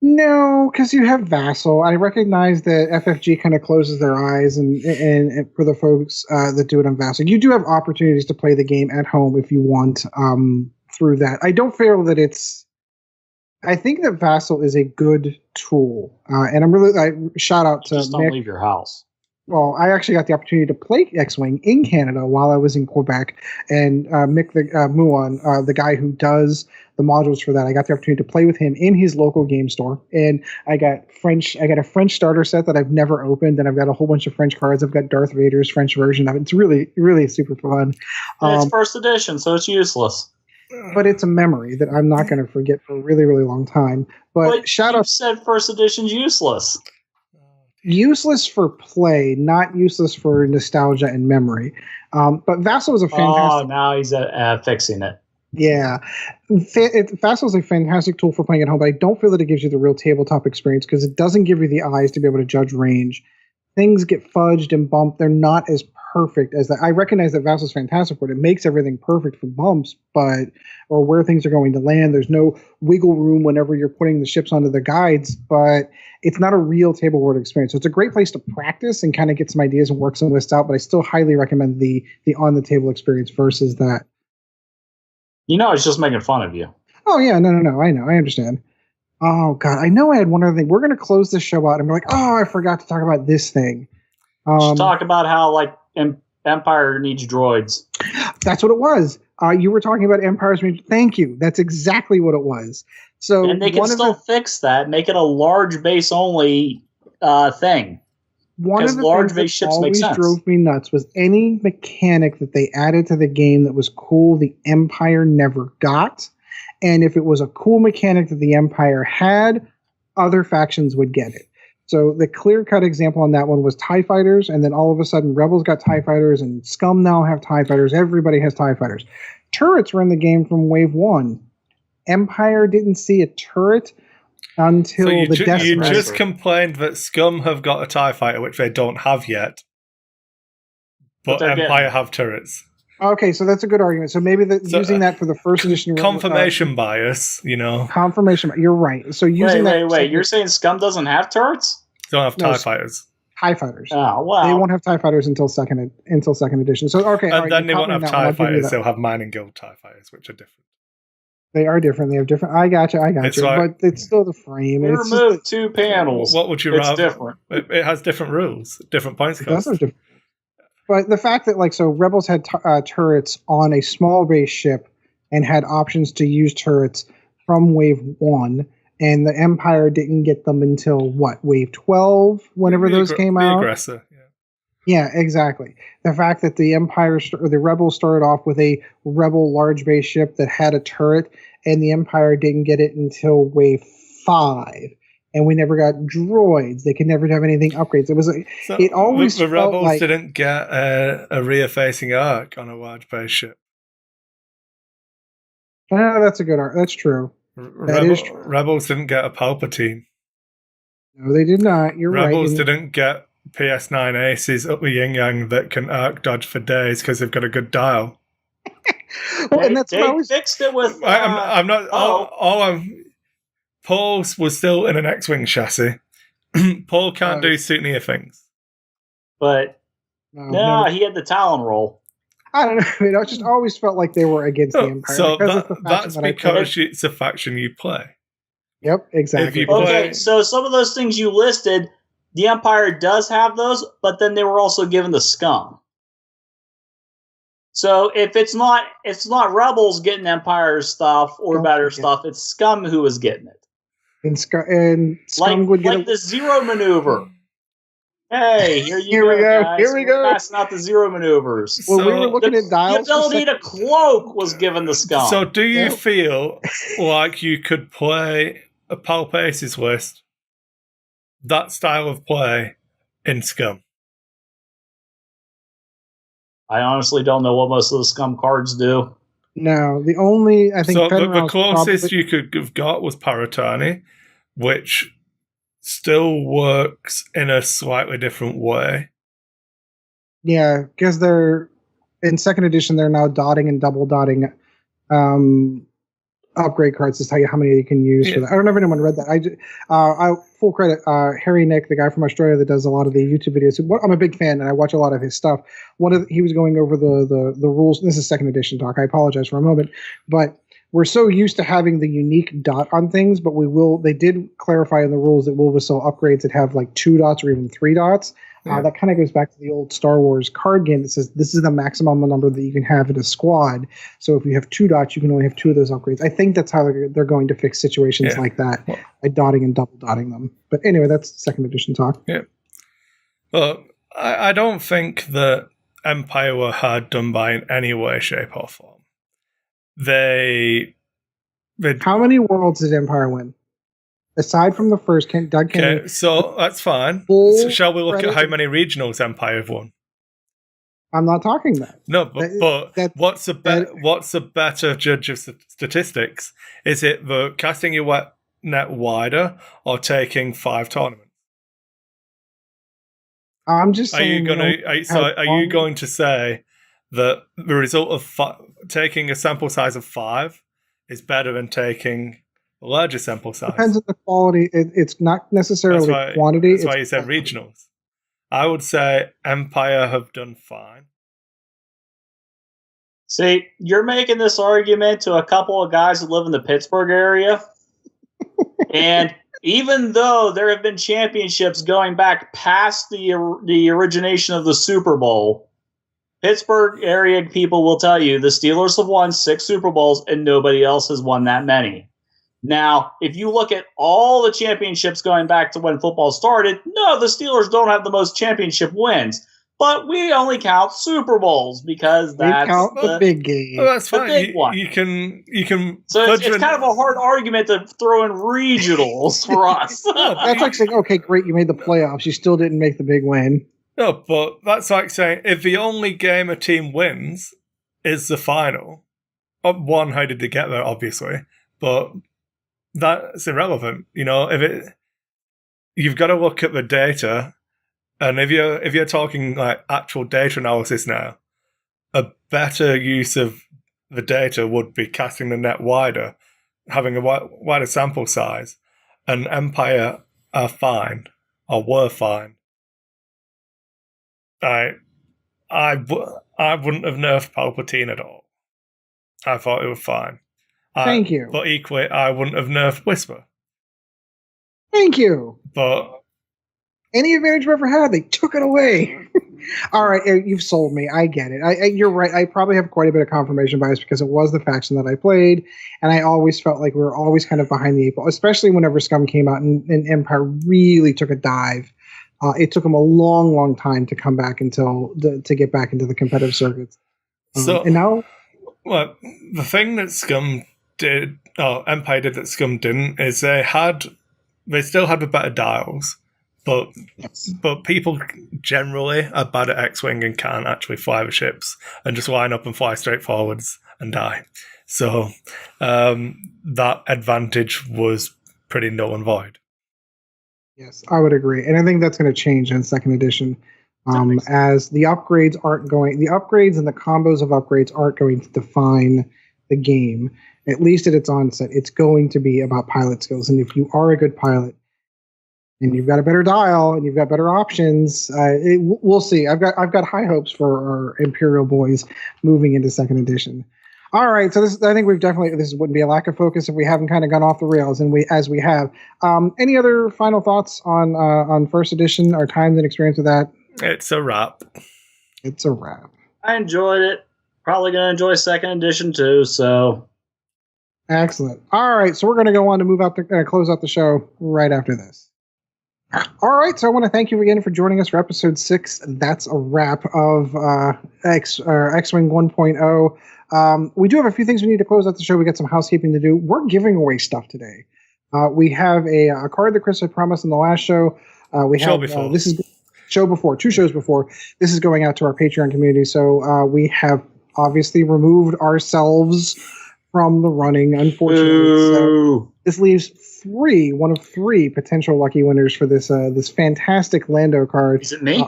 No, because you have Vassal. I recognize that FFG kind of closes their eyes, and for the folks that do it on Vassal, you do have opportunities to play the game at home if you want through that. I don't feel that it's. I think that Vassal is a good tool, and I'm really shout out to just don't Mick. Leave your house. Well, I actually got the opportunity to play XWing in Canada while I was in Quebec, and Mick Muon, the guy who does the modules for that, I got the opportunity to play with him in his local game store, and I got a French starter set that I've never opened, and I've got a whole bunch of French cards. I've got Darth Vader's French version of it. It's really, really super fun. It's first edition, so it's useless. But it's a memory that I'm not going to forget for a really, really long time. But shout out, said first edition's useless. Useless for play, not useless for nostalgia and memory. But Vassal was a fantastic. Oh, now he's fixing it. Yeah, Vassal is a fantastic tool for playing at home, but I don't feel that it gives you the real tabletop experience because it doesn't give you the eyes to be able to judge range. Things get fudged and bumped. They're not as perfect as that. I recognize that Vassal is fantastic for it. It makes everything perfect for bumps, or where things are going to land. There's no wiggle room whenever you're putting the ships onto the guides, but it's not a real tabletop experience. So it's a great place to practice and kind of get some ideas and work some lists out, but I still highly recommend the on-the-table experience versus that. I was just making fun of you. Oh, yeah, no, I know, I understand. Oh, God, I know I had one other thing. We're going to close this show out and be like, oh, I forgot to talk about this thing. Just talk about how, Empire needs droids. That's what it was. You were talking about Empire's. Thank you. That's exactly what it was. So, and they can still fix that, make it a large base only thing. One of the large base ships always drove me nuts was any mechanic that they added to the game that was cool. The Empire never got, and if it was a cool mechanic that the Empire had, other factions would get it. So the clear-cut example on that one was TIE Fighters, and then all of a sudden Rebels got TIE Fighters, and Scum now have TIE Fighters. Everybody has TIE Fighters. Turrets were in the game from Wave 1. Empire didn't see a turret until the Death You just complained that Scum have got a TIE Fighter, which they don't have yet, but Empire have turrets. Okay, so that's a good argument. So maybe using that for the first edition... Confirmation bias, Confirmation. You're right. So using Wait. You're saying Scum doesn't have turrets? Don't have TIE Fighters. TIE Fighters. Oh, wow. They won't have TIE Fighters until second edition. So, okay. And then they won't have TIE Fighters. They'll have Mining Guild TIE Fighters, which are different. They are different. They have different... I got you. But it's still the frame. We removed 2 panels. What would you rather? It's different. It has different rules. Different points cost. But the fact that, Rebels had turrets on a small base ship and had options to use turrets from Wave 1, and the Empire didn't get them until, Wave 12, whenever those came out? The Aggressor, yeah. Yeah, exactly. The fact that the the Rebels started off with a Rebel large base ship that had a turret, and the Empire didn't get it until Wave 5. And we never got droids. They could never have anything upgrades. It always the Rebels didn't get a rear-facing arc on a large base ship. That's a good arc. That's true. That is true. Rebels didn't get a Palpatine. No, they did not. You're right. Rebels didn't get PS9 aces up the yin yang that can arc dodge for days because they've got a good dial. They fixed it with. I'm not. Paul was still in an X-Wing chassis. Paul can't do Sootnia things. But, he had the Talon roll. I don't know. I just always felt like they were against the Empire. So that's because it's a faction you play. Yep, exactly. Okay, so some of those things you listed, the Empire does have those, but then they were also given the Scum. So if it's not Rebels getting Empire stuff or better stuff, it's Scum who is getting it. And Scum would get the Zero maneuver. Hey, here Here we go. guys. Here we go. Passing out the zero maneuvers. Well, we were looking at The dials. ability to cloak was given the scum. So do you feel like you could play a Pulp Aces list, that style of play, in Scum? I honestly don't know what most of the scum cards do. No, the only I think so the Fenrir's closest probably, you could have got was Paratani, which still works in a slightly different way. yeah, because they're in second edition. They're now dotting and double dotting upgrade cards to tell you how many you can use for that. I don't know if anyone read that. I full credit Harry Nick, the guy from Australia that does a lot of the YouTube videos. I'm a big fan and I watch a lot of his stuff. He was going over the rules. This is second edition talk. I apologize for a moment, but we're so used to having the unique dot on things, but they did clarify in the rules that we'll sell upgrades that have like 2 dots or even 3 dots. That kind of goes back to the old Star Wars card game that says this is the maximum number that you can have in a squad. So if you have 2 dots, you can only have 2 of those upgrades. I think that's how they're going to fix situations like that, by dotting and double dotting them. But anyway, that's second edition talk. Yeah. Well, I don't think that Empire were hard done by in any way, shape, or form. How many worlds did Empire win? Aside from the first, Doug Kennedy. Okay, so that's fine. So shall we look at how many regionals Empire have won? I'm not talking that. No, but what's a better judge of statistics? Is it the casting your net wider or taking 5 tournaments? I'm just saying. Are you going to say that the result of taking a sample size of 5 is better than taking a larger sample size? Depends on the quality. It's not necessarily quantity. That's why you said regionals. I would say Empire have done fine. See, you're making this argument to a couple of guys who live in the Pittsburgh area. And even though there have been championships going back past the origination of the Super Bowl, Pittsburgh area people will tell you the Steelers have won 6 Super Bowls and nobody else has won that many. Now, if you look at all the championships going back to when football started, no, the Steelers don't have the most championship wins. But we only count Super Bowls because that's the big game. Well, that's fine. The big one. You can. So it's kind of a hard argument to throw in regionals for us. That's like saying, okay, great, you made the playoffs. You still didn't make the big win. No, but that's like saying if the only game a team wins is the final. One, how did they get there? Obviously, but that's irrelevant. You've got to look at the data, and if you're talking like actual data analysis now, a better use of the data would be casting the net wider, having a wider sample size, and Empire are fine or were fine. I wouldn't have nerfed Palpatine at all. I thought it was fine. Thank you. But equally, I wouldn't have nerfed Whisper. Thank you. But any advantage we've ever had, they took it away. All right, you've sold me. I get it. You're right. I probably have quite a bit of confirmation bias because it was the faction that I played, and I always felt like we were always kind of behind the 8 ball, especially whenever Scum came out and Empire really took a dive. It took them a long, long time to come back to get back into the competitive circuits. And now, well, the thing that Scum did, Empire did that Scum didn't, is they still had the better dials, but people generally are bad at X-Wing and can't actually fly the ships and just line up and fly straight forwards and die. So that advantage was pretty null and void. Yes, I would agree. And I think that's going to change in second edition. As the upgrades and the combos of upgrades aren't going to define the game, at least at its onset. It's going to be about pilot skills. And if you are a good pilot and you've got a better dial and you've got better options, we'll see. I've got high hopes for our Imperial boys moving into second edition. All right, so I think this wouldn't be a lack of focus if we haven't kind of gone off the rails, and we have. Any other final thoughts on first edition, our times and experience with that? It's a wrap. It's a wrap. I enjoyed it. Probably going to enjoy second edition too. So excellent. All right, so we're going to go on to close out the show right after this. All right, so I want to thank you again for joining us for episode 6. That's a wrap of X-Wing 1.0. We do have a few things we need to close out the show. We got some housekeeping to do. We're giving away stuff today. We have a card that Chris had promised in the last show. This is two shows before. This is going out to our Patreon community. So we have obviously removed ourselves from the running, unfortunately. So this leaves one of three potential lucky winners for this this fantastic Lando card. Is it me?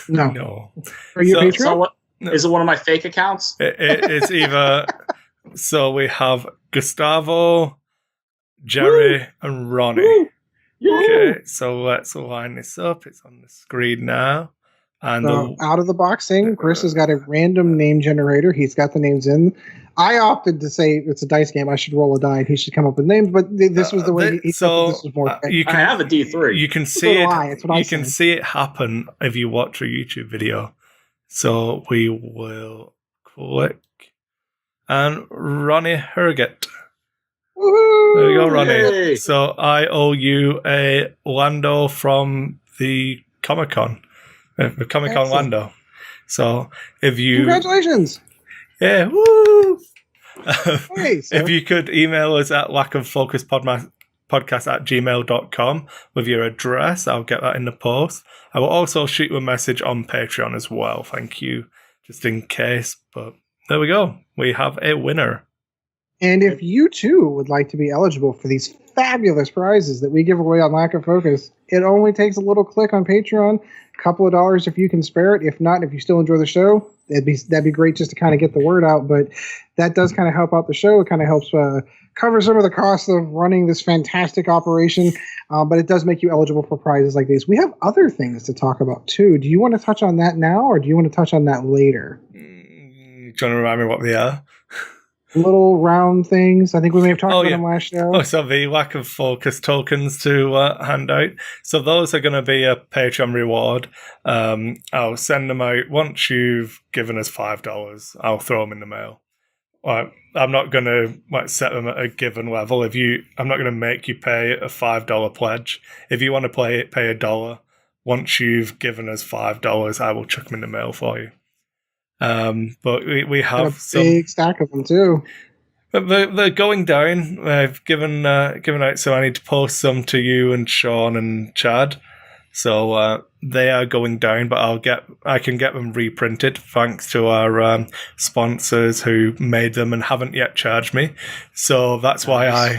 No. Are you a Patreon? Is it one of my fake accounts? It's either. So we have Gustavo, Jerry, and Ronnie. Okay, so let's line this up. It's on the screen now. And out of the box thing, Chris has got a random name generator. He's got the names in. I opted to say it's a dice game. I should roll a die and he should come up with names, but this was the way he thought this was more fair. I have a D3. You can see it. See it happen if you watch a YouTube video. So we will click and Ronnie Herget. Woohoo! There you go, Ronnie. Yay. So I owe you a Lando from the Comic-Con. The Comic-Con Lando. So if you... Congratulations! Yeah, woo! If you could email us at lackoffocuspodcast@gmail.com with your address, I'll get that in the post. I will also shoot you a message on Patreon as well, thank you, just in case. But there we go. We have a winner. And if you too would like to be eligible for these fabulous prizes that we give away on Lack of Focus, it only takes a little click on Patreon, a couple of dollars if you can spare it. If not, if you still enjoy the show, that'd be great just to kind of get the word out. But that does kind of help out the show. It kind of helps cover some of the costs of running this fantastic operation. But it does make you eligible for prizes like these. We have other things to talk about too. Do you want to touch on that now, or do you want to touch on that later? Do you want to remind me what they are? Little round things. I think we may have talked about them last show. So the Lack of Focus tokens to hand out. So those are going to be a Patreon reward. I'll send them out once you've given us $5. I'll throw them in the mail. I'm not going to set them at a given level. I'm not going to make you pay a $5 pledge. If you want to pay $1, once you've given us $5, I will chuck them in the mail for you. But we have a big stack of them too. But they're going down. I've given out, so I need to post some to you and Sean and Chad. So they are going down, but I can get them reprinted thanks to our sponsors who made them and haven't yet charged me. So that's why I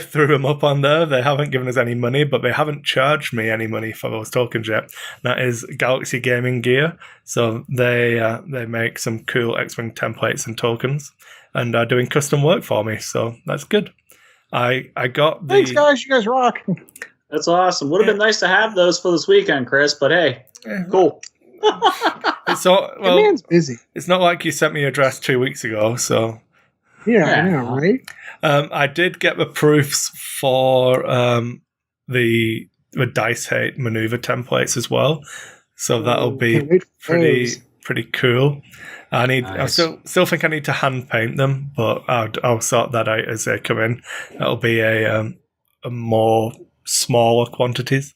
threw them up on there. They haven't given us any money, but they haven't charged me any money for those tokens yet. That is Galaxy Gaming Gear. So they make some cool X-Wing templates and tokens, and are doing custom work for me. So that's good. I got the... Thanks, guys. You guys rock. That's awesome. Would have been nice to have those for this weekend, Chris, but hey, cool. The man's busy. It's not like you sent me your address 2 weeks ago, so... Yeah, I know, right? I did get the proofs for the Dice Hate maneuver templates as well, so that'll be pretty cool. I still think I need to hand paint them, but I'll sort that out as they come in. That'll be a more smaller quantities.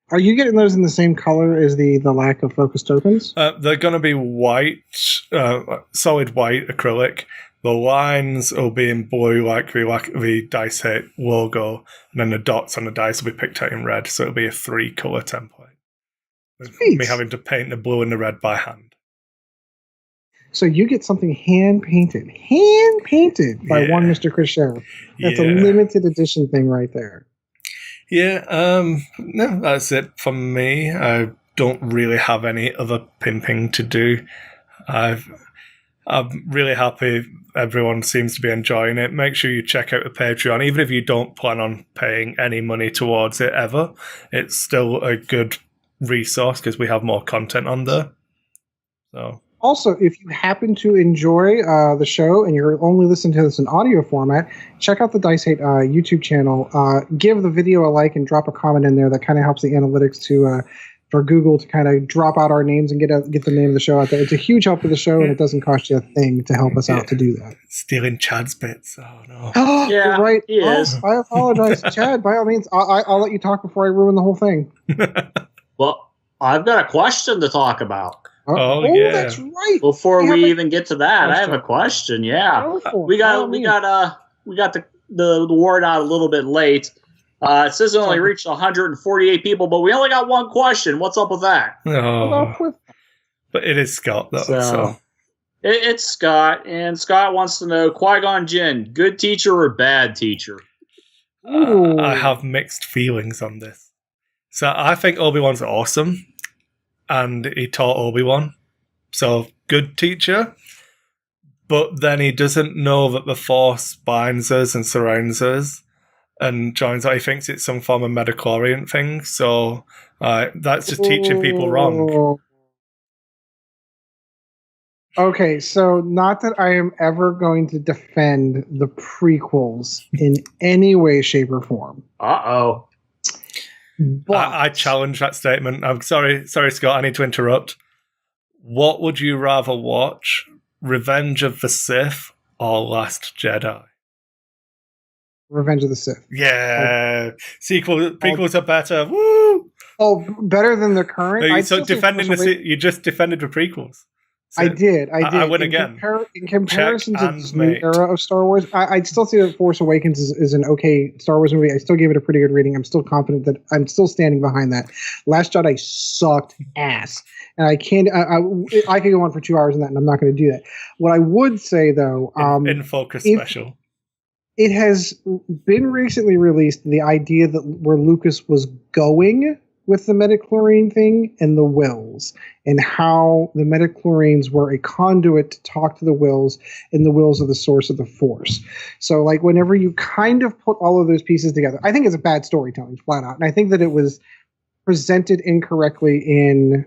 Are you getting those in the same color as the Lack of Focus tokens? They're going to be white, solid white acrylic. The lines will be in blue, like the Dice Hate logo, and then the dots on the dice will be picked out in red. So it'll be a 3-color template. Sweet. Me having to paint the blue and the red by hand. So you get something hand painted by one Mr. Chris Sheriff. That's a limited edition thing right there. Yeah, no, that's it for me. I don't really have any other pimping to do. I'm really happy everyone seems to be enjoying it. Make sure you check out the Patreon. Even if you don't plan on paying any money towards it ever, it's still a good resource because we have more content on there. So. Also, if you happen to enjoy the show and you're only listening to this in audio format, check out the Dice Hate YouTube channel. Give the video a like and drop a comment in there. That kind of helps the analytics for Google to kind of drop out our names and get the name of the show out there. It's a huge help to the show, and it doesn't cost you a thing to help us out to do that. Stealing Chad's bits. Oh, no. Yeah, you're right. He is. I apologize. Chad, by all means, I'll let you talk before I ruin the whole thing. Well, I've got a question to talk about. Yeah. That's right. Before we even get to that, I have a question. Yeah, we got the word out a little bit late. It says it only reached 148 people, but we only got one question. What's up with that? Oh. But it is Scott, though. So. It's Scott, and Scott wants to know, Qui-Gon Jinn, good teacher or bad teacher? I have mixed feelings on this. So I think Obi-Wan's awesome, and he taught Obi-Wan. So, good teacher. But then he doesn't know that the Force binds us and surrounds us and joins us. He thinks it's some form of midichlorian thing. So, that's just teaching people wrong. Okay, so not that I am ever going to defend the prequels in any way, shape, or form. Uh-oh. But I challenge that statement. I'm sorry, Scott, I need to interrupt. What would you rather watch? Revenge of the Sith or Last Jedi? Revenge of the Sith. Yeah. Prequels are better. Woo! Oh, better than the current? You just defended the prequels. So I did. I win again. In comparison to this new era of Star Wars, I'd still say that Force Awakens is an okay Star Wars movie. I still gave it a pretty good rating. I'm still confident that I'm still standing behind that. Last Jedi sucked ass. And I could go on for 2 hours on that, and I'm not going to do that. What I would say, though... in Focus Special. It has been recently released, the idea that where Lucas was going with the midichlorian thing and the wills, and how the midichlorians were a conduit to talk to the wills, and the wills are the source of the Force. So, like, whenever you kind of put all of those pieces together, I think it's a bad storytelling, flat out. And I think that it was presented incorrectly in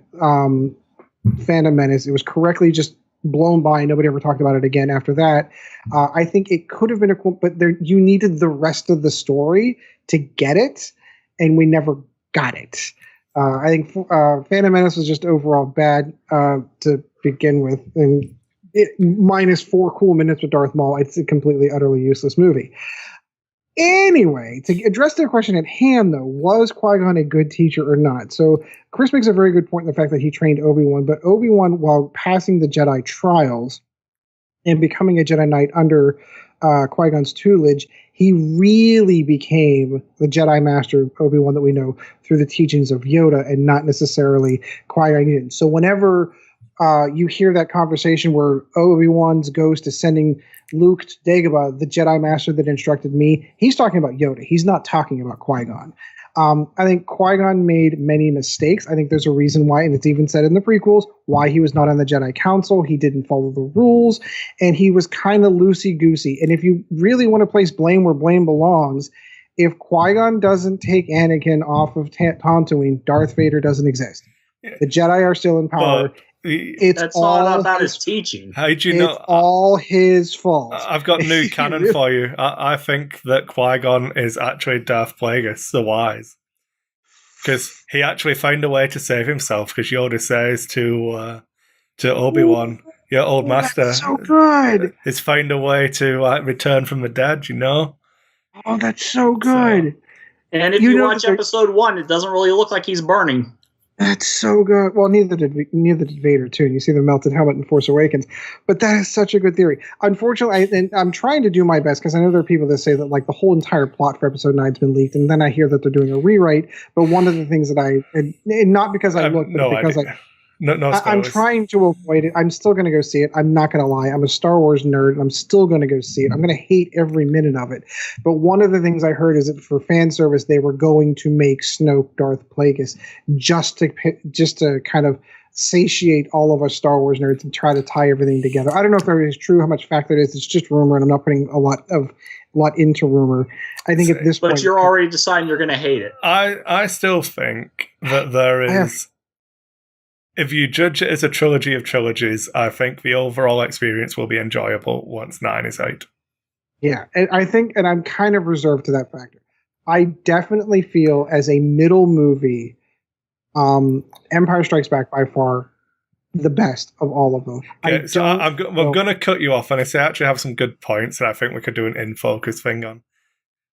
Phantom Menace. It was correctly just blown by, and nobody ever talked about it again after that. I think it could have been but you needed the rest of the story to get it, and we never got it. I think Phantom Menace was just overall bad to begin with, and minus 4 cool minutes with Darth Maul, it's a completely, utterly useless movie. Anyway, to address the question at hand, though, was Qui-Gon a good teacher or not? So Chris makes a very good point in the fact that he trained Obi-Wan, but Obi-Wan, while passing the Jedi trials and becoming a Jedi Knight under Qui-Gon's tutelage, he really became the Jedi Master Obi-Wan that we know through the teachings of Yoda and not necessarily Qui-Gon Jinn. So whenever you hear that conversation where Obi-Wan's ghost is sending Luke to Dagobah, the Jedi Master that instructed me, he's talking about Yoda. He's not talking about Qui-Gon. I think Qui-Gon made many mistakes. I think there's a reason why, and it's even said in the prequels, why he was not on the Jedi Council. He didn't follow the rules, and he was kind of loosey-goosey. And if you really want to place blame where blame belongs, if Qui-Gon doesn't take Anakin off of Tatooine, Darth Vader doesn't exist. The Jedi are still in power. That's all about his teaching. How do you know? It's all his fault. I've got new canon for you. I think that Qui-Gon is actually Darth Plagueis the Wise, because he actually found a way to save himself. Because Yoda says to Obi-Wan, "Your old master, that's so good. Has found a way to return from the dead." You know? Oh, that's so good. And if you watch episode 1, it doesn't really look like he's burning. That's so good. Well, neither did Vader too. And you see the melted helmet in Force Awakens, but that is such a good theory. Unfortunately, I'm trying to do my best because I know there are people that say that like the whole entire plot for Episode 9 has been leaked, and then I hear that they're doing a rewrite. But one of the things that and not because I looked, but because I'm trying to avoid it. I'm still going to go see it. I'm not going to lie. I'm a Star Wars nerd, and I'm still going to go see it. I'm going to hate every minute of it. But one of the things I heard is that for fan service, they were going to make Snoke Darth Plagueis just to kind of satiate all of us Star Wars nerds and try to tie everything together. I don't know if that is true, how much fact that is. It's just rumor, and I'm not putting a lot into rumor. I think at this point, but you're already deciding you're going to hate it. I still think that there is. If you judge it as a trilogy of trilogies, I think the overall experience will be enjoyable once 9 is out. Yeah, and I think, and I'm kind of reserved to that factor. I definitely feel as a middle movie, Empire Strikes Back by far the best of all of them. Okay, so I'm going to cut you off, and I actually have some good points that I think we could do an in-focus thing on.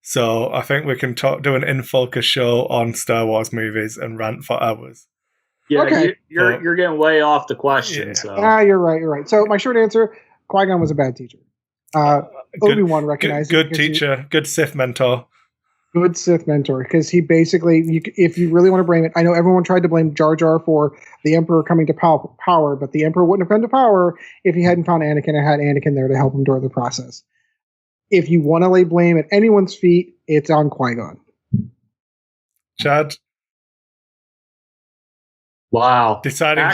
So I think we can do an in-focus show on Star Wars movies and rant for hours. Yeah, okay. You're getting way off the question. Yeah. So. You're right. So my short answer, Qui-Gon was a bad teacher. Obi-Wan recognized good teacher, good Sith mentor. Good Sith mentor, because he basically, if you really want to blame it, I know everyone tried to blame Jar Jar for the Emperor coming to power, but the Emperor wouldn't have come to power if he hadn't found Anakin and had Anakin there to help him during the process. If you want to lay blame at anyone's feet, it's on Qui-Gon. Chad? Wow. Deciding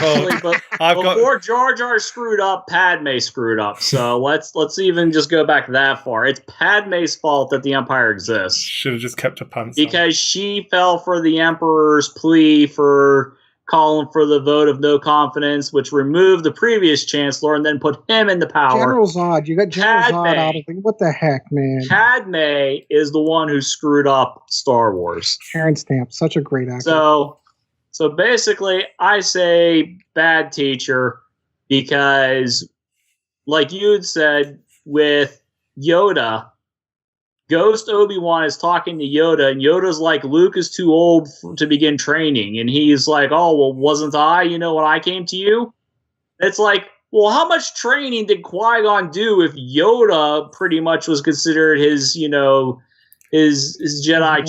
before Jar Jar screwed up, Padme screwed up. So let's even just go back that far. It's Padme's fault that the Empire exists. Should have just kept her pants because she fell for the Emperor's plea for calling for the vote of no confidence, which removed the previous Chancellor and then put him into power. General Zod. You got General Zod out of it. What the heck, man? Padme is the one who screwed up Star Wars. Karen Stamp, such a great actor. So basically, I say bad teacher because, like you had said, with Yoda, Ghost Obi-Wan is talking to Yoda, and Yoda's like, Luke is too old to begin training. And he's like, oh, well, wasn't I, when I came to you? It's like, well, how much training did Qui-Gon do if Yoda pretty much was considered his, his Jedi,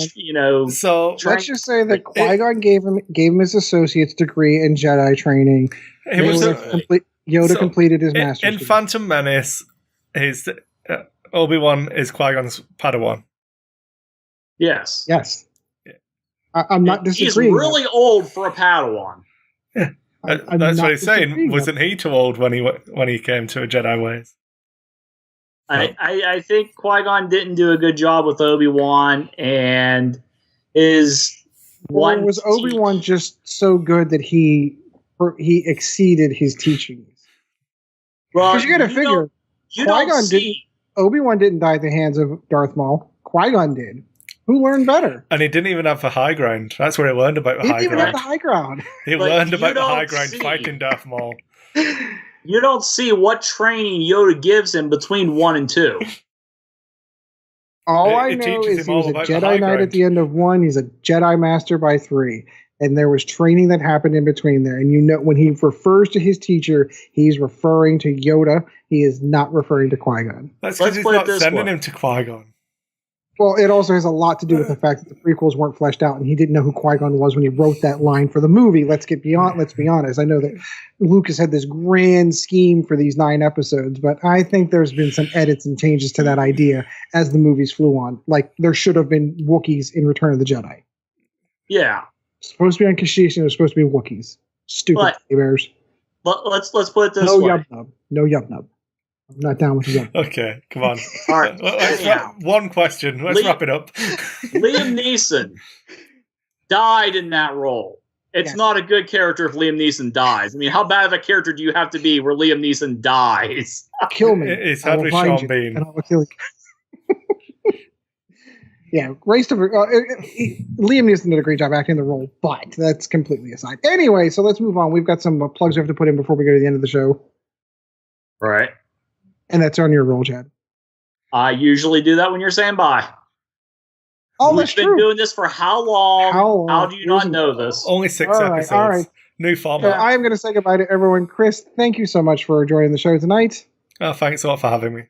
So let's just say that Qui-Gon gave him his associate's degree in Jedi training. Yoda completed his master's degree. In Phantom Menace, Obi-Wan is Qui-Gon's Padawan. Yes. Yes. I'm not disagreeing. He's really old for a Padawan. Yeah. That's what he's saying. Wasn't he too old when he came to a Jedi ways? I think Qui-Gon didn't do a good job with Obi-Wan, and was Obi-Wan just so good that he exceeded his teachings? Well, because you got to figure, Obi-Wan didn't die at the hands of Darth Maul. Qui-Gon did. Who learned better? And he didn't even have the high ground. That's what he learned about the high ground. He didn't even have the high ground. He learned about the high ground fighting Darth Maul. You don't see what training Yoda gives him between 1 and 2. All I know is he was a Jedi Knight at the end of 1. He's a Jedi Master by 3. And there was training that happened in between there. And when he refers to his teacher, he's referring to Yoda. He is not referring to Qui-Gon. That's because he's not sending him to Qui-Gon. Well, it also has a lot to do with the fact that the prequels weren't fleshed out, and he didn't know who Qui-Gon was when he wrote that line for the movie. Let's be honest. I know that Lucas had this grand scheme for these 9 episodes, but I think there's been some edits and changes to that idea as the movies flew on. Like, there should have been Wookiees in Return of the Jedi. Yeah. Supposed to be on Kashyyyk, and it was supposed to be Wookiees. Stupid bears. But let's put it this way. No Yub-Nub. I'm not down with you. Okay, come on. All right. One question. Let's wrap it up. Liam Neeson died in that role. It's not a good character if Liam Neeson dies. I mean, how bad of a character do you have to be where Liam Neeson dies? Kill me. It's hardly Sean Bean. And I will kill you. Yeah, Liam Neeson did a great job acting the role, but that's completely aside. Anyway, so let's move on. We've got some plugs we have to put in before we go to the end of the show. Right. And that's on your roll, Chad. I usually do that when you're saying bye. Oh, that's true. We've been doing this for how long? How do you not know this? Only 6 episodes. All right. New format. So I am going to say goodbye to everyone. Chris, thank you so much for joining the show tonight. Oh, thanks a lot for having me.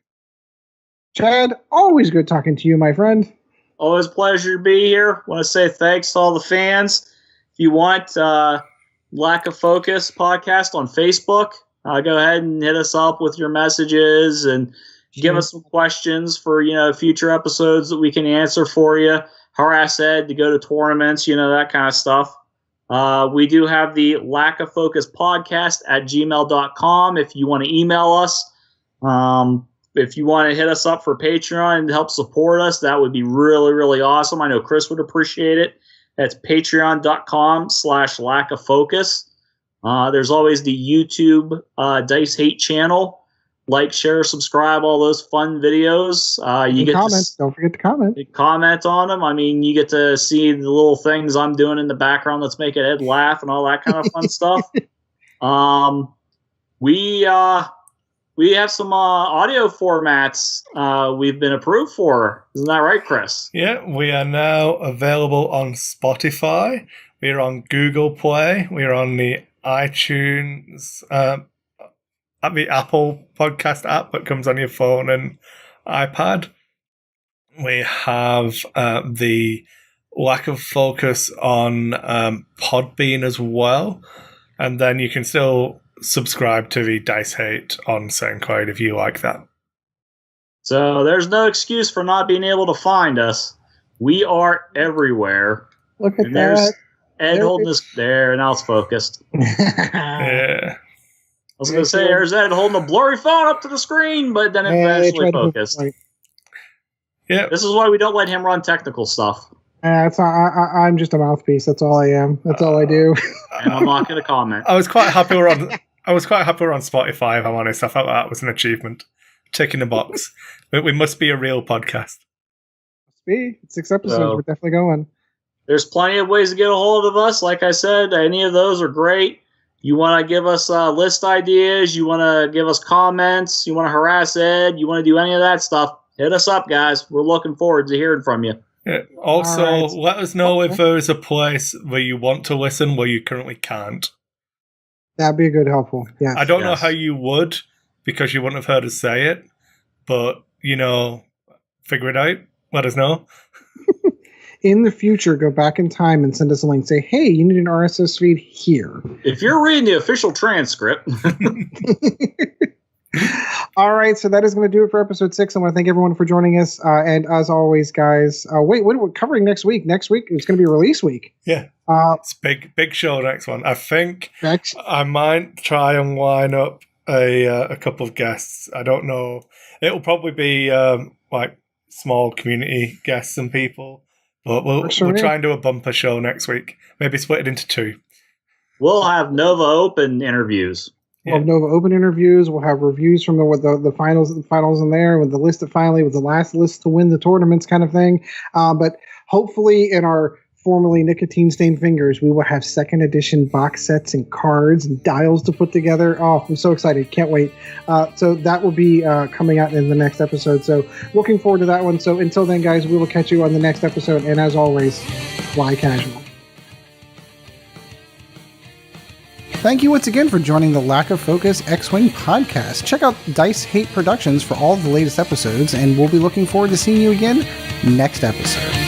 Chad, always good talking to you, my friend. Always a pleasure to be here. Want to say thanks to all the fans. If you want Lack of Focus podcast on Facebook, go ahead and hit us up with your messages and give us some questions for future episodes that we can answer for you. Harass Ed to go to tournaments, that kind of stuff. We do have the Lack of Focus podcast at gmail.com if you want to email us. If you want to hit us up for Patreon and help support us, that would be really, really awesome. I know Chris would appreciate it. That's patreon.com/lackoffocus. There's always the YouTube Dice Hate channel like, share, subscribe, all those fun videos. You get comments. Don't forget to comment on them. I mean, you get to see the little things I'm doing in the background that's making Ed laugh and all that kind of fun stuff. We have some audio formats we've been approved for. Isn't that right, Chris? Yeah, we are now available on Spotify. We're on Google Play. We're on the iTunes, at the Apple podcast app that comes on your phone and iPad. We have the Lack of Focus on Podbean as well. And then you can still subscribe to the Dice Hate on SoundCloud if you like that. So there's no excuse for not being able to find us. We are everywhere. Look at and there's that. Ed holding us there, and now it's focused. Yeah. I was going to say, there's Ed holding a blurry phone up to the screen, but then it eventually focused. Yeah. This is why we don't let him run technical stuff. I'm just a mouthpiece. That's all I am. That's all I do. And I'm not going to comment. I was quite happy we're on Spotify, if I'm honest. I felt like that was an achievement. Ticking the box. But we must be a real podcast. Must be. 6 episodes. We're definitely going. There's plenty of ways to get a hold of us. Like I said, any of those are great. You want to give us list ideas, you want to give us comments, you want to harass Ed, you want to do any of that stuff, hit us up, guys. We're looking forward to hearing from you. Yeah. Also, let us know if there is a place where you want to listen where you currently can't. That'd be a good helpful. Yeah. I don't know how you would, because you wouldn't have heard us say it, but, figure it out. Let us know. In the future, go back in time and send us a link. Say, hey, you need an RSS feed here. If you're reading the official transcript. All right, so that is going to do it for episode 6. I want to thank everyone for joining us. And as always, guys, wait, what are we covering next week? Next week, it's going to be release week. Yeah. It's big show next one. I think next. I might try and line up a couple of guests. I don't know. It'll probably be small community guests and people. But we'll try and do a bumper show next week. Maybe split it into 2. We'll have Nova Open interviews. We'll have Nova Open interviews. We'll have reviews from the finals in there, with the list that finally was the last list to win the tournaments kind of thing. But hopefully in our formerly nicotine-stained fingers, we will have 2nd edition box sets and cards and dials to put together. Oh, I'm so excited. Can't wait. So that will be coming out in the next episode. So looking forward to that one. So until then, guys, we will catch you on the next episode. And as always, fly casual. Thank you once again for joining the Lack of Focus X-Wing podcast. Check out Dice Hate Productions for all the latest episodes, and we'll be looking forward to seeing you again next episode.